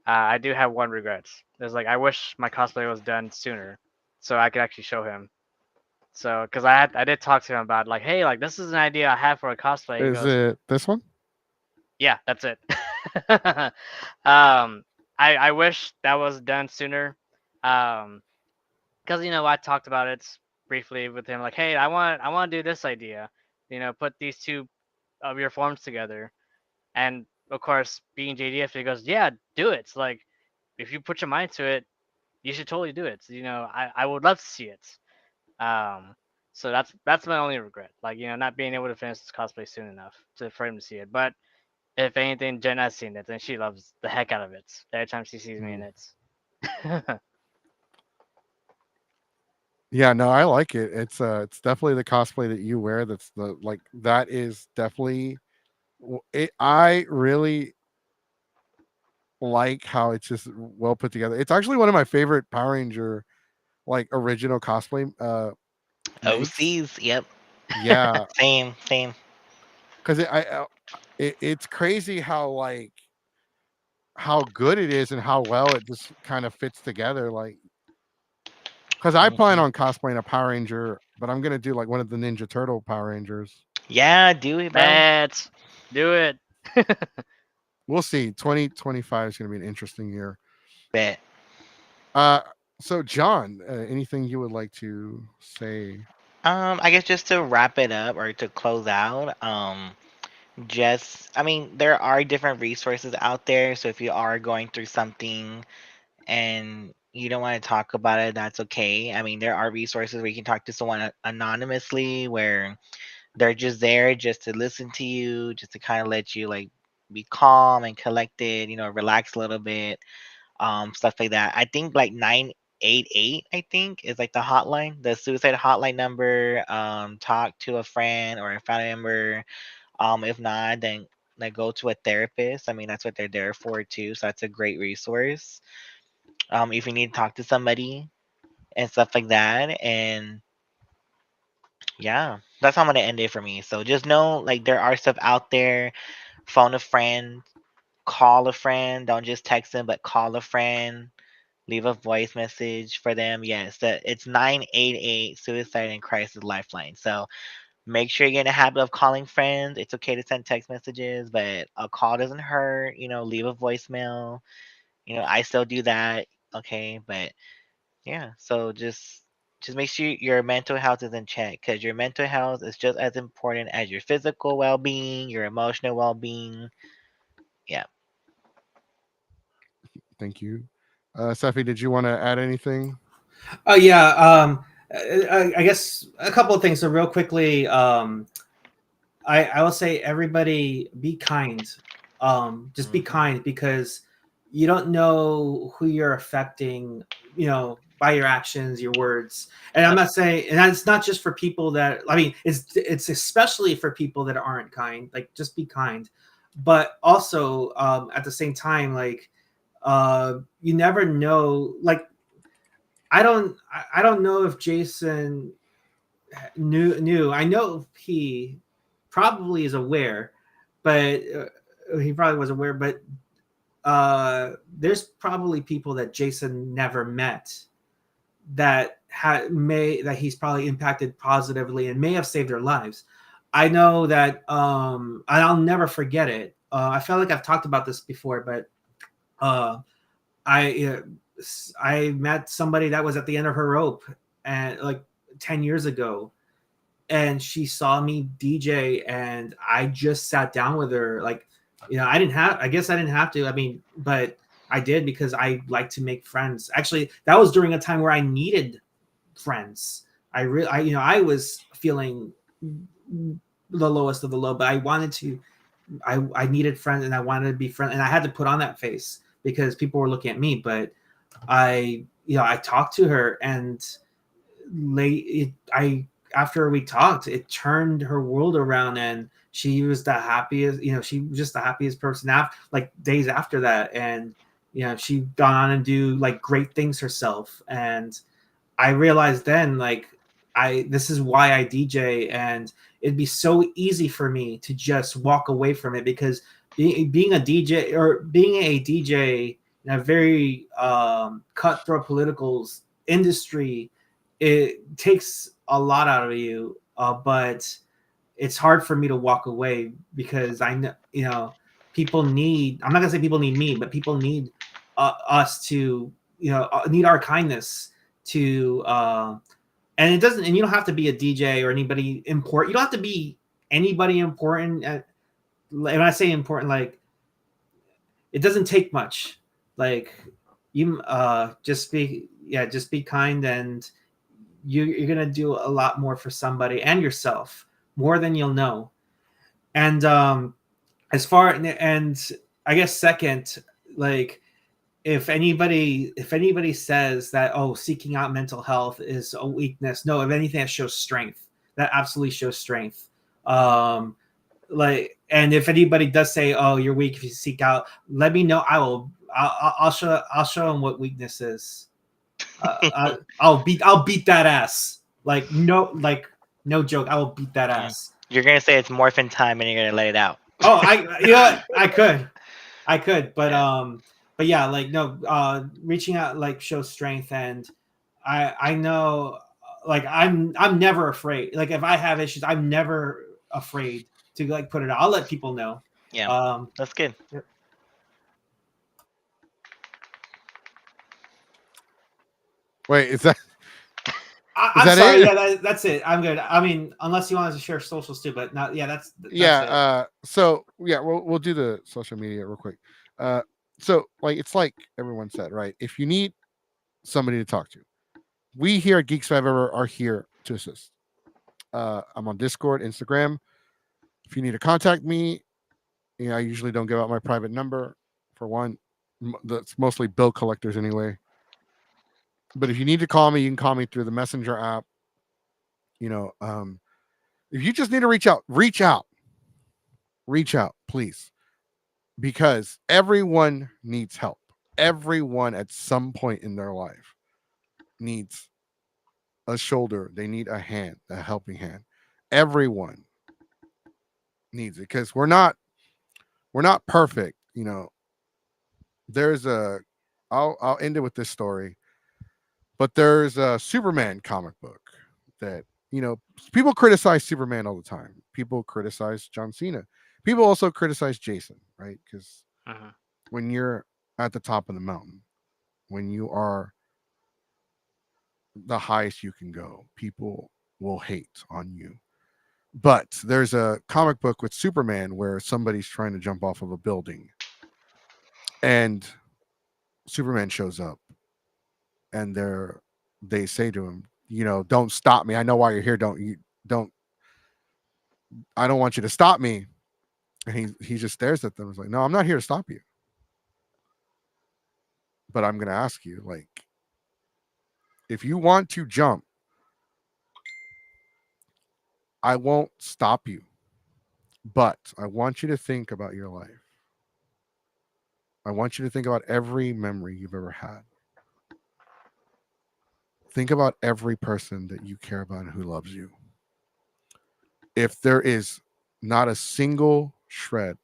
I do have one regret. There's like I wish my cosplay was done sooner, so I could actually show him. So, cause I did talk to him about like, hey, like this is an idea I have for a cosplay. He Is goes, it this one? yeah, that's it. I wish that was done sooner. Because I talked about it briefly with him, like, hey, I want to do this idea, put these two of your forms together, and of course, being JDF, he goes, yeah, do it. It's like, if you put your mind to it, you should totally do it. So, I would love to see it. Um, so that's my only regret, like not being able to finish this cosplay soon enough for him to see it. But if anything, Jen has seen it, and she loves the heck out of it every time she sees me in it. Yeah, no, I like it. It's definitely the cosplay that you wear. That's the like that is definitely it. I really like how it's just well put together. It's actually one of my favorite Power Ranger like original cosplay makes. OCs, yep. Yeah, Same. because it's crazy how like how good it is and how well it just kind of fits together. Like, because I plan Mhm. on cosplaying a Power Ranger, but I'm gonna do like one of the Ninja Turtle Power Rangers. Yeah, do it, bro. Let's do it. We'll see. 2025 is gonna be an interesting year. Bet. Uh, so John, anything you would like to say? I guess just to wrap it up or to close out, I mean, there are different resources out there. So if you are going through something and you don't want to talk about it, that's okay. I mean, there are resources where you can talk to someone anonymously, where they're just there just to listen to you, just to kind of let you like be calm and collected, relax a little bit, stuff like that. I think like 988, I think, is like the hotline, the suicide hotline number. Talk to a friend or a family member. If not, then like go to a therapist. I mean, that's what they're there for too. So that's a great resource. If you need to talk to somebody and stuff like that. And yeah, that's how I'm gonna end it for me. So just know like there are stuff out there. Phone a friend, call a friend. Don't just text them, but call a friend. Leave a voice message for them. Yes, it's 988 Suicide and Crisis Lifeline. So make sure you get in a habit of calling friends. It's okay to send text messages, but a call doesn't hurt. Leave a voicemail. I still do that. Okay, but yeah. So just make sure your mental health is in check, because your mental health is just as important as your physical well-being, your emotional well-being. Yeah. Thank you, Sefi. Did you want to add anything? Oh yeah. I guess a couple of things. So real quickly, I will say everybody be kind. Just be kind, because you don't know who you're affecting, by your actions, your words. And I'm not saying, and it's not just for people that, I mean, it's especially for people that aren't kind. Like, just be kind, but also at the same time, like, You never know. Like, I don't know if Jason knew. I know he probably is aware, but he probably was aware. But there's probably people that Jason never met that that he's probably impacted positively and may have saved their lives. I know that, and I'll never forget it. I feel like I've talked about this before, but uh, I I met somebody that was at the end of her rope, and like 10 years ago, and she saw me DJ, and I just sat down with her. Like, I guess I didn't have to. I mean, but I did because I like to make friends. Actually, that was during a time where I needed friends. I was feeling the lowest of the low, but I wanted to. I needed friends, and I wanted to be friends, and I had to put on that face because people were looking at me. But I talked to her, and after we talked, it turned her world around, and she was the happiest. She was just the happiest person after, like, days after that, and she gone on and do like great things herself. And I realized then, like, this is why I DJ, and it'd be so easy for me to just walk away from it, because being a DJ in a very cutthroat political industry, it takes a lot out of you. But it's hard for me to walk away because I know, people need. I'm not gonna say people need me, but people need us to need our kindness to. And it doesn't. And you don't have to be a DJ or anybody important. You don't have to be anybody important. When I say important, like, it doesn't take much. Like, you just be kind, and you're gonna do a lot more for somebody and yourself, more than you'll know. And as far, and I guess second, like, if anybody says that, oh, seeking out mental health is a weakness, no, if anything, that shows strength. That absolutely shows strength. Like, and if anybody does say, oh, you're weak if you seek out, let me know. I'll show them what weakness is. I'll beat that ass. Like, no joke. I will beat that ass. You're gonna say it's morphin time, and you're gonna let it out. Oh, I could, but yeah, like, no, reaching out, like, shows strength. And I know, like, I'm never afraid. Like, if I have issues, I'm never afraid to, like, put it out. I'll let people know. Yeah, that's good. Wait, is that? I'm sorry. It? Yeah, that's it. I'm good. I mean, unless you want to share socials too, but not. Yeah, that's yeah. So yeah, we'll do the social media real quick. So, like, it's like everyone said, right? If you need somebody to talk to, we here at Geeks Forever are here to assist. I'm on Discord, Instagram. If you need to contact me, I usually don't give out my private number. For one, that's mostly bill collectors anyway. But if you need to call me, you can call me through the Messenger app. If you just need to reach out, please, because everyone needs help. Everyone at some point in their life needs a shoulder. They need a hand, a helping hand. Everyone needs it, because we're not perfect. There's I'll end it with this story, but there's a Superman comic book that, people criticize Superman all the time. People criticize John Cena. People also criticize Jason, right? Because when you're at the top of the mountain, when you are the highest you can go, people will hate on you. But there's a comic book with Superman where somebody's trying to jump off of a building, and Superman shows up, and they say to him, don't stop me. I know why you're here. I don't want you to stop me. And he just stares at them. He's like, no, I'm not here to stop you. But I'm going to ask you, like, if you want to jump, I won't stop you. But I want you to think about your life. I want you to think about every memory you've ever had. Think about every person that you care about and who loves you. If there is not a single shred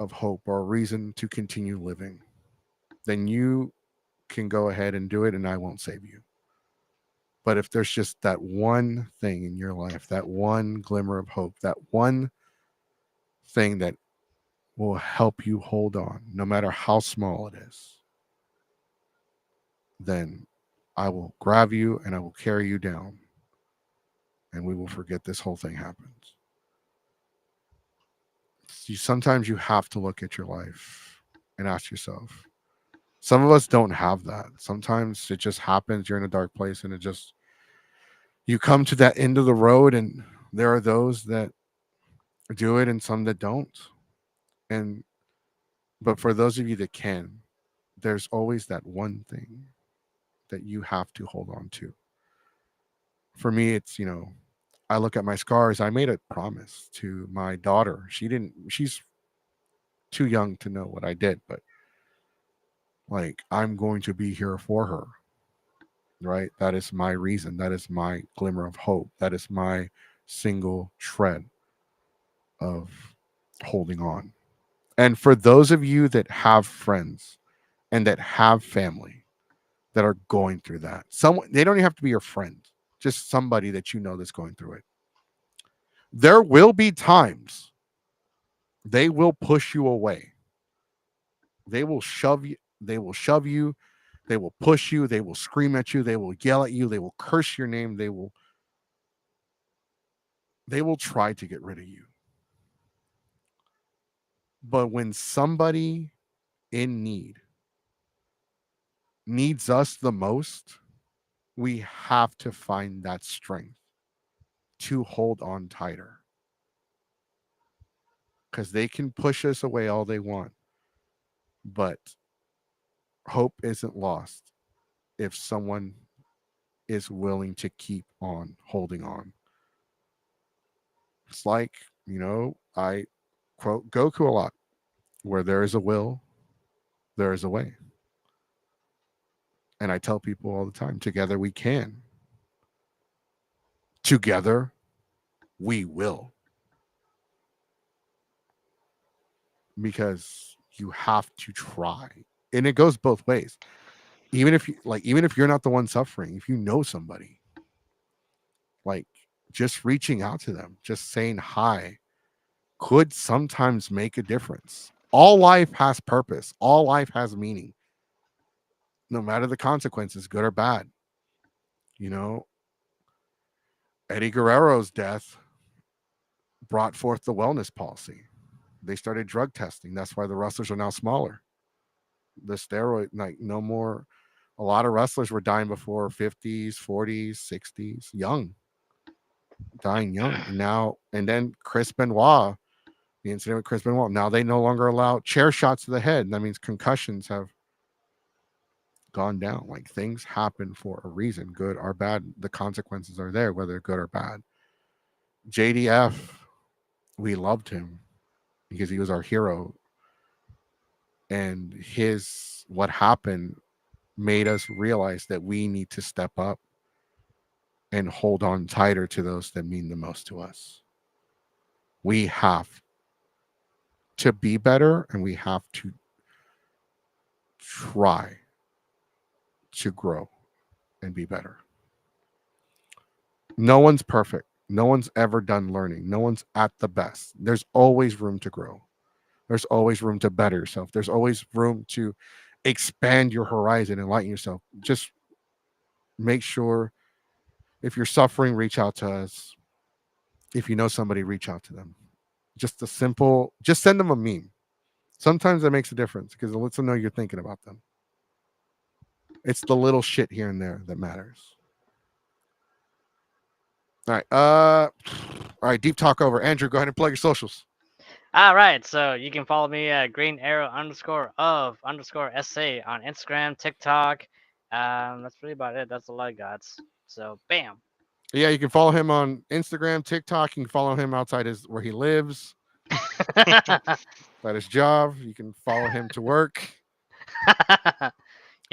of hope or a reason to continue living, then you can go ahead and do it and I won't save you. But if there's just that one thing in your life, that one glimmer of hope, that one thing that will help you hold on, no matter how small it is, then I will grab you and I will carry you down and we will forget this whole thing happens. Sometimes you have to look at your life and ask yourself. Some of us don't have that. Sometimes it just happens. You're in a dark place and it just, you come to that end of the road and there are those that do it and some that don't. And, but for those of you that can, there's always that one thing that you have to hold on to. For me, it's, I look at my scars. I made a promise to my daughter. She's too young to know what I did, but like, I'm going to be here for her, right? That is my reason. That is my glimmer of hope. That is my single shred of holding on. And for those of you that have friends and that have family that are going through that, someone, they don't even have to be your friend, just somebody that you know that's going through it. There will be times they will push you away. They will shove you. They will shove you. They will push you. They will scream at you. They will yell at you. They will curse your name. They will try to get rid of you. But when somebody in need needs us the most, we have to find that strength to hold on tighter. Because they can push us away all they want. But hope isn't lost if someone is willing to keep on holding on. It's like, I quote Goku a lot. Where there is a will, there is a way. And I tell people all the time, together we can. Together we will. Because you have to try. And it goes both ways. Even if you're not the one suffering, if you know somebody, like, just reaching out to them, just saying hi could sometimes make a difference. All life has purpose. All life has meaning. No matter the consequences, good or bad. Eddie Guerrero's death brought forth the wellness policy. They started drug testing. That's why the wrestlers are now smaller. The steroid, like, no more. A lot of wrestlers were dying before 50s, 40s, 60s, dying young. And then Chris Benoit, the incident with Chris Benoit, now they no longer allow chair shots to the head. That means concussions have gone down. Like, things happen for a reason, good or bad. The consequences are there, whether good or bad. JDF, we loved him because he was our hero. And what happened made us realize that we need to step up and hold on tighter to those that mean the most to us. We have to be better and we have to try to grow and be better. No one's perfect. No one's ever done learning. No one's at the best. There's always room to grow. There's always room to better yourself. There's always room to expand your horizon and lighten yourself. Just make sure, if you're suffering, reach out to us. If you know somebody, reach out to them. Just send them a meme. Sometimes that makes a difference because it lets them know you're thinking about them. It's the little shit here and there that matters. All right. All right. Deep talk over. Andrew, go ahead and plug your socials. All right. So you can follow me at green arrow _of_SA on Instagram, TikTok. That's really about it. That's all I got. So bam. Yeah, you can follow him on Instagram, TikTok. You can follow him outside where he lives. That is Jav. You can follow him to work. You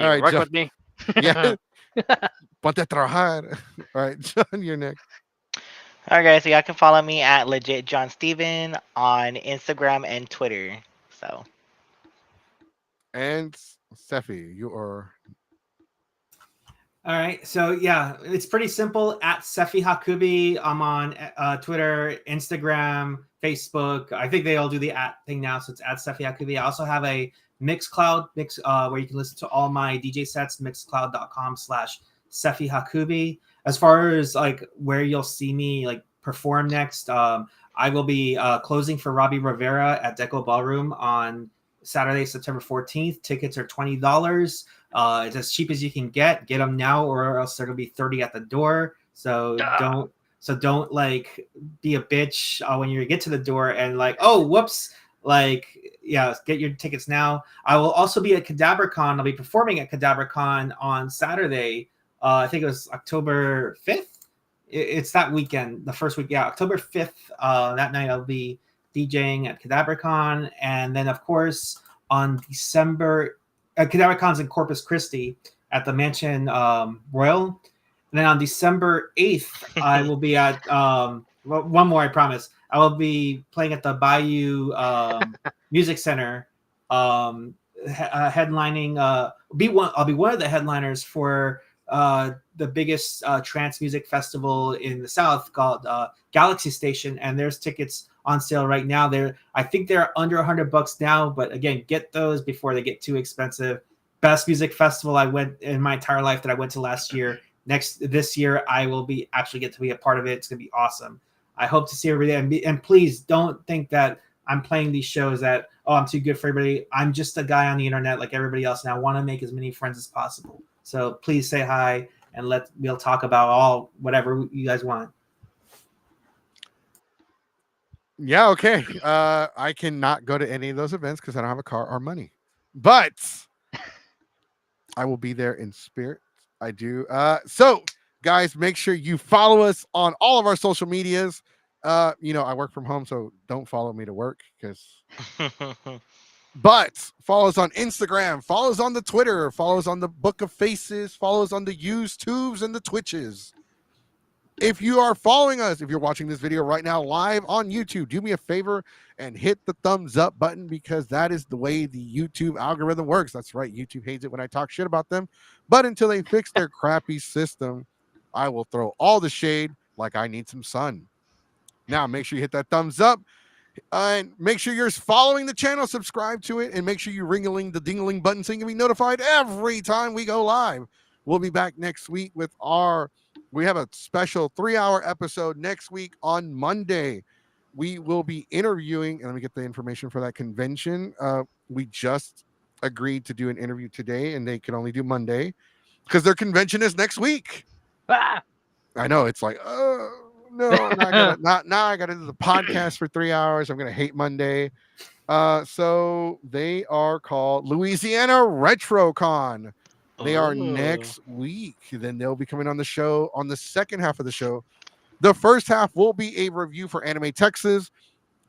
All right, work John. with me. Yeah. Ponte a trabajar. All right, John, you're next. All right, guys. So y'all can follow me at legit John Steven on Instagram and Twitter. So And Sefi, you are. All right, so yeah, it's pretty simple. At Sefi Hakubi, I'm on Twitter, Instagram, Facebook. I think they all do the at thing now, so it's at Sefi Hakubi. I also have a Mixcloud where you can listen to all my DJ sets. Mixcloud.com/Sefi Hakubi. As far as like where you'll see me like perform next, I will be closing for Robbie Rivera at Deco Ballroom on Saturday, September 14th. Tickets are $20. It's as cheap as you can get. Get them now, or else it'll be 30 at the door. So don't like be a bitch when you get to the door and like, oh, whoops. Like, yeah, get your tickets now. I will also be at CadabraCon. I'll be performing at CadabraCon on Saturday. I think it was October 5th. It's that weekend, the first week. Yeah, October 5th. That night I'll be DJing at CadabraCon. And then, of course, on December, CadabraCon's in Corpus Christi at the Mansion Royal. And then on December 8th, I will be at, one more, I promise. I will be playing at the Bayou Music Center, headlining. I'll be one of the headliners for the biggest trance music festival in the South called Galaxy Station, and there's tickets on sale right now. I think they're under $100 now, but again, get those before they get too expensive. Best music festival I went in my entire life that I went to last year. This year, I will actually get to be a part of it. It's gonna be awesome. I hope to see everybody, and please don't think that I'm playing these shows that I'm too good for everybody. I'm just a guy on the internet like everybody else, and I want to make as many friends as possible. So please say hi, and we'll talk about whatever you guys want. Yeah, okay. I cannot go to any of those events because I don't have a car or money, but I will be there in spirit. I do. So, guys, make sure you follow us on all of our social medias. I work from home, so don't follow me to work but follow us on Instagram, follow us on the Twitter, follow us on the Book of Faces, follow us on the YouTubes and the Twitches. If you are following us, if you're watching this video right now live on YouTube, do me a favor and hit the thumbs up button, because that is the way the YouTube algorithm works. That's right. YouTube hates it when I talk shit about them. But until they fix their crappy system, I will throw all the shade like I need some sun. Now, make sure you hit that thumbs up. And make sure you're following the channel, subscribe to it, and make sure you ring-a-ling the ding-a-ling button so you can be notified every time we go live. We'll be back next week with we have a special 3-hour episode next week on Monday. We will be interviewing, and let me get the information for that convention. We just agreed to do an interview today, and they can only do Monday because their convention is next week. Ah! I know, it's like, no, now I gotta do the podcast for 3 hours. I'm gonna hate Monday. So they are called Louisiana RetroCon. They are next week. Then they'll be coming on the show on the second half of the show. The first half will be a review for Anime Texas,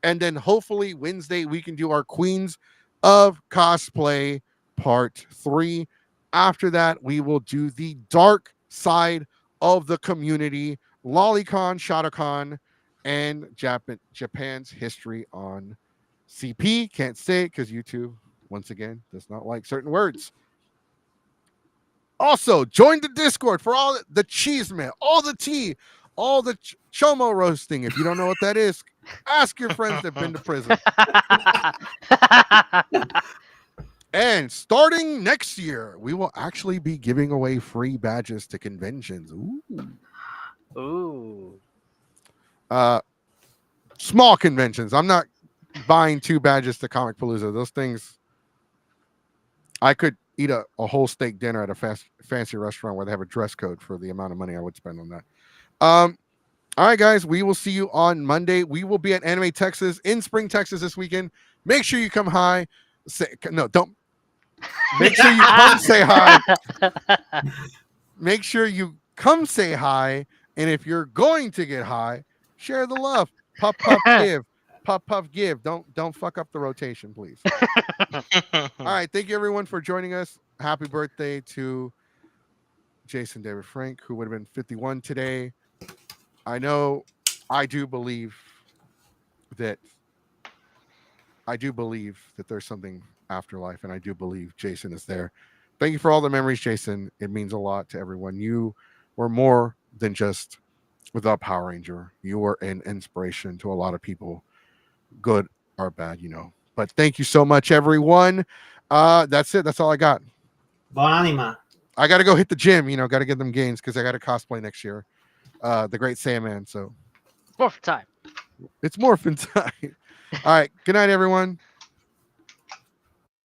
and then hopefully Wednesday we can do our Queens of Cosplay Part 3. After that, we will do the dark side of the community, Lolicon, Shadowcon, and Japan's history on CP. Can't say it because YouTube, once again, does not like certain words. Also, join the Discord for all the cheeseman, all the tea, all the chomo roasting. If you don't know what that is, ask your friends that've been to prison. And starting next year, we will actually be giving away free badges to conventions. Ooh. Small conventions. I'm not buying 2 badges to Comic Palooza. Those things, I could eat a whole steak dinner at a fancy restaurant where they have a dress code for the amount of money I would spend on that. All right, guys, we will see you on Monday. We will be at Anime Texas in Spring, Texas this weekend. Make sure you come high. Don't. Make sure you come say hi. Make sure you come say hi. And if you're going to get high, share the love. Puff, puff, give. puff, puff, give. Don't fuck up the rotation, please. All right. Thank you, everyone, for joining us. Happy birthday to Jason David Frank, who would have been 51 today. I do believe that there's something afterlife, and I do believe Jason is there. Thank you for all the memories, Jason. It means a lot to everyone. You were more than just without Power Ranger. You were an inspiration to a lot of people, good or bad, But thank you so much, everyone. That's it. That's all I got. Bon anima. I got to go hit the gym. Got to get them gains because I got to cosplay next year. The Great Sandman. So Morphin time. it's morphin time. All right. Good night, everyone.